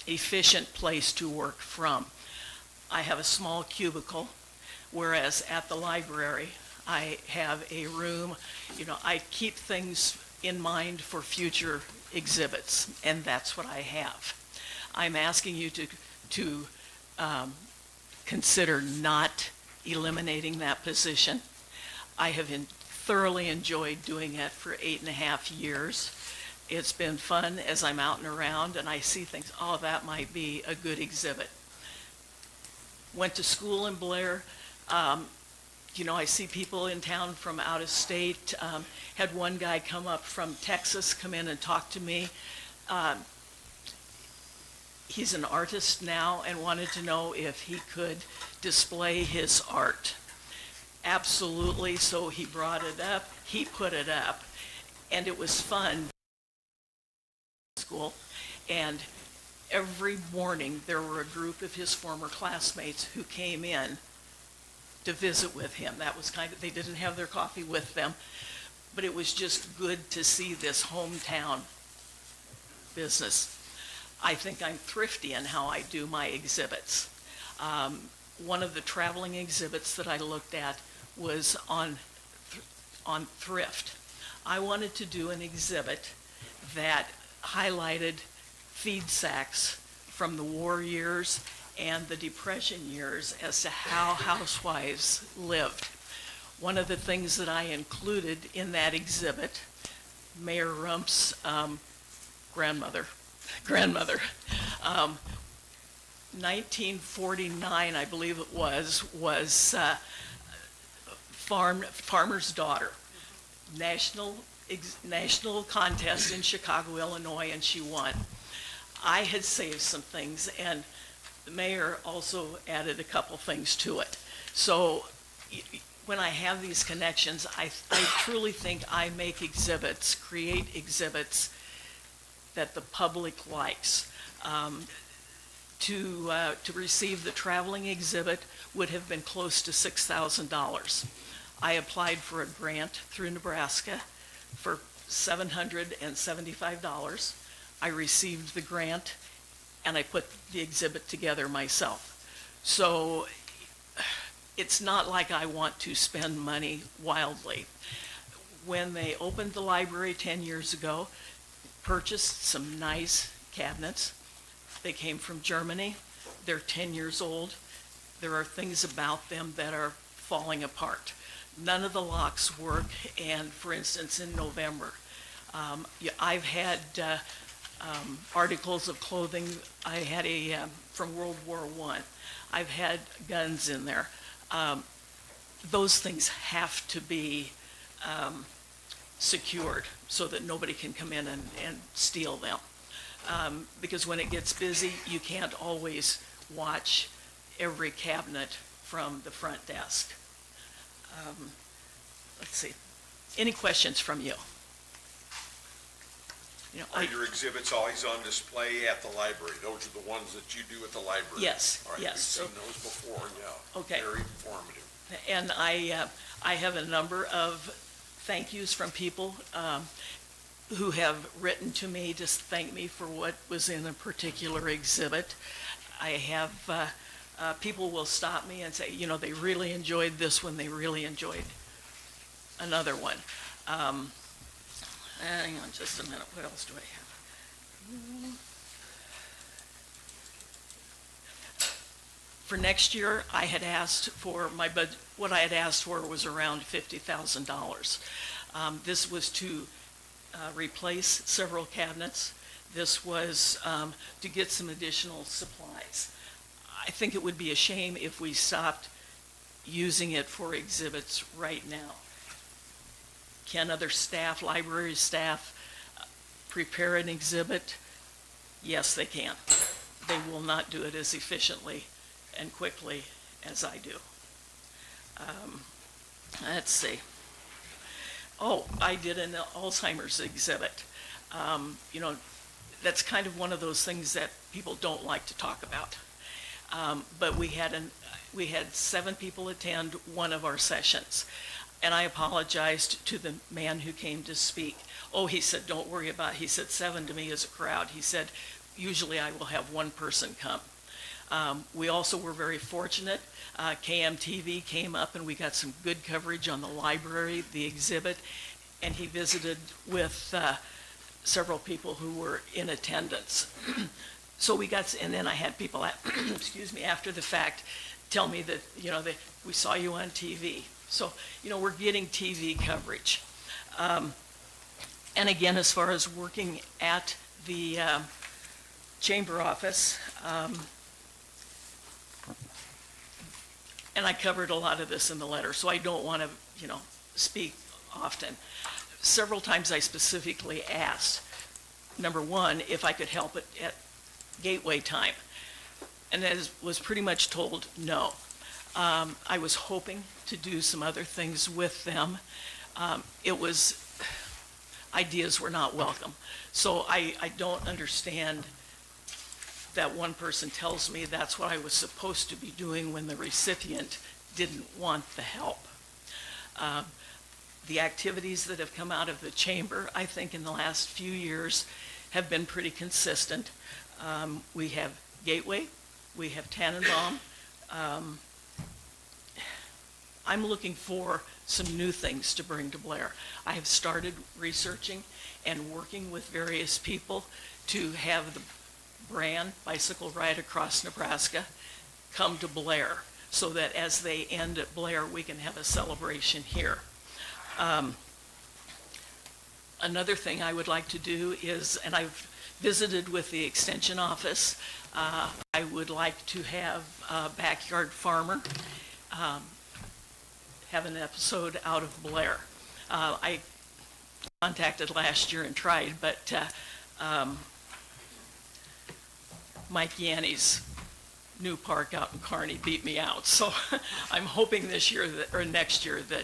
efficient place to work from. I have a small cubicle, whereas at the library, I have a room. You know, I keep things in mind for future exhibits, and that's what I have. I'm asking you to consider not eliminating that position. I have thoroughly enjoyed doing it for 8.5 years. It's been fun as I'm out and around and I see things, oh, that might be a good exhibit. Went to school in Blair. You know, I see people in town from out of state. Had one guy come up from Texas, come in and talk to me. He's an artist now and wanted to know if he could display his art. Absolutely, so he brought it up, he put it up, and it was fun. School, and every morning there were a group of his former classmates who came in to visit with him. That was they didn't have their coffee with them, but it was just good to see this hometown business. I think I'm thrifty in how I do my exhibits. One of the traveling exhibits that I looked at was on thrift. I wanted to do an exhibit that highlighted feed sacks from the war years and the Depression years as to how housewives lived. One of the things that I included in that exhibit, Mayor Rump's grandmother, 1949, I believe it was Farmer's Daughter, national contest in Chicago, Illinois, and she won. I had saved some things, and the mayor also added a couple things to it. So when I have these connections, I truly think I make exhibits, create exhibits that the public likes. To receive the traveling exhibit would have been close to $6,000. I applied for a grant through Nebraska for $775. I received the grant and I put the exhibit together myself. So it's not like I want to spend money wildly. When they opened the library 10 years ago, purchased some nice cabinets. They came from Germany. They're 10 years old. There are things about them that are falling apart. None of the locks work, and for instance, in November, I've had articles of clothing. I had from World War I. I've had guns in there. Those things have to be secured so that nobody can come in and steal them. Because when it gets busy, you can't always watch every cabinet from the front desk. Let's see, any questions from you? Are your exhibits always on display at the library? Those are the ones that you do at the library? Yes, All right, yes. we've seen those before, yeah. Okay. Very informative. And I have a number of thank yous from people who have written to me to thank me for what was in a particular exhibit. I have, people will stop me and say, you know, they really enjoyed this one, they really enjoyed another one. Hang on just a minute, what else do I have? For next year, I had asked for my budget, what I had asked for was around $50,000. This was to replace several cabinets. This was to get some additional supplies. I think it would be a shame if we stopped using it for exhibits right now. Can other staff, library staff, prepare an exhibit? Yes, they can. They will not do it as efficiently and quickly as I do. Let's see. Oh, I did an Alzheimer's exhibit. You know, that's kind of one of those things that people don't like to talk about. But we had 7 people attend one of our sessions. And I apologized to the man who came to speak. Oh, he said, don't worry about it. He said 7 to me is a crowd. He said, usually I will have 1 person come. We also were very fortunate. KMTV came up and we got some good coverage on the library, the exhibit, and he visited with several people who were in attendance. So we got, and then I had people, excuse me, after the fact, tell me that, you know, we saw you on TV. So, you know, we're getting TV coverage. And again, as far as working at the chamber office, and I covered a lot of this in the letter, so I don't want to, you know, speak often. Several times I specifically asked, number one, if I could help it at gateway time, and was pretty much told no. I was hoping to do some other things with them. Ideas were not welcome. So I don't understand that one person tells me that's what I was supposed to be doing when the recipient didn't want the help. The activities that have come out of the chamber, I think in the last few years, have been pretty consistent. We have Gateway, we have Tannenbaum. I'm looking for some new things to bring to Blair. I have started researching and working with various people to have the brand Bicycle Ride Across Nebraska come to Blair so that as they end at Blair, we can have a celebration here. Another thing I would like to do is, and I've visited with the extension office, I would like to have a backyard farmer have an episode out of Blair. I contacted last year and tried, but Mike Yanni's new park out in Kearney beat me out. So I'm hoping this year that, or next year that,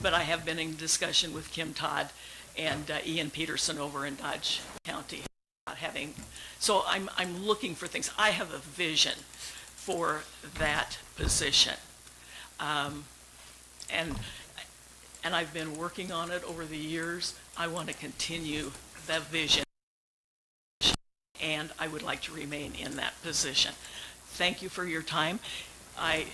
but I have been in discussion with Kim Todd and Ian Peterson over in Dodge County about having, so I'm looking for things. I have a vision for that position. And I've been working on it over the years. I want to continue that vision, and I would like to remain in that position. Thank you for your time. I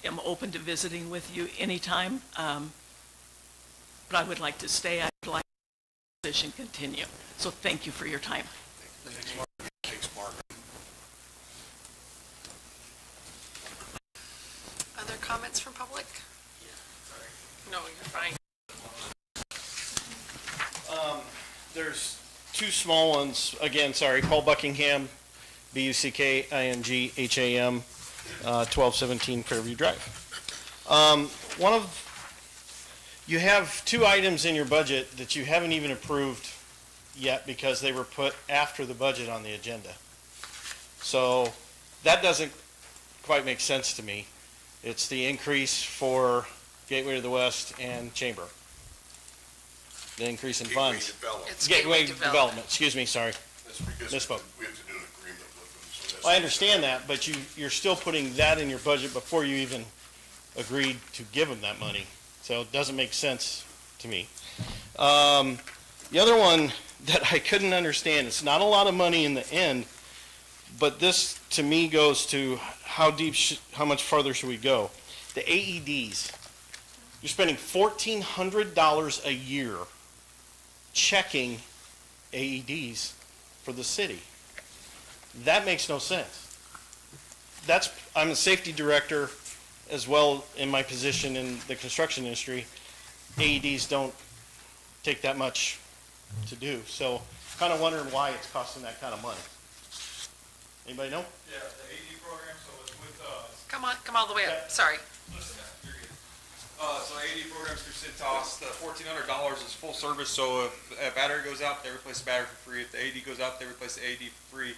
am open to visiting with you anytime, but I would like to stay. I would like the position continue. So thank you for your time. Thanks, Mark. Thanks, Mark. Other comments from public? No, you're fine. There's 2 small ones. Again, sorry, Paul Buckingham, Buckingham, 1217 Fairview Drive. One of, You have two items in your budget that you haven't even approved yet because they were put after the budget on the agenda. So that doesn't quite make sense to me. It's the increase for Gateway to the West and Chamber. The increase in Gateway funds. Development. It's Gateway Development, excuse me, sorry. That's because Misspoke. we have to do an agreement with them, so that's. Well, I understand that, but you're still putting that in your budget before you even agreed to give them that money. So it doesn't make sense to me. The other one that I couldn't understand, it's not a lot of money in the end, but this to me goes to how deep, how much farther should we go? The AEDs. You're spending $1,400 a year checking AEDs for the city. That makes no sense. I'm a safety director as well in my position in the construction industry. AEDs don't take that much to do. So kind of wondering why it's costing that kind of money. Anybody know? Yeah, the AD program, so it's with, Come all the way up, sorry. So AD programs through Cintas, the $1,400 is full service, so if a battery goes out, they replace the battery for free. If the AD goes out, they replace the AD for free.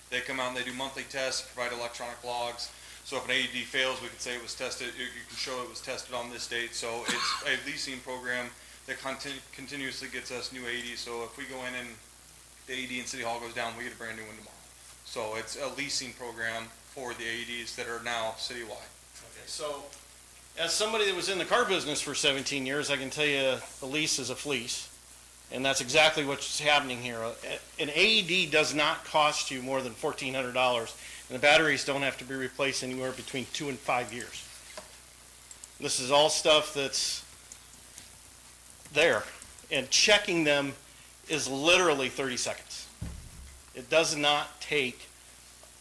They come out and they do monthly tests, provide electronic logs. So if an AED fails, we can say it was tested, you can show it was tested on this date. So it's a leasing program that continuously gets us new AEDs. So if we go in and the AED in City Hall goes down, we get a brand new one tomorrow. So it's a leasing program for the AEDs that are now citywide. Okay, so as somebody that was in the car business for 17 years, I can tell you a lease is a fleece. And that's exactly what's happening here. An AED does not cost you more than $1,400, and the batteries don't have to be replaced anywhere between 2 and 5 years. This is all stuff that's there, and checking them is literally 30 seconds. It does not take,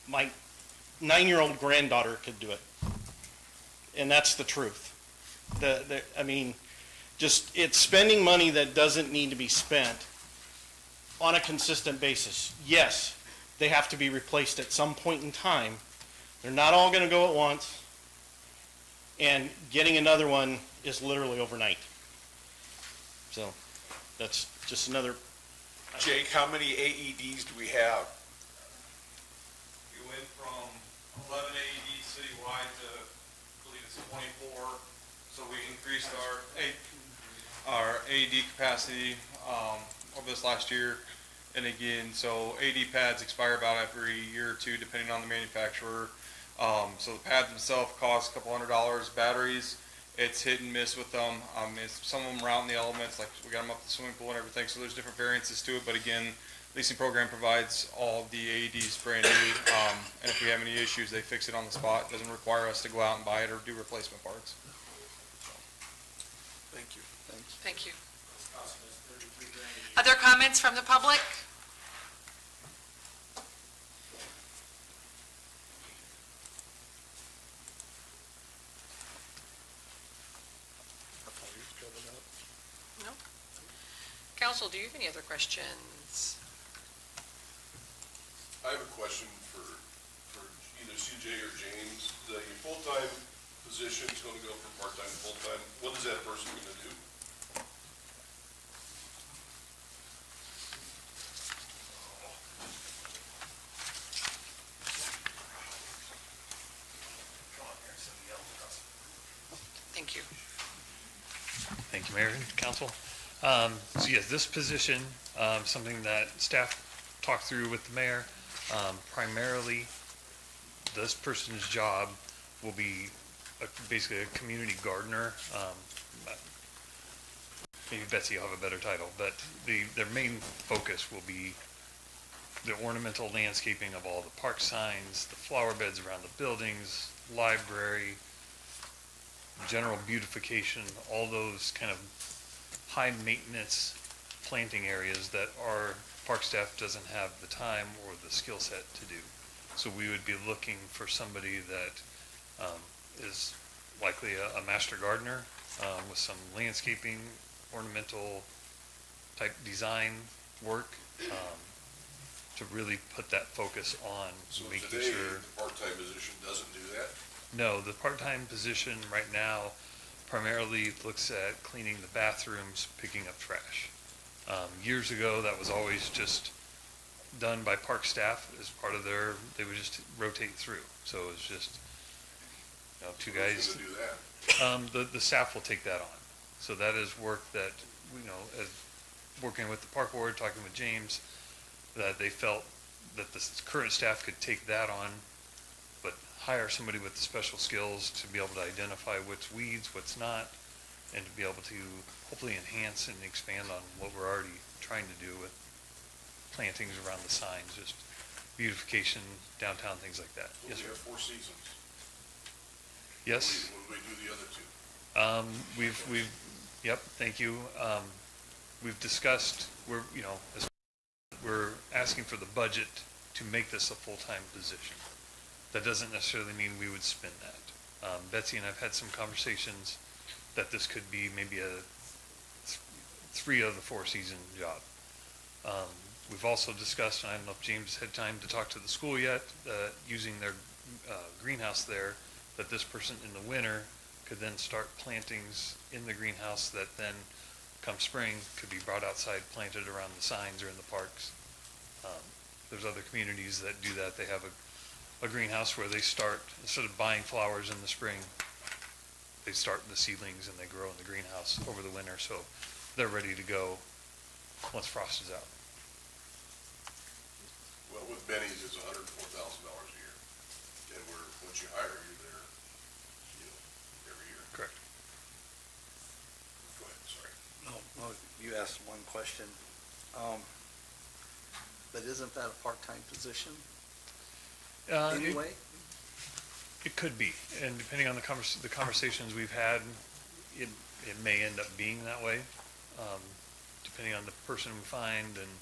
my 9-year-old granddaughter could do it. And that's the truth. I mean, just, it's spending money that doesn't need to be spent on a consistent basis. Yes, they have to be replaced at some point in time. They're not all going to go at once. And getting another one is literally overnight. So that's just another. Jake, how many AEDs do we have? We went from 11 AEDs citywide to, I believe it's 24. So we increased our AED capacity over this last year. And again, so AED pads expire about every year or two, depending on the manufacturer. So the pads themselves cost a couple $100. Batteries, it's hit and miss with them. Some of them are out in the elements, like we got them up at the swimming pool and everything. So there's different variances to it. But again, leasing program provides all the AEDs brand new. And if we have any issues, they fix it on the spot. It doesn't require us to go out and buy it or do replacement parts. Thank you. Thanks. Thank you. Other comments from the public? No? Council, do you have any other questions? I have a question for either CJ or James. Your full-time position is going to go from part-time to full-time. What is that person going to do? Thank you. Thank you, Mayor and Council. So yes, this position, something that staff talked through with the mayor, primarily this person's job will be basically a community gardener. Maybe Betsy will have a better title, but their main focus will be the ornamental landscaping of all the park signs, the flower beds around the buildings, library, general beautification, all those kind of high maintenance planting areas that our park staff doesn't have the time or the skill set to do. So we would be looking for somebody that is likely a master gardener with some landscaping, ornamental type design work to really put that focus on So making today, sure. the part-time position doesn't do that? No, the part-time position right now primarily looks at cleaning the bathrooms, picking up trash. Years ago, that was always just done by park staff as part of their, they would just rotate through. So it was just, two guys. Who's gonna do that? The staff will take that on. So that is work that, as working with the park board, talking with James, that they felt that the current staff could take that on, but hire somebody with the special skills to be able to identify what's weeds, what's not, and to be able to hopefully enhance and expand on what we're already trying to do with plantings around the signs, just beautification, downtown, things like that. Well, Yes, we sir. have 4 seasons. Yes. What do we do the other 2? Yep, thank you. We've discussed, we're asking for the budget to make this a full-time position. That doesn't necessarily mean we would spend that. Betsy and I've had some conversations that this could be maybe a 3 of the 4 season job. We've also discussed, and I don't know if James had time to talk to the school yet, using their greenhouse there, that this person in the winter could then start plantings in the greenhouse that then, come spring, could be brought outside, planted around the signs or in the parks. There's other communities that do that. They have a greenhouse where they start, instead of buying flowers in the spring, they start the seedlings and they grow in the greenhouse over the winter, so they're ready to go once frost is out. Well, with Benny's, it's $104,000 a year. And once you hire, you're there, every year. Correct. Go ahead, sorry. No, you asked one question. But isn't that a part-time position anyway? It could be, and depending on the conversations we've had, it may end up being that way, depending on the person we find and,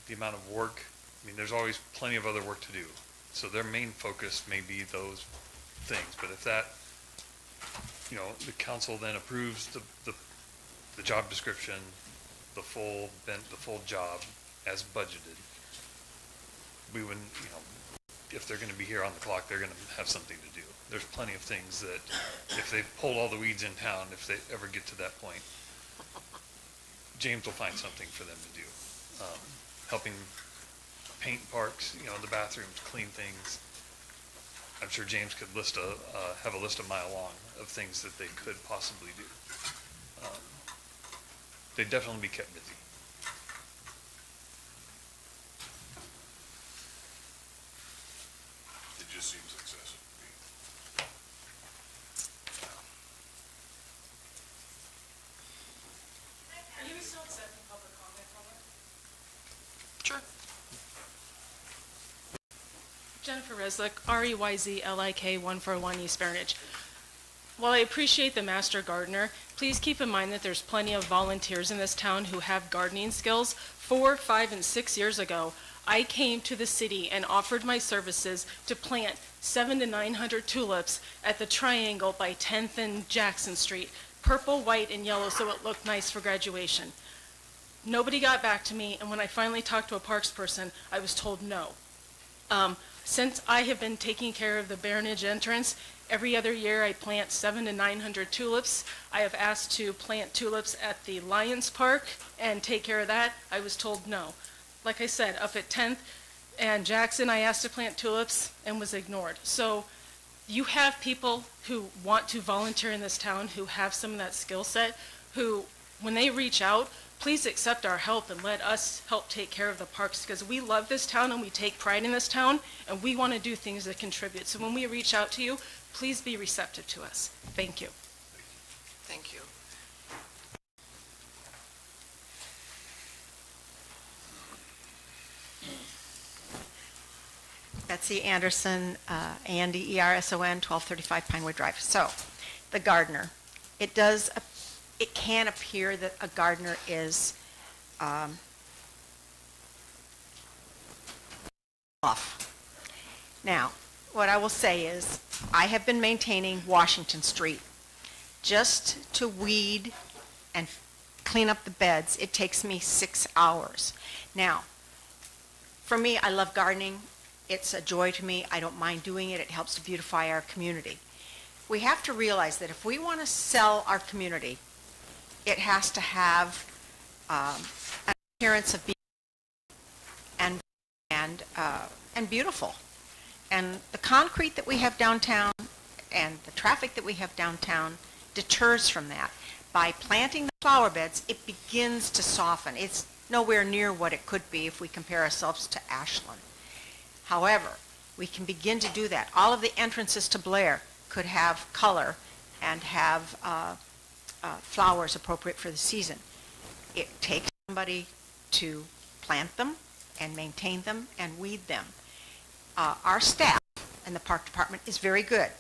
the amount of work. I mean, there's always plenty of other work to do. So their main focus may be those things, but if that, the council then approves the job description, the full job as budgeted, we wouldn't, if they're gonna be here on the clock, they're gonna have something to do. There's plenty of things that, if they pulled all the weeds in town, if they ever get to that point, James will find something for them to do. Helping paint parks, the bathrooms, clean things. I'm sure James could have a list a mile long of things that they could possibly do. They'd definitely be kept busy. It just seems excessive to me. Are you still accepting public comment from it? Sure. Jennifer Reslick, REYZLIK 141 East Bernage. While I appreciate the master gardener, please keep in mind that there's plenty of volunteers in this town who have gardening skills. 4, 5, and 6 years ago, I came to the city and offered my services to plant 700 to 900 tulips at the Triangle by 10th and Jackson Street, purple, white, and yellow, so it looked nice for graduation. Nobody got back to me, and when I finally talked to a parks person, I was told no. Since I have been taking care of the Baronage entrance, every other year I plant 700 to 900 tulips. I have asked to plant tulips at the Lions Park and take care of that. I was told no. Like I said, up at 10th and Jackson, I asked to plant tulips and was ignored. So you have people who want to volunteer in this town, who have some of that skill set, who, when they reach out, please accept our help and let us help take care of the parks, because we love this town and we take pride in this town, and we want to do things that contribute. So when we reach out to you, please be receptive to us. Thank you. Thank you. Betsy Anderson, ANDERSON, 1235 Pinewood Drive. So, the gardener. It can appear that a gardener is off. Now, what I will say is, I have been maintaining Washington Street. Just to weed and clean up the beds, it takes me 6 hours. Now, for me, I love gardening. It's a joy to me. I don't mind doing it. It helps to beautify our community. we have to realize that if we want to sell our community, it has to have an appearance of being and beautiful. And the concrete that we have downtown and the traffic that we have downtown deters from that. By planting the flower beds, it begins to soften. It's nowhere near what it could be if we compare ourselves to Ashland. However, we can begin to do that. All of the entrances to Blair could have color and have flowers appropriate for the season. It takes somebody to plant them and maintain them and weed them. Our staff in the park department is very good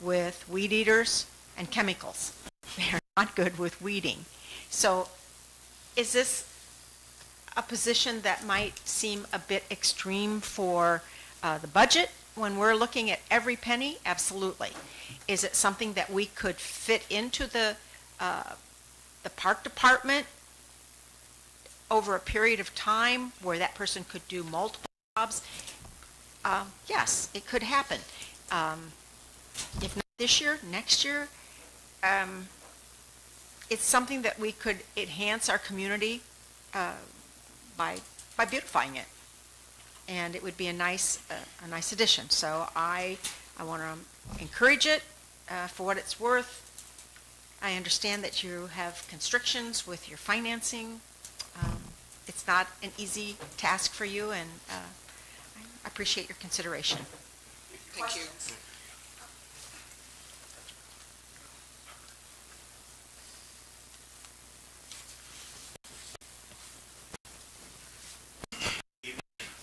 with weed eaters and chemicals. They're not good with weeding. So is this a position that might seem a bit extreme for the budget when we're looking at every penny? Absolutely. Is it something that we could fit into the park department over a period of time where that person could do multiple jobs? Yes, it could happen. If not this year, next year, it's something that we could enhance our community by beautifying it, and it would be a nice addition. So I want to encourage it for what it's worth. I understand that you have constrictions with your financing. It's not an easy task for you, and I appreciate your consideration. Thank you.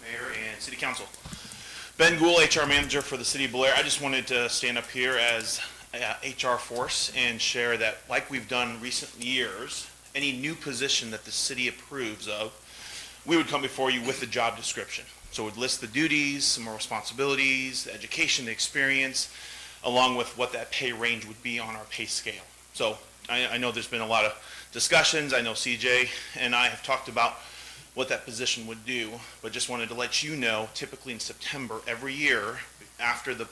Mayor and City Council. Ben Gould, HR Manager for the City of Blair. I just wanted to stand up here as HR force and share that, like we've done recent years, any new position that the city approves of, we would come before you with the job description. So we'd list the duties, some more responsibilities, the education, the experience, along with what that pay range would be on our pay scale. So I know there's been a lot of discussions. I know CJ and I have talked about what that position would do, but just wanted to let you know, typically in September every year, after the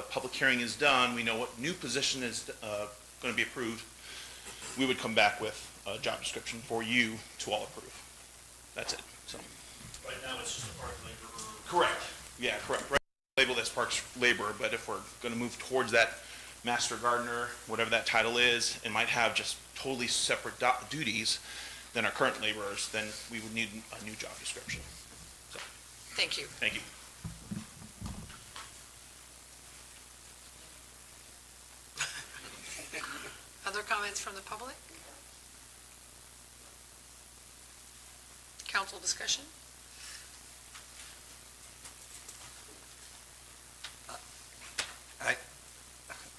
public hearing is done, we know what new position is going to be approved. We would come back with a job description for you to all approve. That's it. So. Right now, it's just a park laborer. Correct. Yeah, correct. Right. Labeled as parks laborer, but if we're going to move towards that master gardener, whatever that title is, and might have just totally separate duties than our current laborers, then we would need a new job description. So. Thank you. Thank you. Other comments from the public? Council discussion?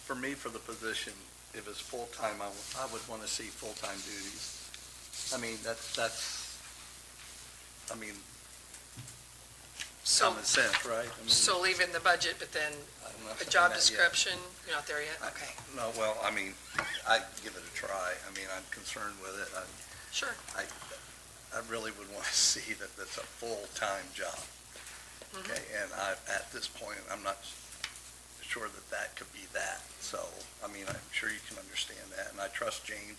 For me, for the position, if it's full-time, I would want to see full-time duties. I mean, that's, I mean, So, common sense, right? I mean, so leave it in the budget, but then I'm not a saying job that yet. description, you're not there yet? Okay, No, well, I mean, I'd give it a try. I mean, I'm concerned with it. sure. I really would want to see that that's a full-time job. Okay, and at this point, I'm not sure that that could be that. So, I mean, I'm sure you can understand that, and I trust James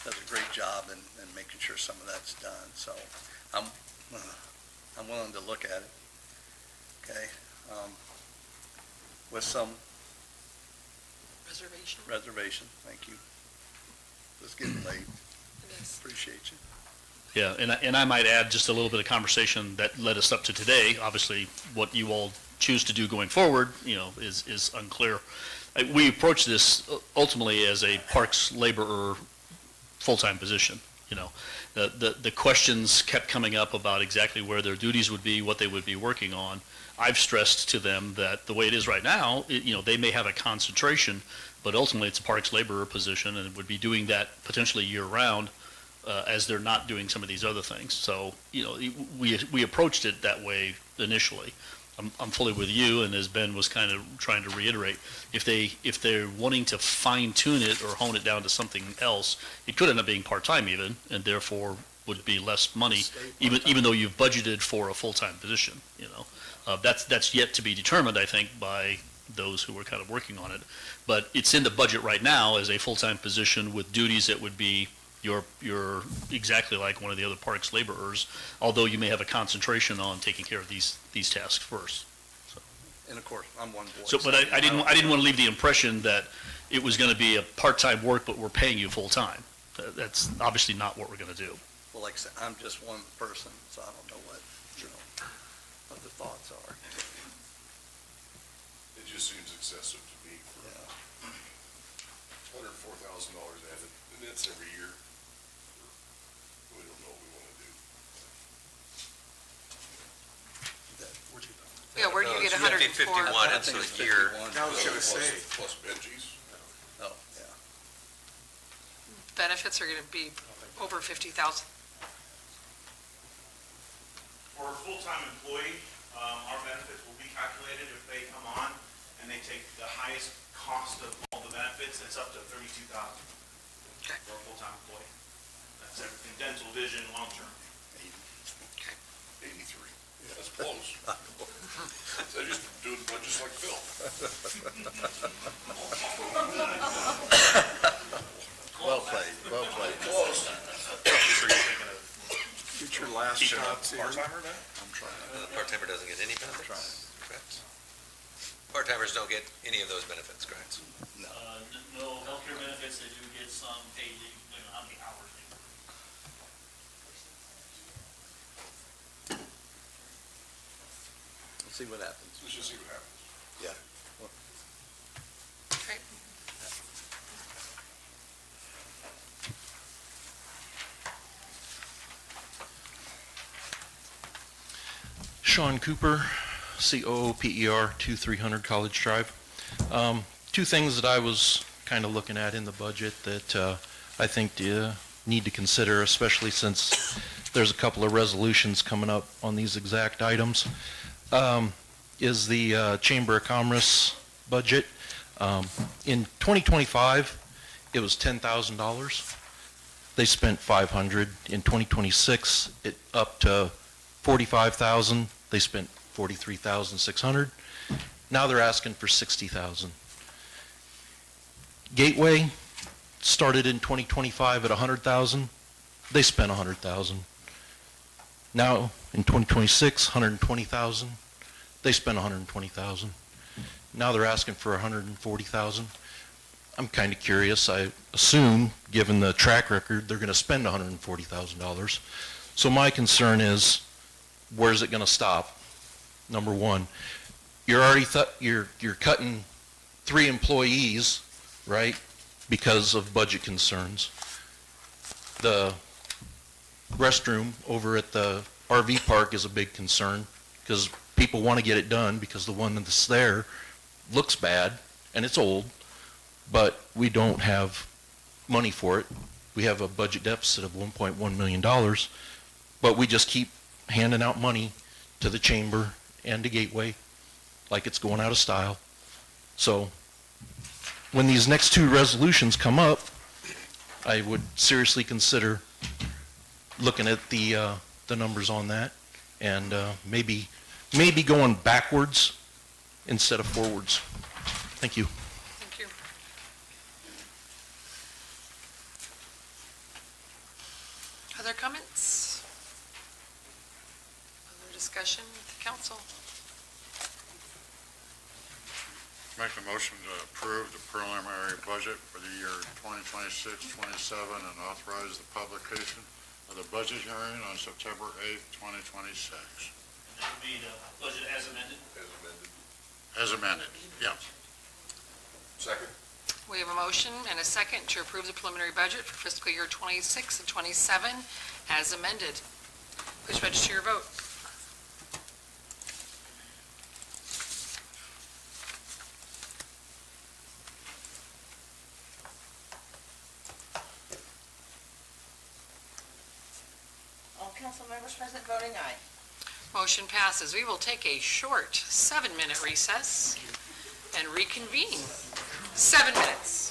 does a great job in making sure some of that's done. So, I'm willing to look at it. Okay, with some reservation. Thank you. It's getting late. Appreciate you. Yeah, and I might add just a little bit of conversation that led us up to today. Obviously, what you all choose to do going forward, is unclear. We approach this ultimately as a parks laborer full-time position. The questions kept coming up about exactly where their duties would be, what they would be working on. I've stressed to them that the way it is right now, they may have a concentration, but ultimately it's a parks laborer position and would be doing that potentially year-round as they're not doing some of these other things. So, we approached it that way initially. I'm fully with you, and as Ben was kind of trying to reiterate, if they're wanting to fine-tune it or hone it down to something else, it could end up being part-time even, and therefore would be less money, even though you've budgeted for a full-time position. That's yet to be determined, I think, by those who were kind of working on it. But it's in the budget right now as a full-time position with duties that would be you're exactly like one of the other parks laborers, although you may have a concentration on taking care of these tasks first. And of course, I'm one voice. So, but I didn't want to leave the impression that it was going to be a part-time work, but we're paying you full-time. That's obviously not what we're going to do. Well, like I said, I'm just one person, so I don't know what the thoughts are. It just seems excessive to me for $104,000 added, and that's every year. We don't know what we want to do. Yeah, where do you get 104? 51, it's a year. I was gonna say. Plus Benji's. Oh, yeah. Benefits are going to be over 50,000. For a full-time employee, our benefits will be calculated if they come on and they take the highest cost of all the benefits, it's up to $32,000 for a full-time employee. That's everything, dental, vision, long-term. 83. Yeah, that's close. They're just doing budgets like Phil. Well played, well played. Close. Future last jobs here. Part-timer then? I'm trying. The part-timer doesn't get any benefits? Correct. Part-timers don't get any of those benefits, correct? No. No healthcare benefits, they do get some paid leave, how many hours they work. Let's see what happens. Let's just see what happens. Yeah. Okay. Sean Cooper, COOPER, 2300 College Drive. Two things that I was kind of looking at in the budget that I think need to consider, especially since there's a couple of resolutions coming up on these exact items, is the Chamber of Commerce budget. In 2025, it was $10,000. They spent $500. In 2026, it up to $45,000. They spent $43,600. Now they're asking for $60,000. Gateway started in 2025 at $100,000. They spent $100,000. Now in 2026, $120,000. They spent $120,000. Now they're asking for $140,000. I'm kind of curious. I assume, given the track record, they're going to spend $140,000. So my concern is, where's it going to stop? Number one, you're already you're cutting 3 employees, right? Because of budget concerns. The restroom over at the RV park is a big concern because people want to get it done because the one that's there looks bad and it's old, but we don't have money for it. We have a budget deficit of $1.1 million, but we just keep handing out money to the chamber and to Gateway like it's going out of style. So when these next 2 resolutions come up, I would seriously consider looking at the numbers on that and maybe going backwards instead of forwards. Thank you. Thank you. Other comments? Other discussion with the council? Make a motion to approve the preliminary budget for the year 2026-27 and authorize the publication of the budget hearing on September 8th, 2026. And that would be the budget as amended? As amended. As amended, yeah. Second. We have a motion and a second to approve the preliminary budget for fiscal year 26 and 27 as amended. Please register your vote. All council members present voting aye. Motion passes. We will take a short 7-minute recess and reconvene. 7 minutes.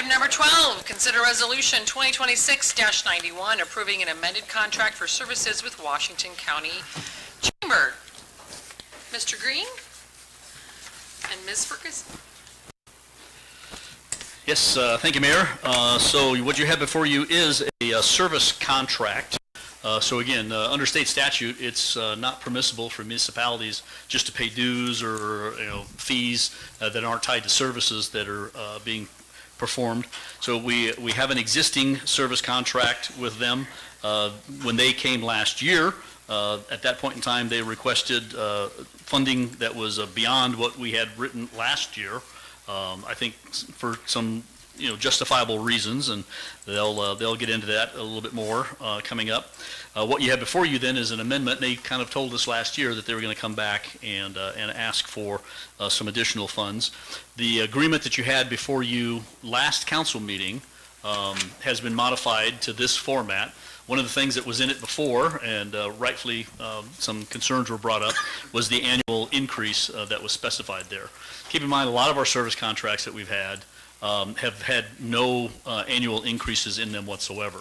number 12, consider resolution 2026-91, approving an amended contract for services with Washington County Chamber. Mr. Green and Ms. Ferguson. Yes, thank you, Mayor. So what you have before you is a service contract. So again, under state statute, it's not permissible for municipalities just to pay dues or fees that aren't tied to services that are being performed. So we have an existing service contract with them. When they came last year, at that point in time, they requested funding that was beyond what we had written last year. I think for some justifiable reasons, and they'll get into that a little bit more coming up. What you have before you then is an amendment. They kind of told us last year that they were going to come back and ask for some additional funds. The agreement that you had before you last council meeting has been modified to this format. One of the things that was in it before, and rightfully some concerns were brought up, was the annual increase that was specified there. Keep in mind, a lot of our service contracts that we've had have had no annual increases in them whatsoever.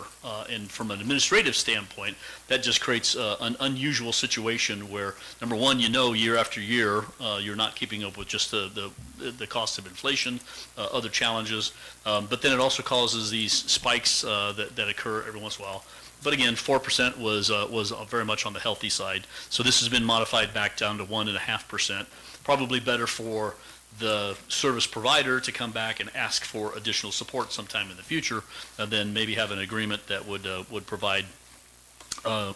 And from an administrative standpoint, that just creates an unusual situation where, number one, year after year, you're not keeping up with just the cost of inflation, other challenges, but then it also causes these spikes that occur every once in a while. But again, 4% was very much on the healthy side. So this has been modified back down to 1.5%. Probably better for the service provider to come back and ask for additional support sometime in the future, and then maybe have an agreement that would provide, a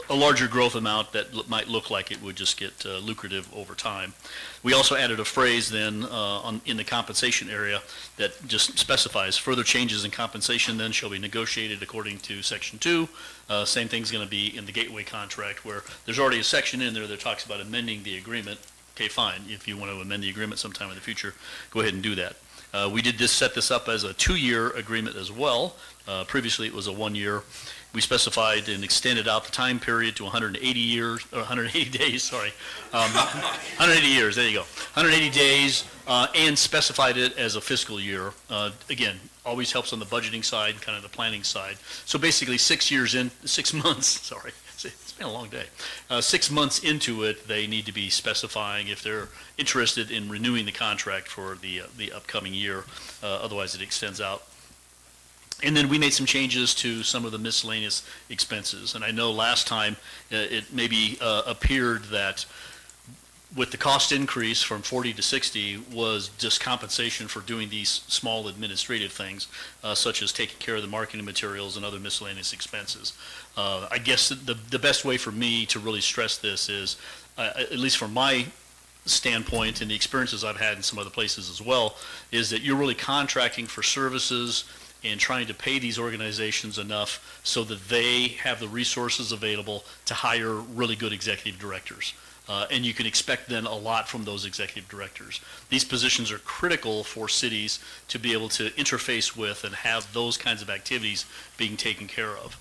larger growth amount that might look like it would just get lucrative over time. We also added a phrase then in the compensation area that just specifies further changes in compensation then shall be negotiated according to Section 2. Same thing's going to be in the gateway contract, where there's already a section in there that talks about amending the agreement. Okay, fine. If you want to amend the agreement sometime in the future, go ahead and do that. We did set this up as a 2-year agreement as well. Previously, it was a 1-year. We specified and extended out the time period to 180 years, or 180 days, sorry. 180 years, there you go. 180 days, and specified it as a fiscal year. Again, always helps on the budgeting side, kind of the planning side. So basically 6 months, sorry. It's been a long day. 6 months into it, they need to be specifying if they're interested in renewing the contract for the upcoming year. Otherwise, it extends out. And then we made some changes to some of the miscellaneous expenses. And I know last time it maybe appeared that with the cost increase from 40 to 60 was just compensation for doing these small administrative things, such as taking care of the marketing materials and other miscellaneous expenses. I guess the best way for me to really stress this is, at least from my standpoint and the experiences I've had in some other places as well, is that you're really contracting for services and trying to pay these organizations enough so that they have the resources available to hire really good executive directors. And you can expect then a lot from those executive directors. These positions are critical for cities to be able to interface with and have those kinds of activities being taken care of.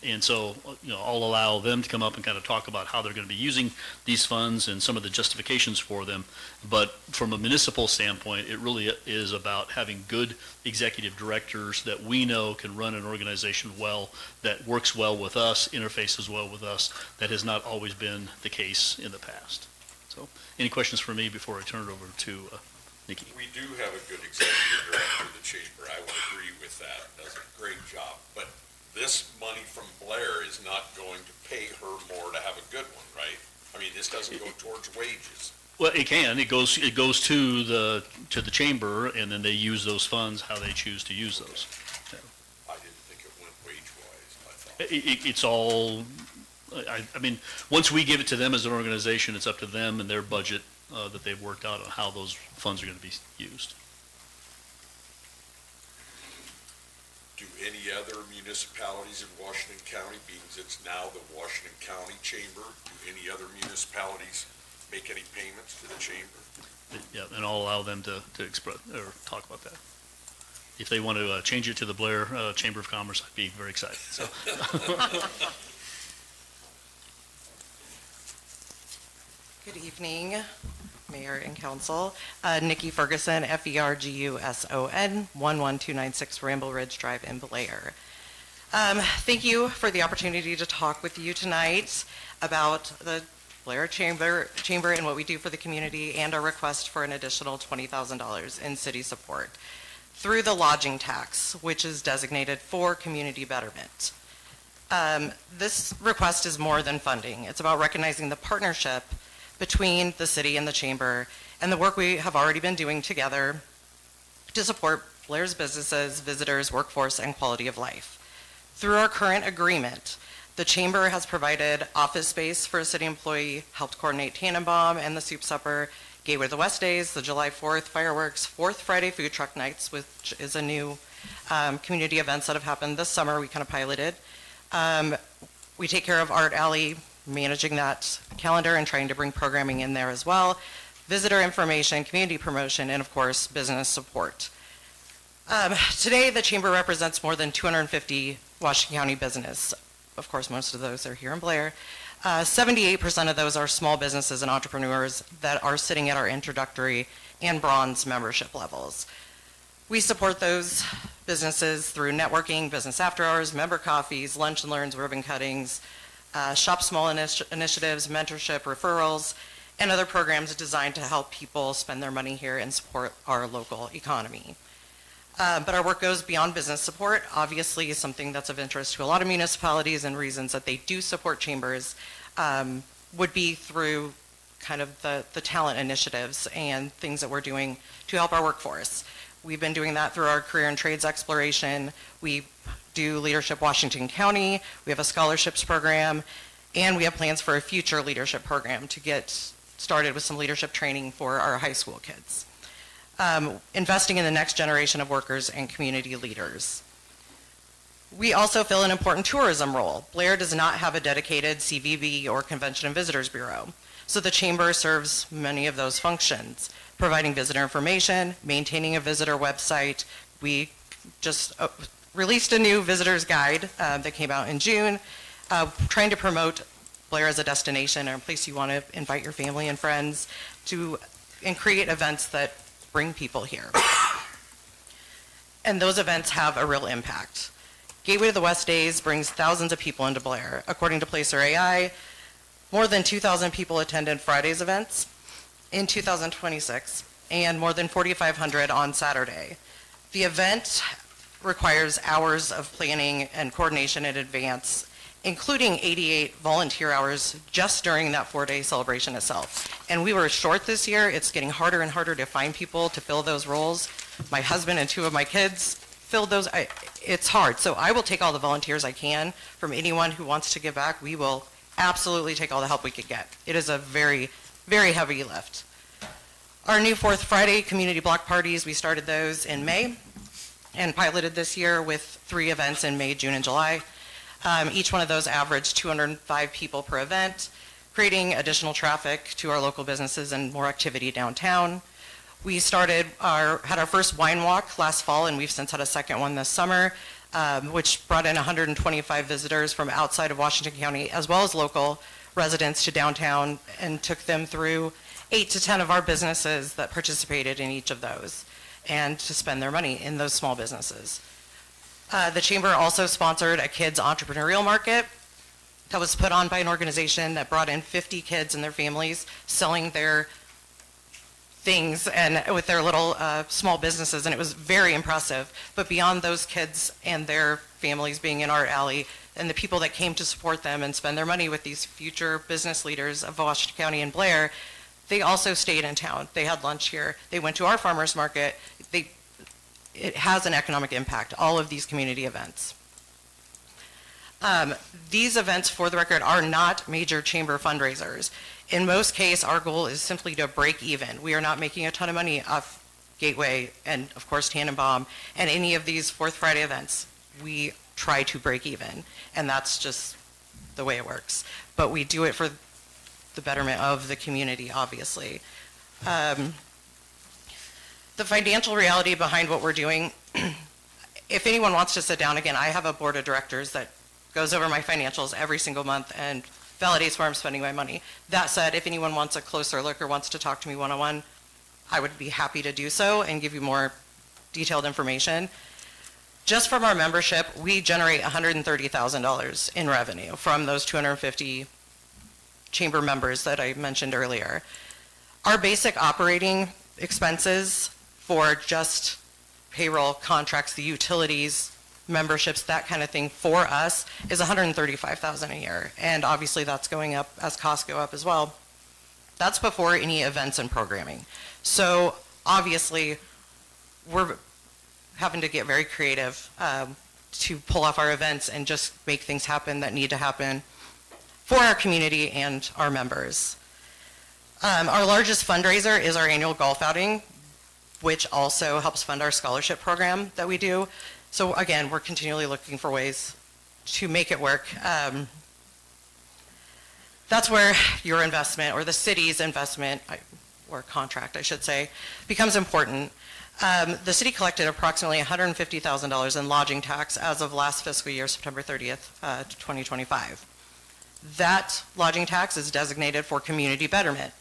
And so, I'll allow them to come up and kind of talk about how they're going to be using these funds and some of the justifications for them. But from a municipal standpoint, it really is about having good executive directors that we know can run an organization well, that works well with us, interfaces well with us. That has not always been the case in the past. So, any questions for me before I turn it over to Nikki? We do have a good executive director of the chamber. I would agree with that. Does a great job. But this money from Blair is not going to pay her more to have a good one, right? I mean, this doesn't go towards wages. Well, it can. It goes to the chamber, and then they use those funds how they choose to use those. I didn't think it went wage-wise, I thought. It's all, I mean, once we give it to them as an organization, it's up to them and their budget that they've worked out on how those funds are going to be used. Do any other municipalities in Washington County, being it's now the Washington County Chamber, do any other municipalities make any payments to the chamber? Yeah, and I'll allow them to express or talk about that. If they want to change it to the Blair Chamber of Commerce, I'd be very excited. So. Good evening. Mayor and Council. Nikki Ferguson, Ferguson, 11296 Ramble Ridge Drive in Blair. Thank you for the opportunity to talk with you tonight about the Blair Chamber and what we do for the community and our request for an additional $20,000 in city support through the lodging tax, which is designated for community betterment. This request is more than funding. It's about recognizing the partnership between the city and the chamber and the work we have already been doing together to support Blair's businesses, visitors, workforce, and quality of life. Through our current agreement, the chamber has provided office space for a city employee, helped coordinate Tannenbaum and the Soup Supper, Gateway to the West Days, the July 4th fireworks, 4th Friday food truck nights, which is a new community events that have happened this summer we kind of piloted. We take care of Art Alley, managing that calendar and trying to bring programming in there as well, visitor information, community promotion, and of course, business support. Today, the chamber represents more than 250 Washington County business. Of course, most of those are here in Blair. 78% of those are small businesses and entrepreneurs that are sitting at our introductory and bronze membership levels. We support those businesses through networking, business after hours, member coffees, lunch and learns, ribbon cuttings, shop small initiatives, mentorship, referrals, and other programs designed to help people spend their money here and support our local economy. But our work goes beyond business support. Obviously, something that's of interest to a lot of municipalities and reasons that they do support chambers would be through kind of the talent initiatives and things that we're doing to help our workforce. We've been doing that through our career and trades exploration. We do Leadership Washington County. We have a scholarships program, and we have plans for a future leadership program to get started with some leadership training for our high school kids. Investing in the next generation of workers and community leaders. We also fill an important tourism role. Blair does not have a dedicated CVB or Convention and Visitors Bureau, so the chamber serves many of those functions, providing visitor information, maintaining a visitor website. We just released a new visitor's guide that came out in June, trying to promote Blair as a destination or a place you want to invite your family and friends to and create events that bring people here. And those events have a real impact. Gateway to the West Days brings thousands of people into Blair. According to Placer AI, more than 2,000 people attended Friday's events in 2026, and more than 4,500 on Saturday. The event requires hours of planning and coordination in advance, including 88 volunteer hours just during that 4-day celebration itself. And we were short this year. It's getting harder and harder to find people to fill those roles. My husband and 2 of my kids filled those. It's hard. So I will take all the volunteers I can from anyone who wants to give back. We will absolutely take all the help we could get. It is a very, very heavy lift. Our new 4th Friday community block parties, we started those in May and piloted this year with 3 events in May, June, and July. Each one of those averaged 205 people per event, creating additional traffic to our local businesses and more activity downtown. We had our first wine walk last fall, and we've since had a second one this summer, which brought in 125 visitors from outside of Washington County, as well as local residents to downtown, and took them through 8 to 10 of our businesses that participated in each of those, and to spend their money in those small businesses. The chamber also sponsored a kids entrepreneurial market that was put on by an organization that brought in 50 kids and their families selling their things and with their little small businesses, and it was very impressive. But beyond those kids and their families being in Art Alley and the people that came to support them and spend their money with these future business leaders of Washington County and Blair, they also stayed in town. They had lunch here. They went to our farmers market. It has an economic impact, all of these community events. These events, for the record, are not major chamber fundraisers. In most cases, our goal is simply to break even. We are not making a ton of money off Gateway and, of course, Tannenbaum and any of these 4th Friday events. We try to break even, and that's just the way it works. But we do it for the betterment of the community, obviously. The financial reality behind what we're doing, if anyone wants to sit down, again, I have a board of directors that goes over my financials every single month and validates where I'm spending my money. That said, if anyone wants a closer look or wants to talk to me one-on-one, I would be happy to do so and give you more detailed information. Just from our membership, we generate $130,000 in revenue from those 250 chamber members that I mentioned earlier. Our basic operating expenses for just payroll, contracts, the utilities, memberships, that kind of thing for us is $135,000 a year. And obviously that's going up as costs go up as well. That's before any events and programming. So obviously we're having to get very creative to pull off our events and just make things happen that need to happen for our community and our members. Our largest fundraiser is our annual golf outing, which also helps fund our scholarship program that we do. So again, we're continually looking for ways to make it work. That's where your investment, or the city's investment, or contract, I should say, becomes important. The city collected approximately $150,000 in lodging tax as of last fiscal year, September 30th, 2025. That lodging tax is designated for community betterment.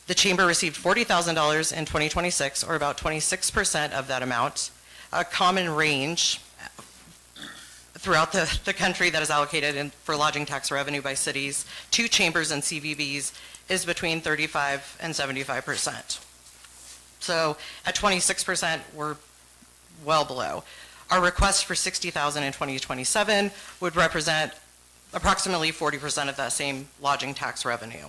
The chamber received $40,000 in 2026, or about 26% of that amount. A common range throughout the country that is allocated for lodging tax revenue by cities to chambers and CVBs is between 35 and 75%. So at 26%, we're well below. Our request for $60,000 in 2027 would represent approximately 40% of that same lodging tax revenue.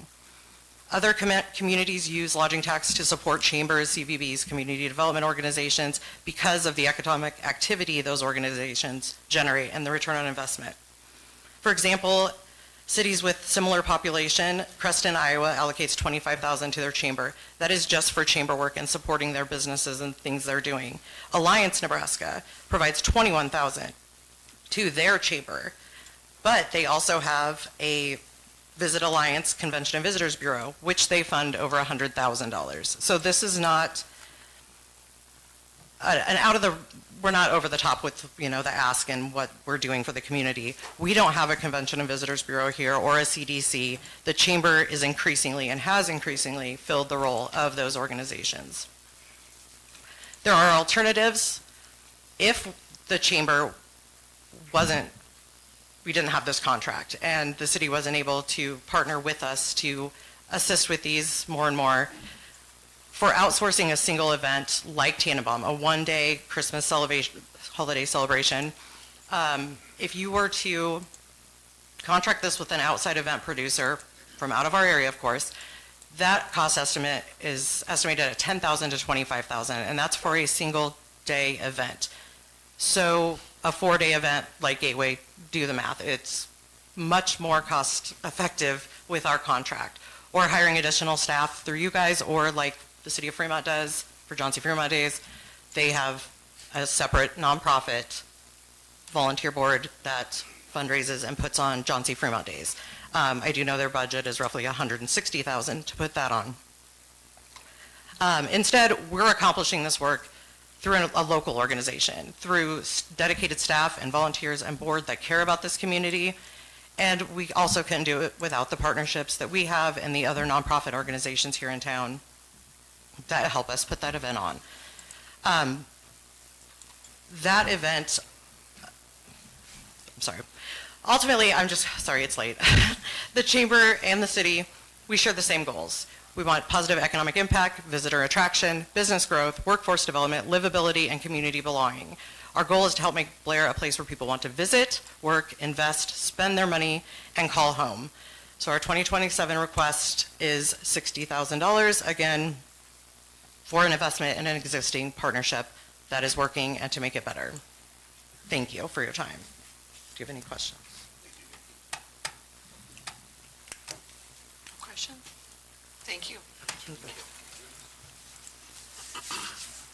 Other communities use lodging tax to support chambers, CVBs, community development organizations because of the economic activity those organizations generate and the return on investment. For example, cities with similar population, Creston, Iowa allocates $25,000 to their chamber. That is just for chamber work and supporting their businesses and things they're doing. Alliance, Nebraska provides $21,000 to their chamber, but they also have a Visit Alliance Convention and Visitors Bureau, which they fund over $100,000. So this is not we're not over the top with, the ask and what we're doing for the community. We don't have a Convention and Visitors Bureau here or a CDC. The chamber is increasingly and has increasingly filled the role of those organizations. There are alternatives. If the chamber we didn't have this contract and the city wasn't able to partner with us to assist with these more and more, for outsourcing a single event like Tannenbaum, a one-day Christmas holiday celebration, if you were to contract this with an outside event producer from out of our area, of course, that cost estimate is estimated at $10,000 to $25,000, and that's for a single day event. So a 4-day event like Gateway, do the math. It's much more cost effective with our contract. Or hiring additional staff through you guys, or like the city of Fremont does for John C. Fremont Days. They have a separate nonprofit volunteer board that fundraises and puts on John C. Fremont Days. I do know their budget is roughly $160,000 to put that on. Instead, we're accomplishing this work through a local organization, through dedicated staff and volunteers and board that care about this community. And we also couldn't do it without the partnerships that we have and the other nonprofit organizations here in town that help us put that event on. That event, I'm sorry. Ultimately, sorry, it's late. The chamber and the city, we share the same goals. We want positive economic impact, visitor attraction, business growth, workforce development, livability, and community belonging. Our goal is to help make Blair a place where people want to visit, work, invest, spend their money, and call home. So our 2027 request is $60,000, again, for an investment in an existing partnership that is working and to make it better. Thank you for your time. Do you have any questions? Question? Thank you.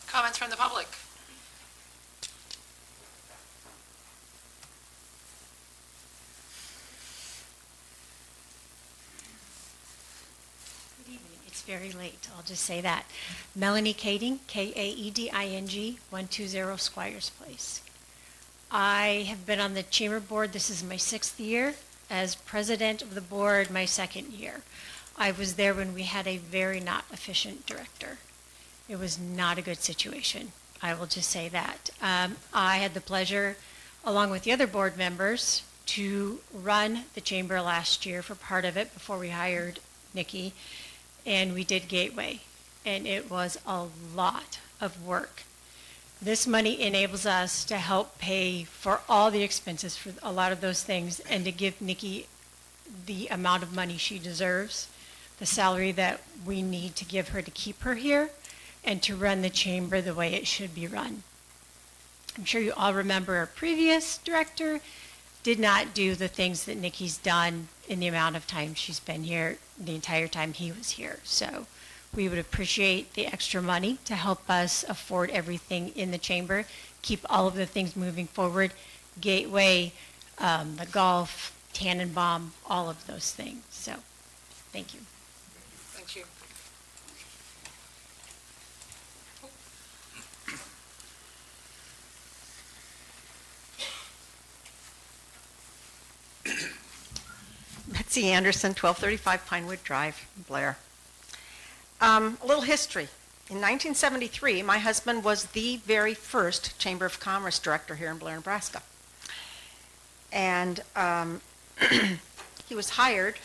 Comments from the public? Good evening. It's very late. I'll just say that. Melanie Kading, Kaeding, 120 Squires Place. I have been on the chamber board. This is my 6th year. as president of the board my second year. I was there when we had a very not efficient director. It was not a good situation. I will just say that. I had the pleasure, along with the other board members, to run the chamber last year for part of it before we hired Nikki, and we did Gateway, and it was a lot of work. This money enables us to help pay for all the expenses for a lot of those things and to give Nikki the amount of money she deserves, the salary that we need to give her to keep her here, and to run the chamber the way it should be run. I'm sure you all remember our previous director did not do the things that Nikki's done in the amount of time she's been here, the entire time he was here. So we would appreciate the extra money to help us afford everything in the chamber, keep all of the things moving forward, Gateway, the golf, Tannenbaum, all of those things. So, thank you. Thank you. Betsy Anderson, 1235 Pinewood Drive, Blair. A little history. In 1973, my husband was the very first Chamber of Commerce director here in Blair, Nebraska. And he was hired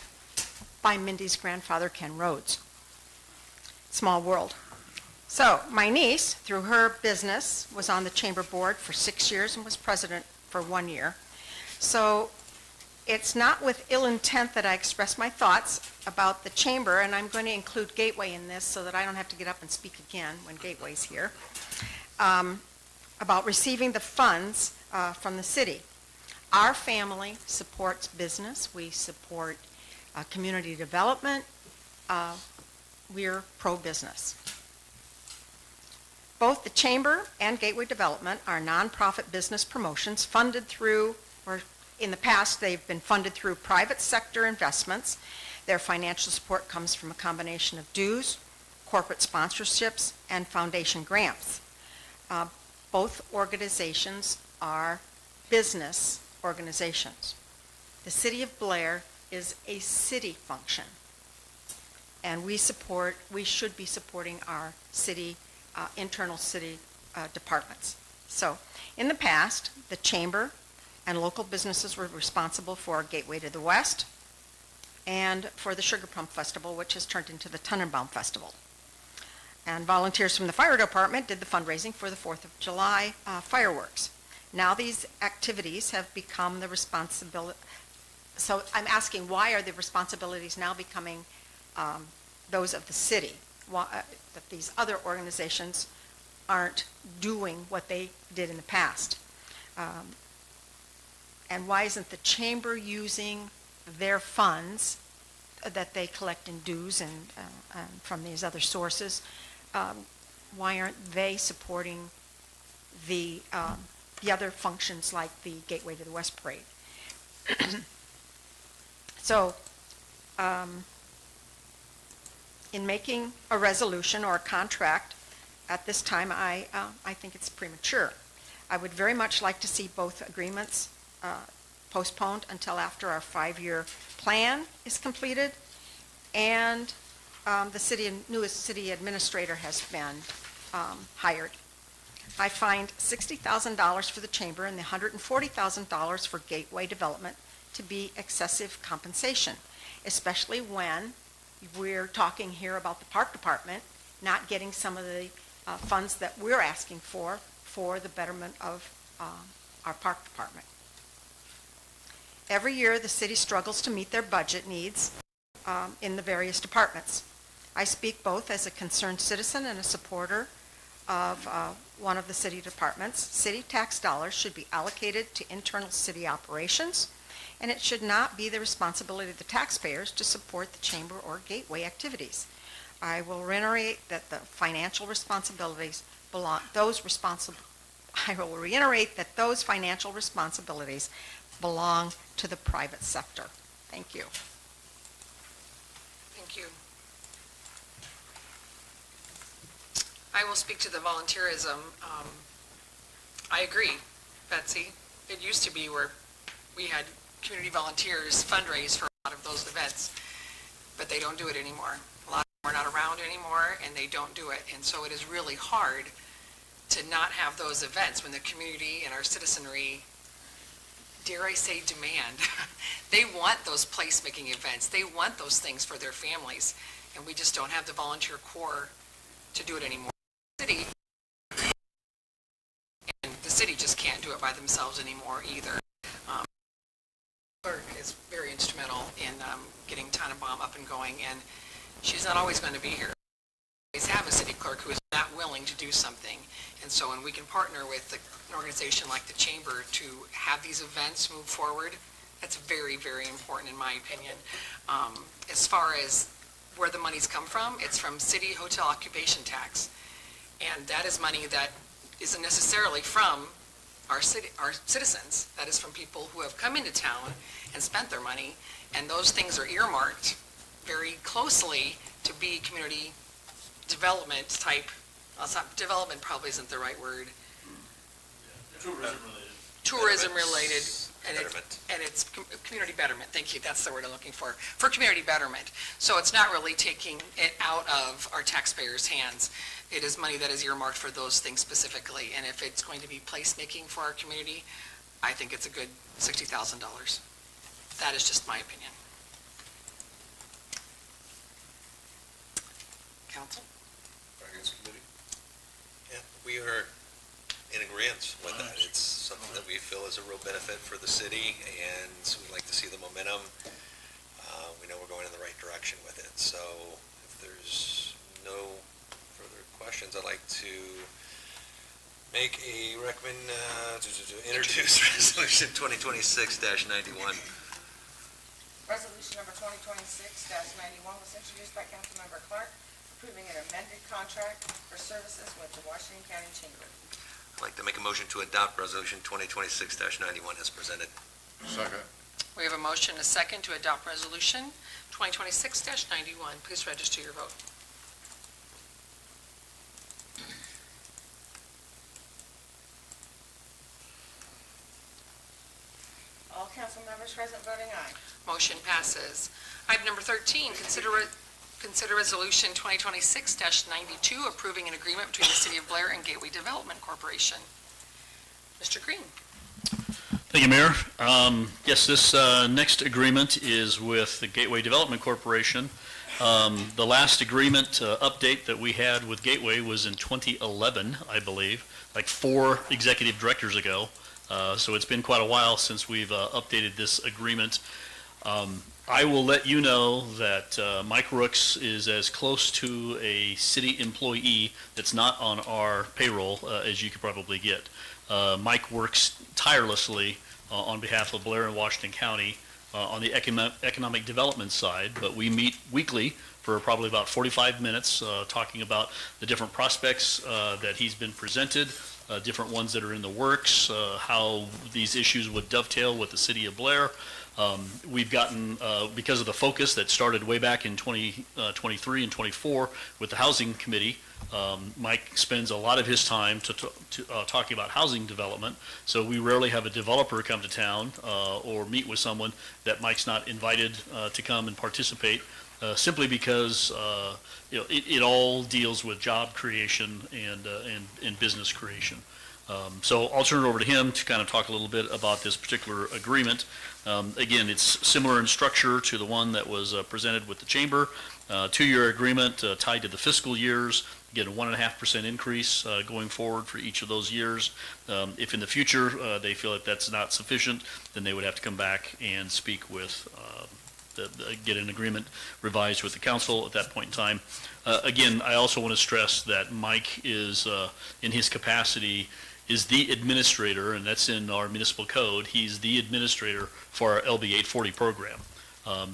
by Mindy's grandfather, Ken Rhodes. Small world. So my niece, through her business, was on the chamber board for 6 years and was president for 1 year. So it's not with ill intent that I express my thoughts about the chamber, and I'm going to include Gateway in this so that I don't have to get up and speak again when Gateway's here, about receiving the funds from the city. Our family supports business. We support community development. We're pro-business. Both the Chamber and Gateway Development are nonprofit business promotions funded through, or in the past, they've been funded through private sector investments. Their financial support comes from a combination of dues, corporate sponsorships, and foundation grants. Both organizations are business organizations. The City of Blair is a city function, and we should be supporting our city, internal city departments. So, in the past, the Chamber and local businesses were responsible for Gateway to the West and for the Sugar Plum Festival, which has turned into the Tannenbaum Festival. And volunteers from the fire department did the fundraising for the 4th of July fireworks. Now these activities have become the responsibility. So I'm asking, why are the responsibilities now becoming those of the city? That these other organizations aren't doing what they did in the past? And why isn't the chamber using their funds that they collect in dues and from these other sources? Why aren't they supporting the other functions like the Gateway to the West Parade? So, in making a resolution or a contract at this time, I think it's premature. I would very much like to see both agreements postponed until after our 5-year plan is completed and the newest city administrator has been hired. I find $60,000 for the chamber and the $140,000 for Gateway Development to be excessive compensation, especially when we're talking here about the park department not getting some of the funds that we're asking for the betterment of our park department. Every year, the city struggles to meet their budget needs in the various departments. I speak both as a concerned citizen and a supporter of one of the city departments. City tax dollars should be allocated to internal city operations, and it should not be the responsibility of the taxpayers to support the chamber or Gateway activities. I will reiterate that the financial responsibilities belong, I will reiterate that those financial responsibilities belong to the private sector. Thank you. Thank you. I will speak to the volunteerism. I agree, Betsy. It used to be where we had community volunteers fundraise for a lot of those events, but they don't do it anymore. A lot of them are not around anymore, and they don't do it. And so it is really hard to not have those events when the community and our citizenry, dare I say, demand. They want those placemaking events. They want those things for their families, and we just don't have the volunteer corps to do it anymore. The city just can't do it by themselves anymore either. Clerk is very instrumental in getting Tannenbaum up and going, and she's not always going to be here. We always have a city clerk who is not willing to do something, and so when we can partner with an organization like the Chamber to have these events move forward, that's very, very important in my opinion. As far as where the money's come from, it's from city hotel occupation tax, and that is money that isn't necessarily from our citizens. That is from people who have come into town and spent their money, and those things are earmarked very closely to be community development type. Well, it's not, development probably isn't the right word. Tourism related, and it's community betterment. Thank you, that's the word I'm looking for community betterment. So it's not really taking it out of our taxpayers' hands. It is money that is earmarked for those things specifically, and if it's going to be placemaking for our community, I think it's a good $60,000. That is just my opinion. Council? Finance Committee? Yeah, we are in agreement with that. It's something that we feel is a real benefit for the city, and we'd like to see the momentum. We know we're going in the right direction with it. So if there's no further questions, I'd like to make a to introduce Resolution 2026-91. Resolution number 2026-91 was introduced by Councilmember Clark, approving an amended contract for services with the Washington County Chamber. I'd like to make a motion to adopt Resolution 2026-91 as presented. Second. We have a motion, a second, to adopt Resolution 2026-91. Please register your vote. All council members present voting aye. Motion passes. Item number 13, consider Resolution 2026-92, approving an agreement between the City of Blair and Gateway Development Corporation. Mr. Green. Thank you, Mayor. Yes, this next agreement is with the Gateway Development Corporation. The last agreement update that we had with Gateway was in 2011, I believe, like 4 executive directors ago. So it's been quite a while since we've updated this agreement. I will let you know that Mike Rooks is as close to a city employee that's not on our payroll as you could probably get. Mike works tirelessly on behalf of Blair and Washington County on the economic development side, but we meet weekly for probably about 45 minutes talking about the different prospects that he's been presented, different ones that are in the works, how these issues would dovetail with the city of Blair. We've gotten, because of the focus that started way back in 2023 and 24 with the Housing Committee, Mike spends a lot of his time talking about housing development, so we rarely have a developer come to town or meet with someone that Mike's not invited to come and participate, simply because it all deals with job creation and business creation. So I'll turn it over to him to kind of talk a little bit about this particular agreement. Again, it's similar in structure to the one that was presented with the Chamber. 2-year agreement tied to the fiscal years. Again, a 1.5% increase going forward for each of those years. If in the future they feel that that's not sufficient, then they would have to come back and speak with, get an agreement revised with the council at that point in time. Again, I also want to stress that Mike is, in his capacity, is the administrator, and that's in our municipal code. He's the administrator for our LB 840 program.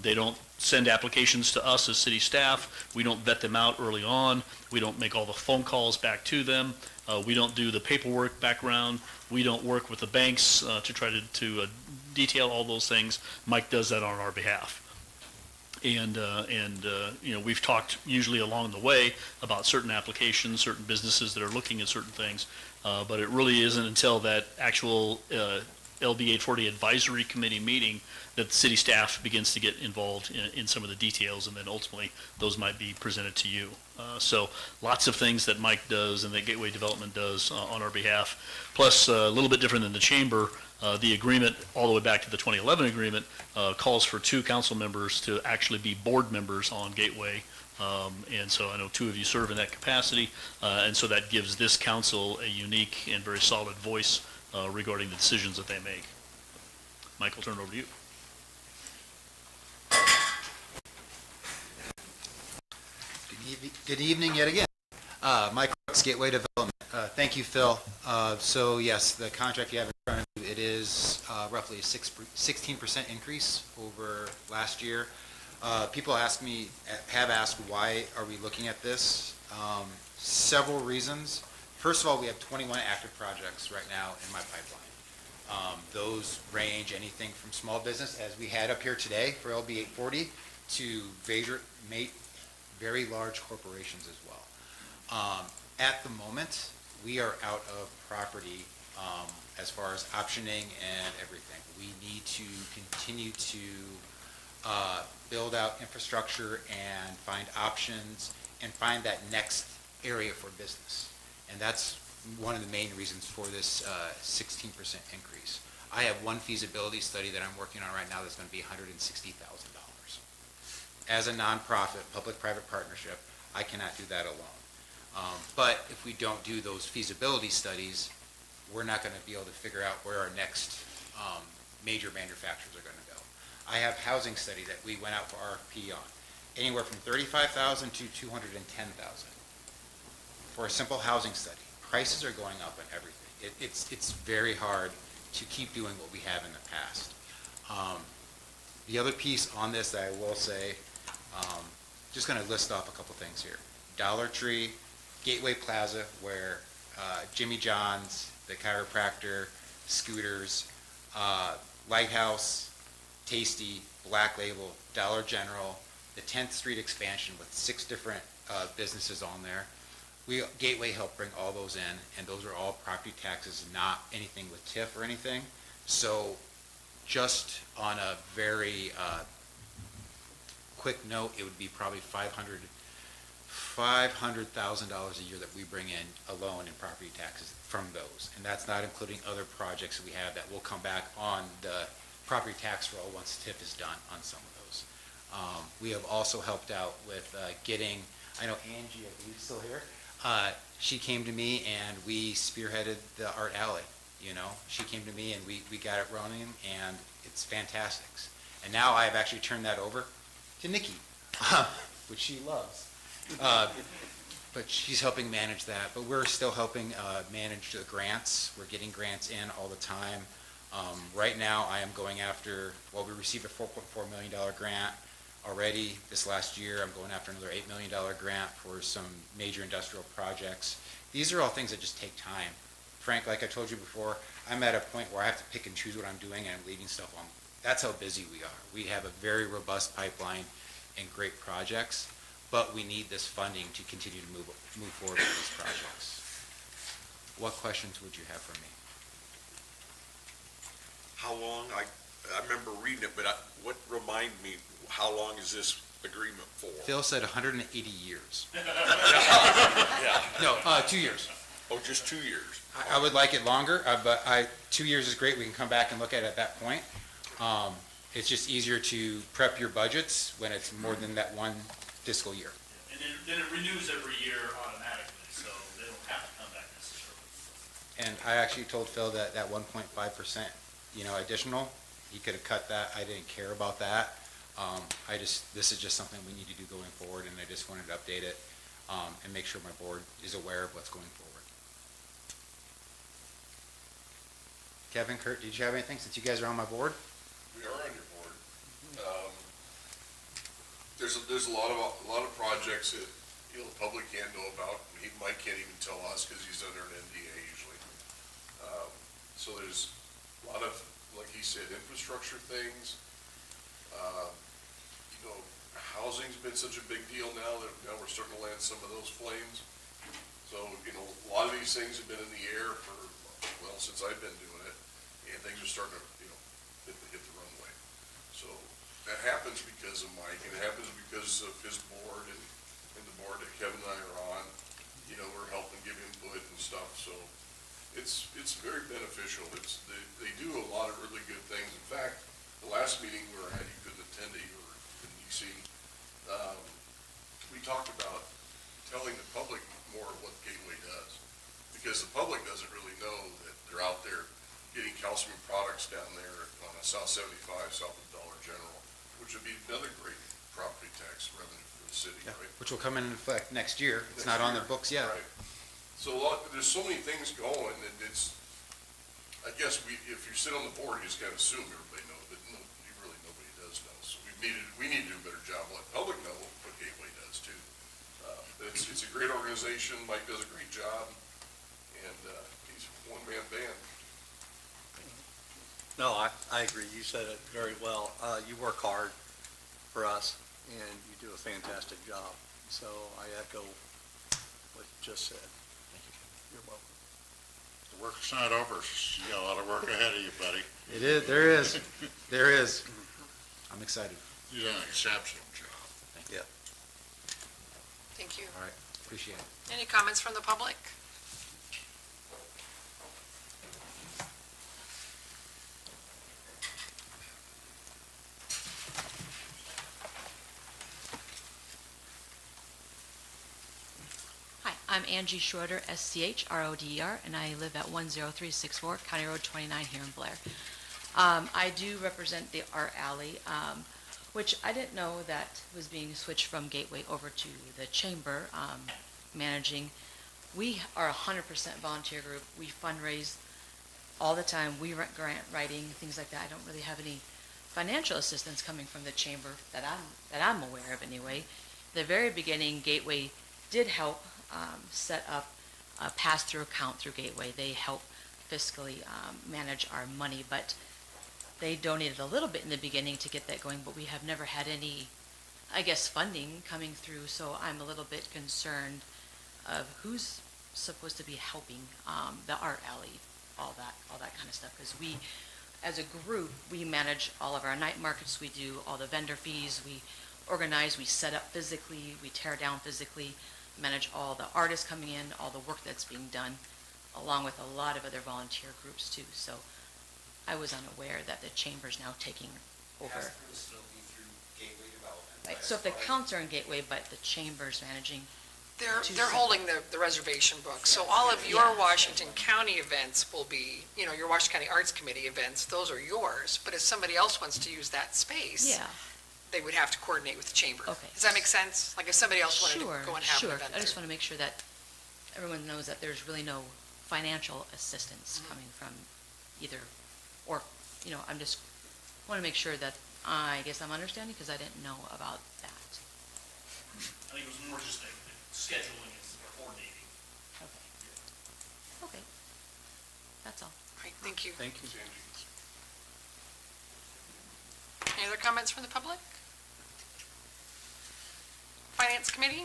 They don't send applications to us as city staff. We don't vet them out early on. We don't make all the phone calls back to them. We don't do the paperwork background. We don't work with the banks to try to detail all those things. Mike does that on our behalf. And we've talked usually along the way about certain applications, certain businesses that are looking at certain things, but it really isn't until that actual LB 840 Advisory Committee meeting that the city staff begins to get involved in some of the details, and then ultimately those might be presented to you. So lots of things that Mike does and that Gateway Development does on our behalf. Plus, a little bit different than the chamber, the agreement, all the way back to the 2011 agreement, calls for 2 council members to actually be board members on Gateway. And so I know 2 of you serve in that capacity, and so that gives this council a unique and very solid voice regarding the decisions that they make. Mike, I'll turn it over to you. Good evening yet again. Mike Crooks, Gateway Development. Thank you, Phil. So yes, the contract you have in front of you, it is roughly a 16% increase over last year. People have asked why are we looking at this? Several reasons. First of all, we have 21 active projects right now in my pipeline. Those range anything from small business, as we had up here today for LB 840, to very large corporations as well. At the moment, we are out of property as far as optioning and everything. We need to continue to build out infrastructure and find options and find that next area for business. And that's one of the main reasons for this 16% increase. I have one feasibility study that I'm working on right now that's going to be $160,000. As a nonprofit, public-private partnership, I cannot do that alone. But if we don't do those feasibility studies, we're not going to be able to figure out where our next major manufacturers are going to go. I have housing study that we went out for RFP on, anywhere from $35,000 to $210,000 for a simple housing study. Prices are going up on everything. It's very hard to keep doing what we have in the past. The other piece on this that I will say, just going to list off a couple things here. Dollar Tree, Gateway Plaza, where Jimmy John's, the chiropractor, Scooters, Lighthouse, Tasty, Black Label, Dollar General, the 10th Street expansion with 6 different businesses on there. Gateway helped bring all those in, and those are all property taxes, not anything with TIF or anything. So just on a very quick note, it would be probably $500,000 a year that we bring in alone in property taxes from those. And that's not including other projects that we have that will come back on the property tax roll once TIF is done on some of those. We have also helped out with getting, I know Angie, I believe, still here. She came to me and we spearheaded the art alley. You know, she came to me and we got it running, and it's fantastic. And now I have actually turned that over to Nikki, which she loves. But she's helping manage that. But we're still helping manage the grants. We're getting grants in all the time. Right now, I am going after, well, we received a $4.4 million grant already this last year. I'm going after another $8 million grant for some major industrial projects. These are all things that just take time. Frank, like I told you before, I'm at a point where I have to pick and choose what I'm doing, and I'm leaving stuff on. That's how busy we are. We have a very robust pipeline and great projects, but we need this funding to continue to move forward with these projects. What questions would you have for me? How long, I remember reading it, but remind me, how long is this agreement for? Phil said 180 years. Yeah. No, 2 years. Oh, just 2 years? I would like it longer, but 2 years is great. We can come back and look at it at that point. It's just easier to prep your budgets when it's more than that one fiscal year. And then it renews every year automatically, so they don't have to come back necessarily. And I actually told Phil that 1.5%, additional, he could have cut that. I didn't care about that. This is just something we need to do going forward, and I just wanted to update it and make sure my board is aware of what's going forward. Kevin, Kurt, did you have anything since you guys are on my board? We are on your board. There's a lot of projects that the public can't know about. Mike can't even tell us because he's under an NDA usually. So there's a lot of, like he said, infrastructure things. Housing's been such a big deal now that now we're starting to land some of those flames. So a lot of these things have been in the air for, well, since I've been doing it. and things are starting to, hit the runway. So that happens because of Mike, and it happens because of his board and the board that Kevin and I are on. We're helping give input and stuff, so it's very beneficial. They do a lot of really good things. In fact, the last meeting we were at, you couldn't attend it, you were in DC. We talked about telling the public more of what Gateway does, because the public doesn't really know that they're out there getting calcium products down there on South 75, south of Dollar General, which would be another great property tax revenue for the city, right? Which will come into effect next year. It's not on the books yet. Right. So there's so many things going, and I guess if you sit on the board, you just kind of assume everybody knows, but nobody does know. So we need to do a better job of letting the public know what Gateway does too. But it's a great organization. Mike does a great job, and he's a one-man band. No, I agree. You said it very well. You work hard for us, and you do a fantastic job. So I echo what you just said. You're welcome. The work's not over. You got a lot of work ahead of you, buddy. It is, there is, there is. I'm excited. You done an exceptional job. Yeah. Thank you. All right, appreciate it. Any comments from the public? Hi, I'm Angie Schroeder, SCHRODER, and I live at 10364 County Road 29 here in Blair. I do represent the Art Alley, which I didn't know that was being switched from Gateway over to the Chamber managing. We are a 100% volunteer group. We fundraise all the time. We rent grant writing, things like that. I don't really have any financial assistance coming from the Chamber that I'm aware of anyway. The very beginning, Gateway did help set up a pass-through account through Gateway. They help fiscally manage our money, but they donated a little bit in the beginning to get that going, but we have never had any, I guess, funding coming through, so I'm a little bit concerned of who's supposed to be helping the Art Alley, all that kind of stuff, because we, as a group, we manage all of our night markets, we do all the vendor fees, we organize, we set up physically, we tear down physically, manage all the artists coming in, all the work that's being done, along with a lot of other volunteer groups too. So I was unaware that the Chamber's now taking over. It has to still be through Gateway Development. Right, so if the accounts are in Gateway, but the Chamber's managing. They're holding the reservation book, so all of your Washington County events will be, your Washington County Arts Committee events, those are yours, but if somebody else wants to use that space. Yeah. They would have to coordinate with the Chamber. Okay. Does that make sense? Like if somebody else wanted to go and have an Sure. event I just there. want to make sure that everyone knows that there's really no financial assistance coming from either, or, I'm just, want to make sure that I guess I'm understanding, because I didn't know about that. I think it was more just a scheduling and coordinating. Okay. That's all. All right, thank you. Thank you. Any other comments from the public? Finance Committee?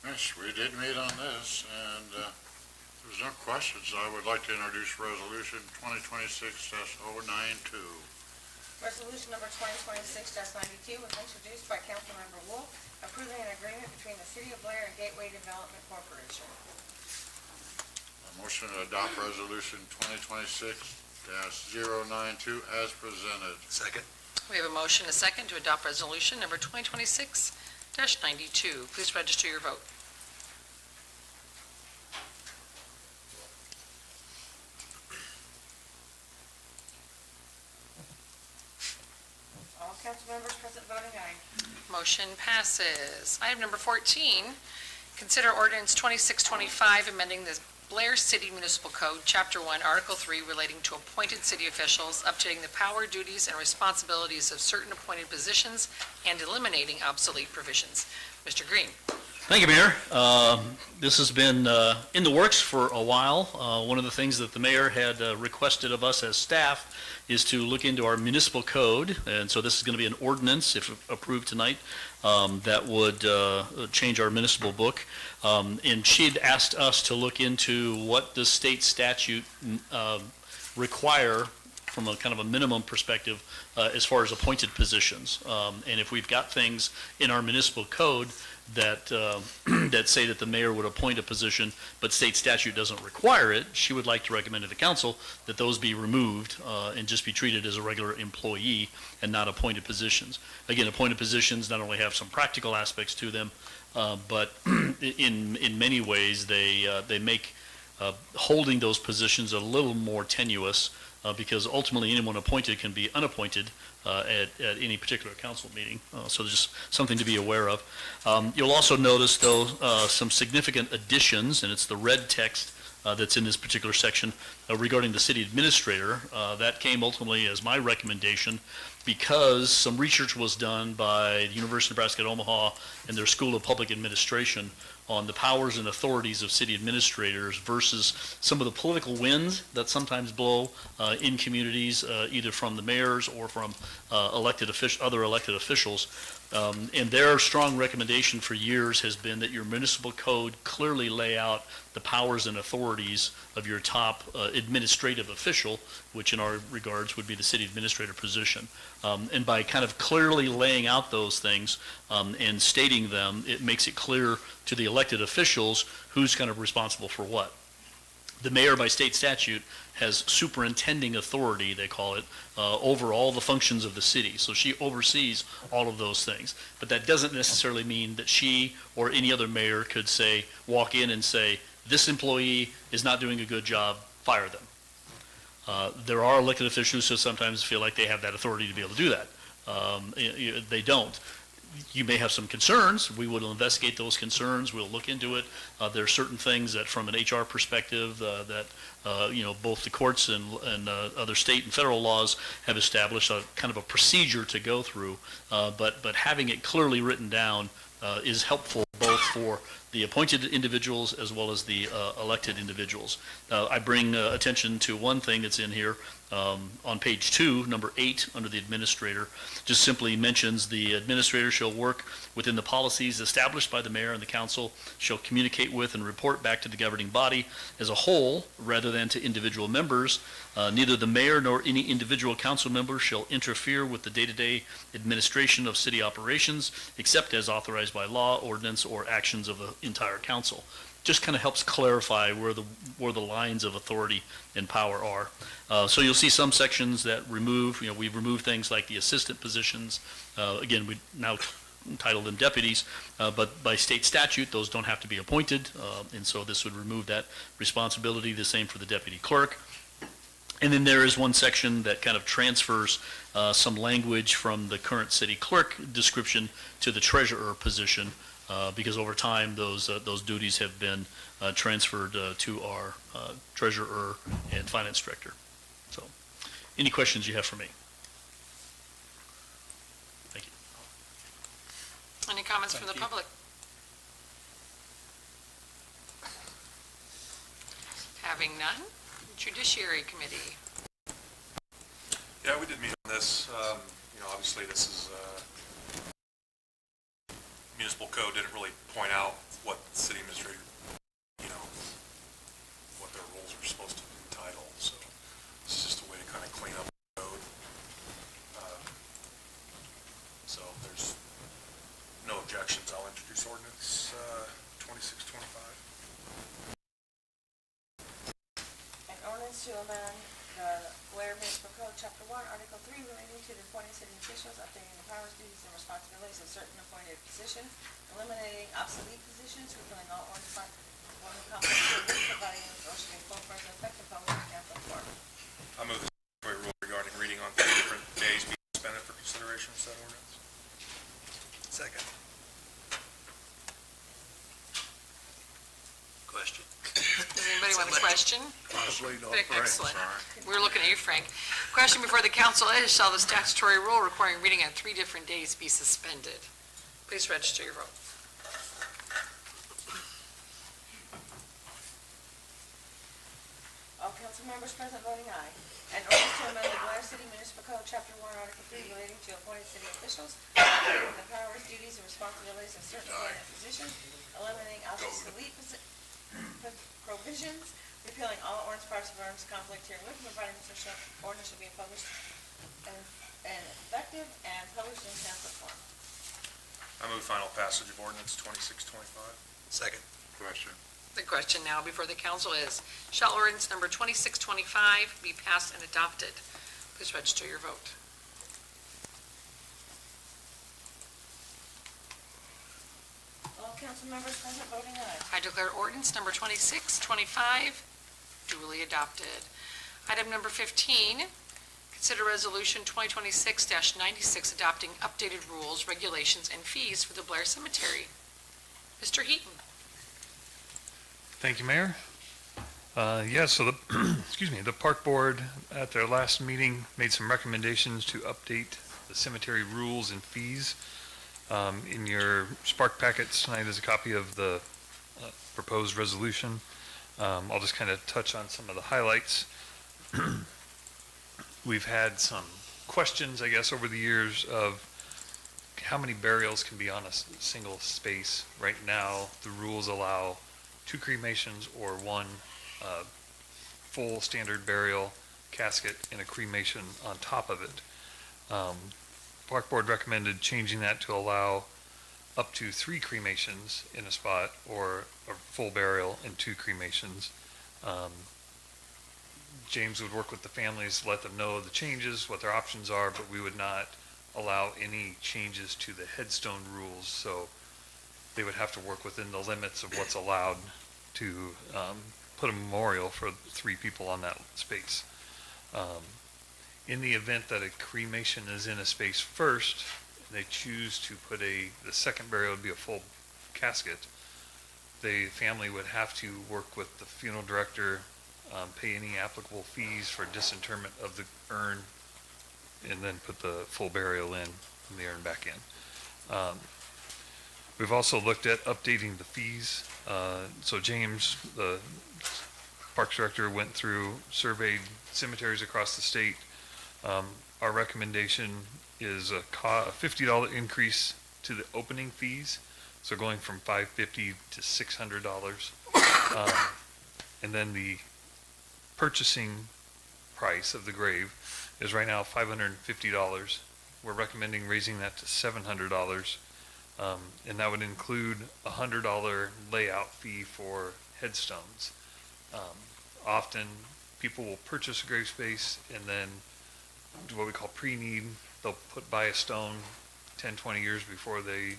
Yes, we did meet on this, and there's no questions. I would like to introduce Resolution 2026-092. Resolution number 2026-92 was introduced by Councilmember Wolf, approving an agreement between the City of Blair and Gateway Development Corporation. A motion to adopt Resolution 2026-092 as presented. Second. We have a motion, a second, to adopt resolution number 2026-92. Please register your vote. All council members present voting aye. Motion passes. Item number 14, consider ordinance 2625, amending the Blair City Municipal Code, Chapter 1, Article 3, relating to appointed city officials, updating the power, duties, and responsibilities of certain appointed positions, and eliminating obsolete provisions. Mr. Green. Thank you, Mayor. This has been in the works for a while. One of the things that the mayor had requested of us as staff is to look into our municipal code, and so this is going to be an ordinance, if approved tonight, that would change our municipal book. And she'd asked us to look into what the state statute require, from a kind of a minimum perspective, as far as appointed positions. And if we've got things in our municipal code that, that say that the mayor would appoint a position, but state statute doesn't require it, she would like to recommend to the council that those be removed and just be treated as a regular employee and not appointed positions. Again, appointed positions not only have some practical aspects to them, but in many ways, they make holding those positions a little more tenuous, because ultimately anyone appointed can be unappointed at any particular council meeting. So just something to be aware of. You'll also notice, though, some significant additions, and it's the red text that's in this particular section regarding the city administrator. That came ultimately as my recommendation because some research was done by the University of Nebraska at Omaha and their School of Public Administration on the powers and authorities of city administrators versus some of the political winds that sometimes blow in communities, either from the mayors or from other elected officials. And their strong recommendation for years has been that your municipal code clearly lay out the powers and authorities of your top administrative official, which in our regards would be the city administrator position. And by kind of clearly laying out those things and stating them, it makes it clear to the elected officials who's kind of responsible for what. The mayor by state statute has superintending authority, they call it, over all the functions of the city. So she oversees all of those things. But that doesn't necessarily mean that she or any other mayor could say, walk in and say, this employee is not doing a good job, fire them. There are elected officials who sometimes feel like they have that authority to be able to do that. They don't. You may have some concerns. We will investigate those concerns. We'll look into it. There are certain things that, from an HR perspective, that both the courts and other state and federal laws have established a kind of a procedure to go through. But having it clearly written down is helpful both for the appointed individuals as well as the elected individuals. I bring attention to one thing that's in here. On page 2, number 8, under the administrator, just simply mentions the administrator shall work within the policies established by the mayor and the council, shall communicate with and report back to the governing body as a whole rather than to individual members. Neither the mayor nor any individual council member shall interfere with the day-to-day administration of city operations except as authorized by law, ordinance, or actions of the entire council. Just kind of helps clarify where the lines of authority and power are. So you'll see some sections that remove, we've removed things like the assistant positions. Again, we now title them deputies, but by state statute, those don't have to be appointed, and so this would remove that responsibility. The same for the deputy clerk. And then there is one section that kind of transfers some language from the current city clerk description to the treasurer position, because over time those duties have been transferred to our treasurer and finance director. So, any questions you have for me? Thank you. Any comments from the public? Having none, Judiciary Committee. Yeah, we did meet on this. Obviously this is municipal code didn't really point out what the city administrator, what their roles are supposed to entitle. So this is just a way to kind of clean up the code. So if there's no objections, I'll introduce ordinance 2625. An ordinance to amend the Blair Municipal Code, Chapter 1, Article 3, relating to the appointed city officials, updating the powers, duties, and responsibilities of certain appointed positions, eliminating obsolete positions, repealing all ordinance providing enforcement in full force and effect, and publishing in capital form. I move the statutory rule regarding reading on 3 different days be suspended for consideration of said ordinance. Second. Question. Does anybody want a question? Possibly not Excellent. Frank, We're looking at you, Frank. Question before the council is, shall the statutory rule requiring reading on 3 different days be suspended? Please register your vote. All council members present voting aye. An ordinance to amend the Blair City Municipal Code, Chapter 1, Article 3, relating to appointed city officials, updating the powers, duties, and responsibilities of certain appointed positions, eliminating obsolete provisions, repealing all ordinance parts of ordinance conflict herewith, and providing such ordinance shall be published and effective and published in pamphlet form. I move final passage of ordinance 2625. Second. Question. The question now before the council is, shall ordinance number 2625 be passed and adopted? Please register your vote. All council members present voting aye. I declare ordinance number 2625 duly adopted. Item number 15, consider resolution 2026-96 adopting updated rules, regulations, and fees for the Blair Cemetery. Mr. Heaton. Thank you, Mayor. So the, excuse me, the Park Board at their last meeting made some recommendations to update the cemetery rules and fees. In your Spark packets tonight is a copy of the proposed resolution. I'll just kind of touch on some of the highlights. We've had some questions, I guess, over the years of how many burials can be on a single space. Right now, the rules allow 2 cremations or 1 full standard burial casket and a cremation on top of it. Park Board recommended changing that to allow up to 3 cremations in a spot or a full burial and 2 cremations. James would work with the families, let them know the changes, what their options are, but we would not allow any changes to the headstone rules, so they would have to work within the limits of what's allowed to put a memorial for 3 people on that space. In the event that a cremation is in a space first, and they choose to put the second burial would be a full casket, the family would have to work with the funeral director, pay any applicable fees for disinterment of the urn, and then put the full burial in and the urn back in. We've also looked at updating the fees. So James, the Parks Director, went through, surveyed cemeteries across the state. Our recommendation is a $50 increase to the opening fees, so going from $550 to $600. And then the purchasing price of the grave is right now $550. We're recommending raising that to $700. And that would include a $100 layout fee for headstones. Often people will purchase a grave space and then do what we call pre-need. They'll buy a stone 10, 20 years before they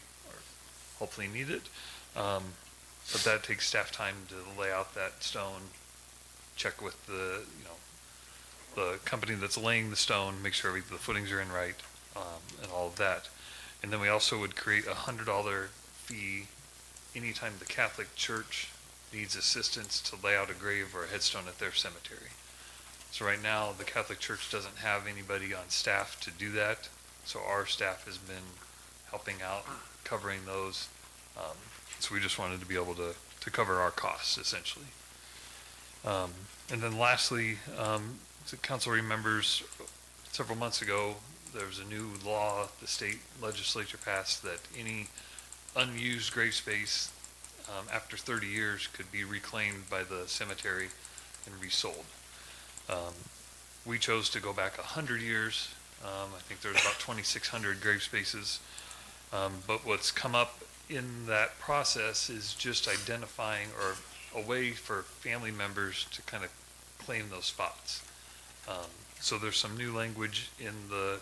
hopefully need it. But that takes staff time to lay out that stone, check with the company that's laying the stone, make sure the footings are in right, and all of that. And then we also would create a $100 fee anytime the Catholic Church needs assistance to lay out a grave or a headstone at their cemetery. So right now, the Catholic Church doesn't have anybody on staff to do that, so our staff has been helping out, covering those. So we just wanted to be able to cover our costs, essentially. And then lastly, the council remembers several months ago, there was a new law the state legislature passed that any unused grave space after 30 years could be reclaimed by the cemetery and resold. We chose to go back 100 years. I think there's about 2,600 grave spaces. But what's come up in that process is just identifying or a way for family members to kind of claim those spots. So there's some new language in the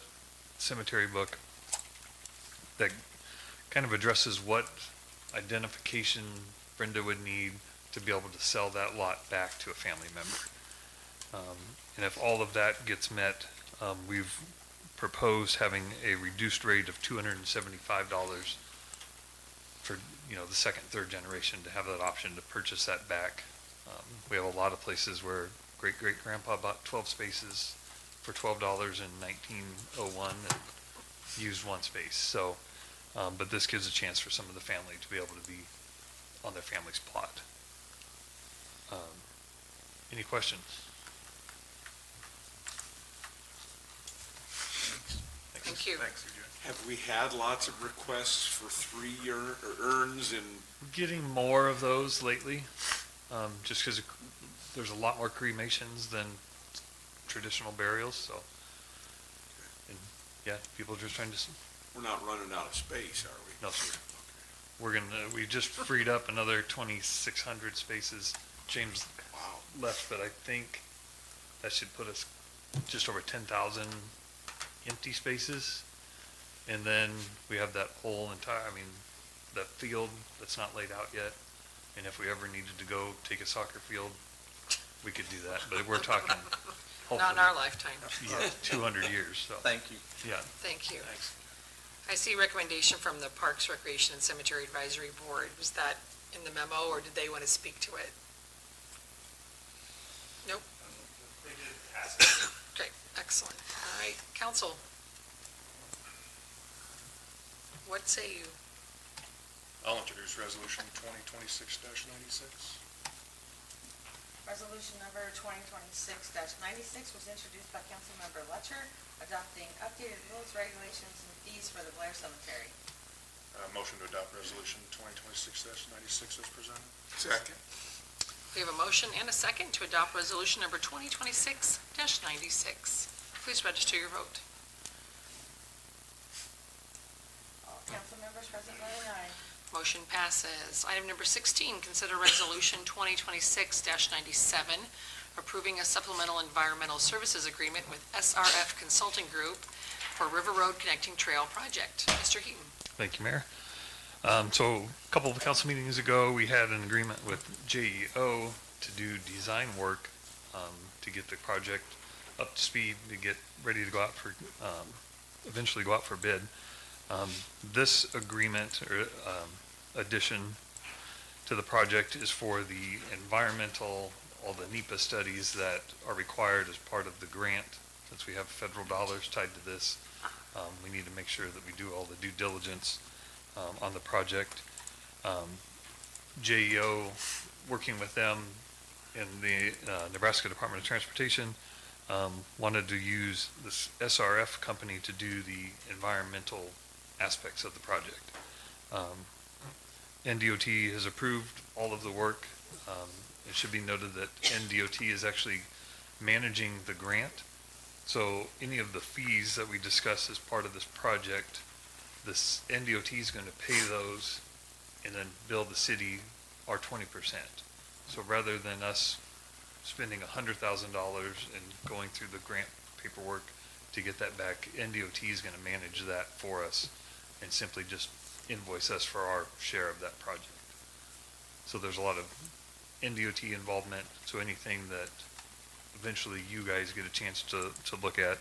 cemetery book that kind of addresses what identification Brenda would need to be able to sell that lot back to a family member. And if all of that gets met, we've proposed having a reduced rate of $275 for the second, third generation to have that option to purchase that back. We have a lot of places where great-great-grandpa bought 12 spaces for $12 in 1901 and used 1 space. So, but this gives a chance for some of the family to be able to be on their family's plot. Any questions? Thank you. Thanks, Have we had lots of requests for 3 urns and? We're getting more of those lately. just because there's a lot more cremations than traditional burials, so. And, yeah, people are just trying to, We're not running out of space, are we? no, sir. We just freed up another 2,600 spaces. James left, but I think that should put us just over 10,000 empty spaces. And then we have that whole entire, that field that's not laid out yet. And if we ever needed to go take a soccer field, we could do that. But we're talking, hopefully. Not in our lifetime. Yeah, 200 years, so. Thank you. Yeah. Thank you. I see recommendation from the Parks, Recreation, and Cemetery Advisory Board. Was that in the memo, or did they want to speak to it? Nope. They did pass it. Okay, excellent. All right, council. What say you? I'll introduce resolution 2026-96. Resolution number 2026-96 was introduced by Councilmember Letcher, adopting updated rules, regulations, and fees for the Blair Cemetery. Motion to adopt resolution 2026-96 as presented. Second. We have a motion and a second to adopt resolution number 2026-96. Please register your vote. All council members present voting aye. Motion passes. Item number 16, consider resolution 2026-97, approving a supplemental environmental services agreement with SRF Consulting Group for River Road Connecting Trail Project. Mr. Heaton. Thank you, Mayor. So a couple of council meetings ago, we had an agreement with JEO to do design work to get the project up to speed, to get ready to go out for, eventually go out for bid. This agreement or addition to the project is for the environmental, all the NEPA studies that are required as part of the grant. Since we have federal dollars tied to this, we need to make sure that we do all the due diligence on the project. JEO, working with them in the Nebraska Department of Transportation, wanted to use this SRF company to do the environmental aspects of the project. NDOT has approved all of the work. It should be noted that NDOT is actually managing the grant. So any of the fees that we discuss as part of this project, this NDOT is going to pay those and then bill the city our 20%. So rather than us spending $100,000 and going through the grant paperwork to get that back, NDOT is going to manage that for us and simply just invoice us for our share of that project. So there's a lot of NDOT involvement, so anything that eventually you guys get a chance to look at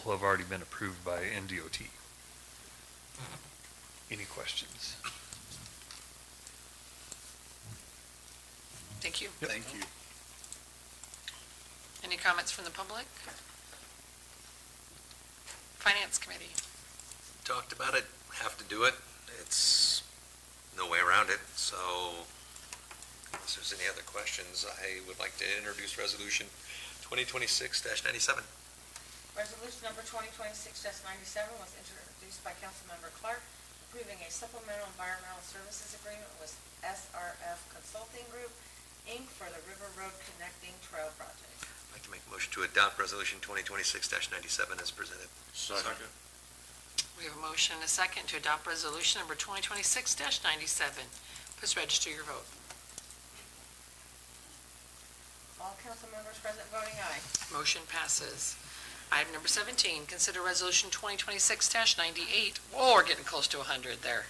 will have already been approved by NDOT. Any questions? Thank you. Yep. Thank you. Any comments from the public? Finance Committee. Talked about it, have to do it. It's no way around it. So unless there's any other questions, I would like to introduce resolution 2026-97. Resolution number 2026-97 was introduced by Councilmember Clark, approving a supplemental environmental services agreement with SRF Consulting Group, Inc. for the River Road Connecting Trail Project. I'd like to make a motion to adopt resolution 2026-97 as presented. Second. We have a motion and a second to adopt resolution number 2026-97. Please register your vote. All council members present voting aye. Motion passes. Item number 17, consider resolution 2026-98. Whoa, we're getting close to 100 there.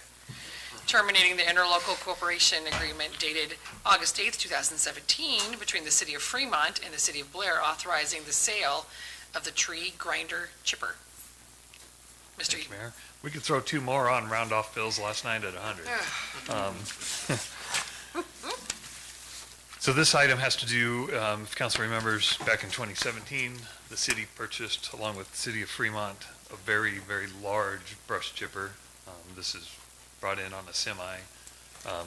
Terminating the interlocal cooperation agreement dated August 8th, 2017 between the City of Fremont and the City of Blair, authorizing the sale of the tree grinder chipper. Mr. Thank you, Mayor. We could throw two more on round off bills last night at 100. So this item has to do, if council remembers, back in 2017, the city purchased, along with the City of Fremont, a very, very large brush chipper. This is brought in on a semi.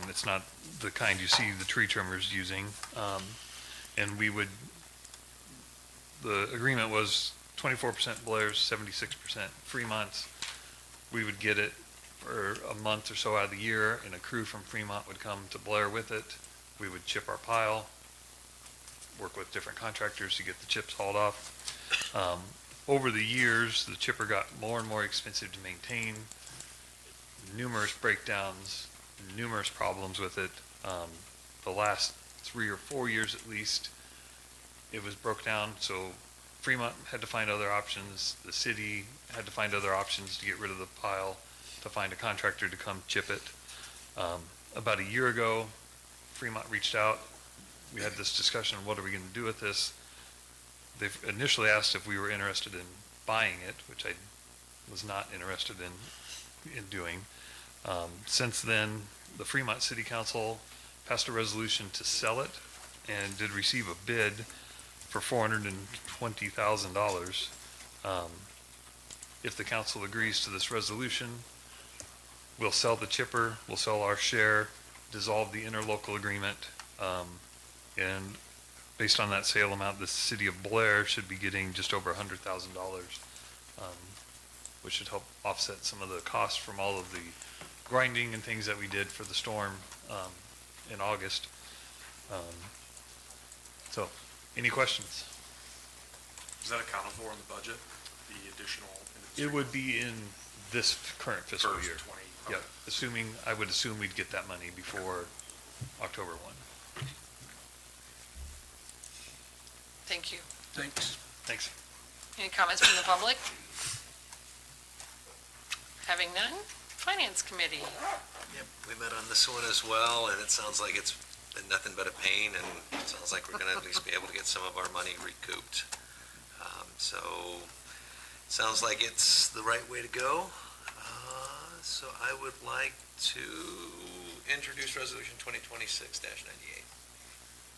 It's not the kind you see the tree trimmers using. And we would, the agreement was 24% Blair's, 76% Fremont's. We would get it for a month or so out of the year, and a crew from Fremont would come to Blair with it. We would chip our pile, work with different contractors to get the chips hauled off. Over the years, the chipper got more and more expensive to maintain, numerous breakdowns, numerous problems with it. The last 3 or 4 years at least, it was broke down, so Fremont had to find other options. The city had to find other options to get rid of the pile, to find a contractor to come chip it. About a year ago, Fremont reached out. We had this discussion, what are we going to do with this? They've initially asked if we were interested in buying it, which I was not interested in doing. Since then, the Fremont City Council passed a resolution to sell it and did receive a bid for $420,000. If the council agrees to this resolution, we'll sell the chipper, we'll sell our share, dissolve the interlocal agreement, and based on that sale amount, the city of Blair should be getting just over $100,000, which should help offset some of the costs from all of the grinding and things that we did for the storm in August. So, any questions? Is that accounted for in the budget, the additional? It would be in this current fiscal First year. 20, okay. Yeah, I would assume we'd get that money before October 1. Thank you. Thanks. Thanks. Any comments from the public? Having none, Finance Committee. Yep, we met on this one as well, and it sounds like it's been nothing but a pain, and it sounds like we're gonna at least be able to get some of our money recouped. So, sounds like it's the right way to go. So I would like to introduce Resolution 2026-98.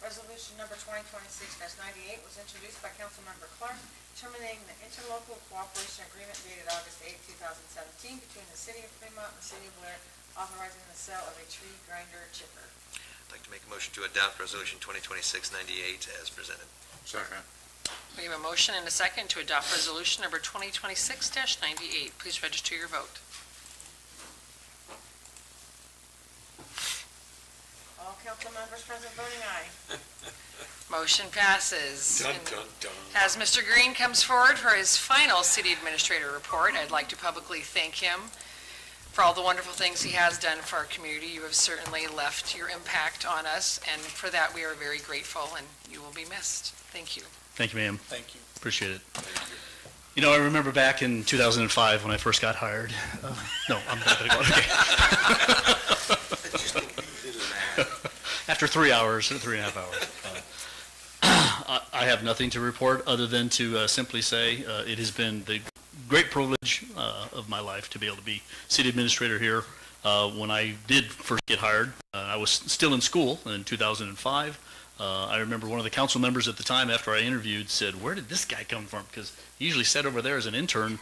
Resolution number 2026-98 was introduced by Councilmember Clark, terminating the interlocal cooperation agreement dated August 8, 2017 between the City of Fremont and the City of Blair, authorizing the sale of a tree grinder chipper. I'd like to make a motion to adopt Resolution 2026-98 as presented. Second. We have a motion and a second to adopt resolution number 2026-98. Please register your vote. All council members present voting aye. Motion passes. Dun, And dun, dun. as Mr. Green comes forward for his final city administrator report, I'd like to publicly thank him for all the wonderful things he has done for our community. You have certainly left your impact on us, and for that we are very grateful, and you will be missed. Thank you. Thank you, ma'am. Thank you. Appreciate it. You know, I remember back in 2005 when I first got hired. No, I'm not going to go. Okay. After 3 hours, 3.5 hours. I have nothing to report other than to simply say it has been the great privilege of my life to be able to be city administrator here. When I did first get hired, I was still in school in 2005. I remember one of the council members at the time after I interviewed said, "Where did this guy come from?" Because he usually sat over there as an intern,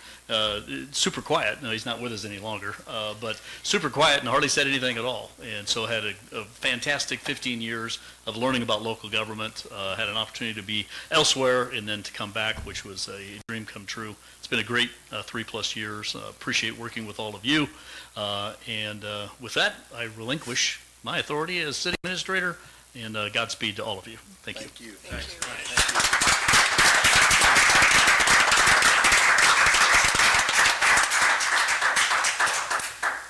super quiet. No, he's not with us any longer, but super quiet and hardly said anything at all. And so had a fantastic 15 years of learning about local government, had an opportunity to be elsewhere and then to come back, which was a dream come true. It's been a great 3+ years. Appreciate working with all of you. And with that, I relinquish my authority as city administrator. And Godspeed to all of you. Thank you. Thank you. Thank you.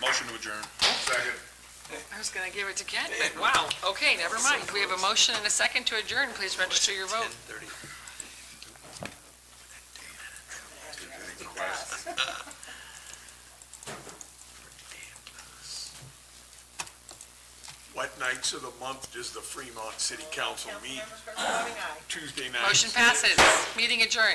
Motion to adjourn. Second. I was going to give it to Ken, but wow. Okay, never mind. We have a motion and a second to adjourn. Please register your vote. 10:30. What nights of the month does the Fremont City Council meet? Council members present voting aye. Tuesday nights. Motion passes. Meeting adjourned.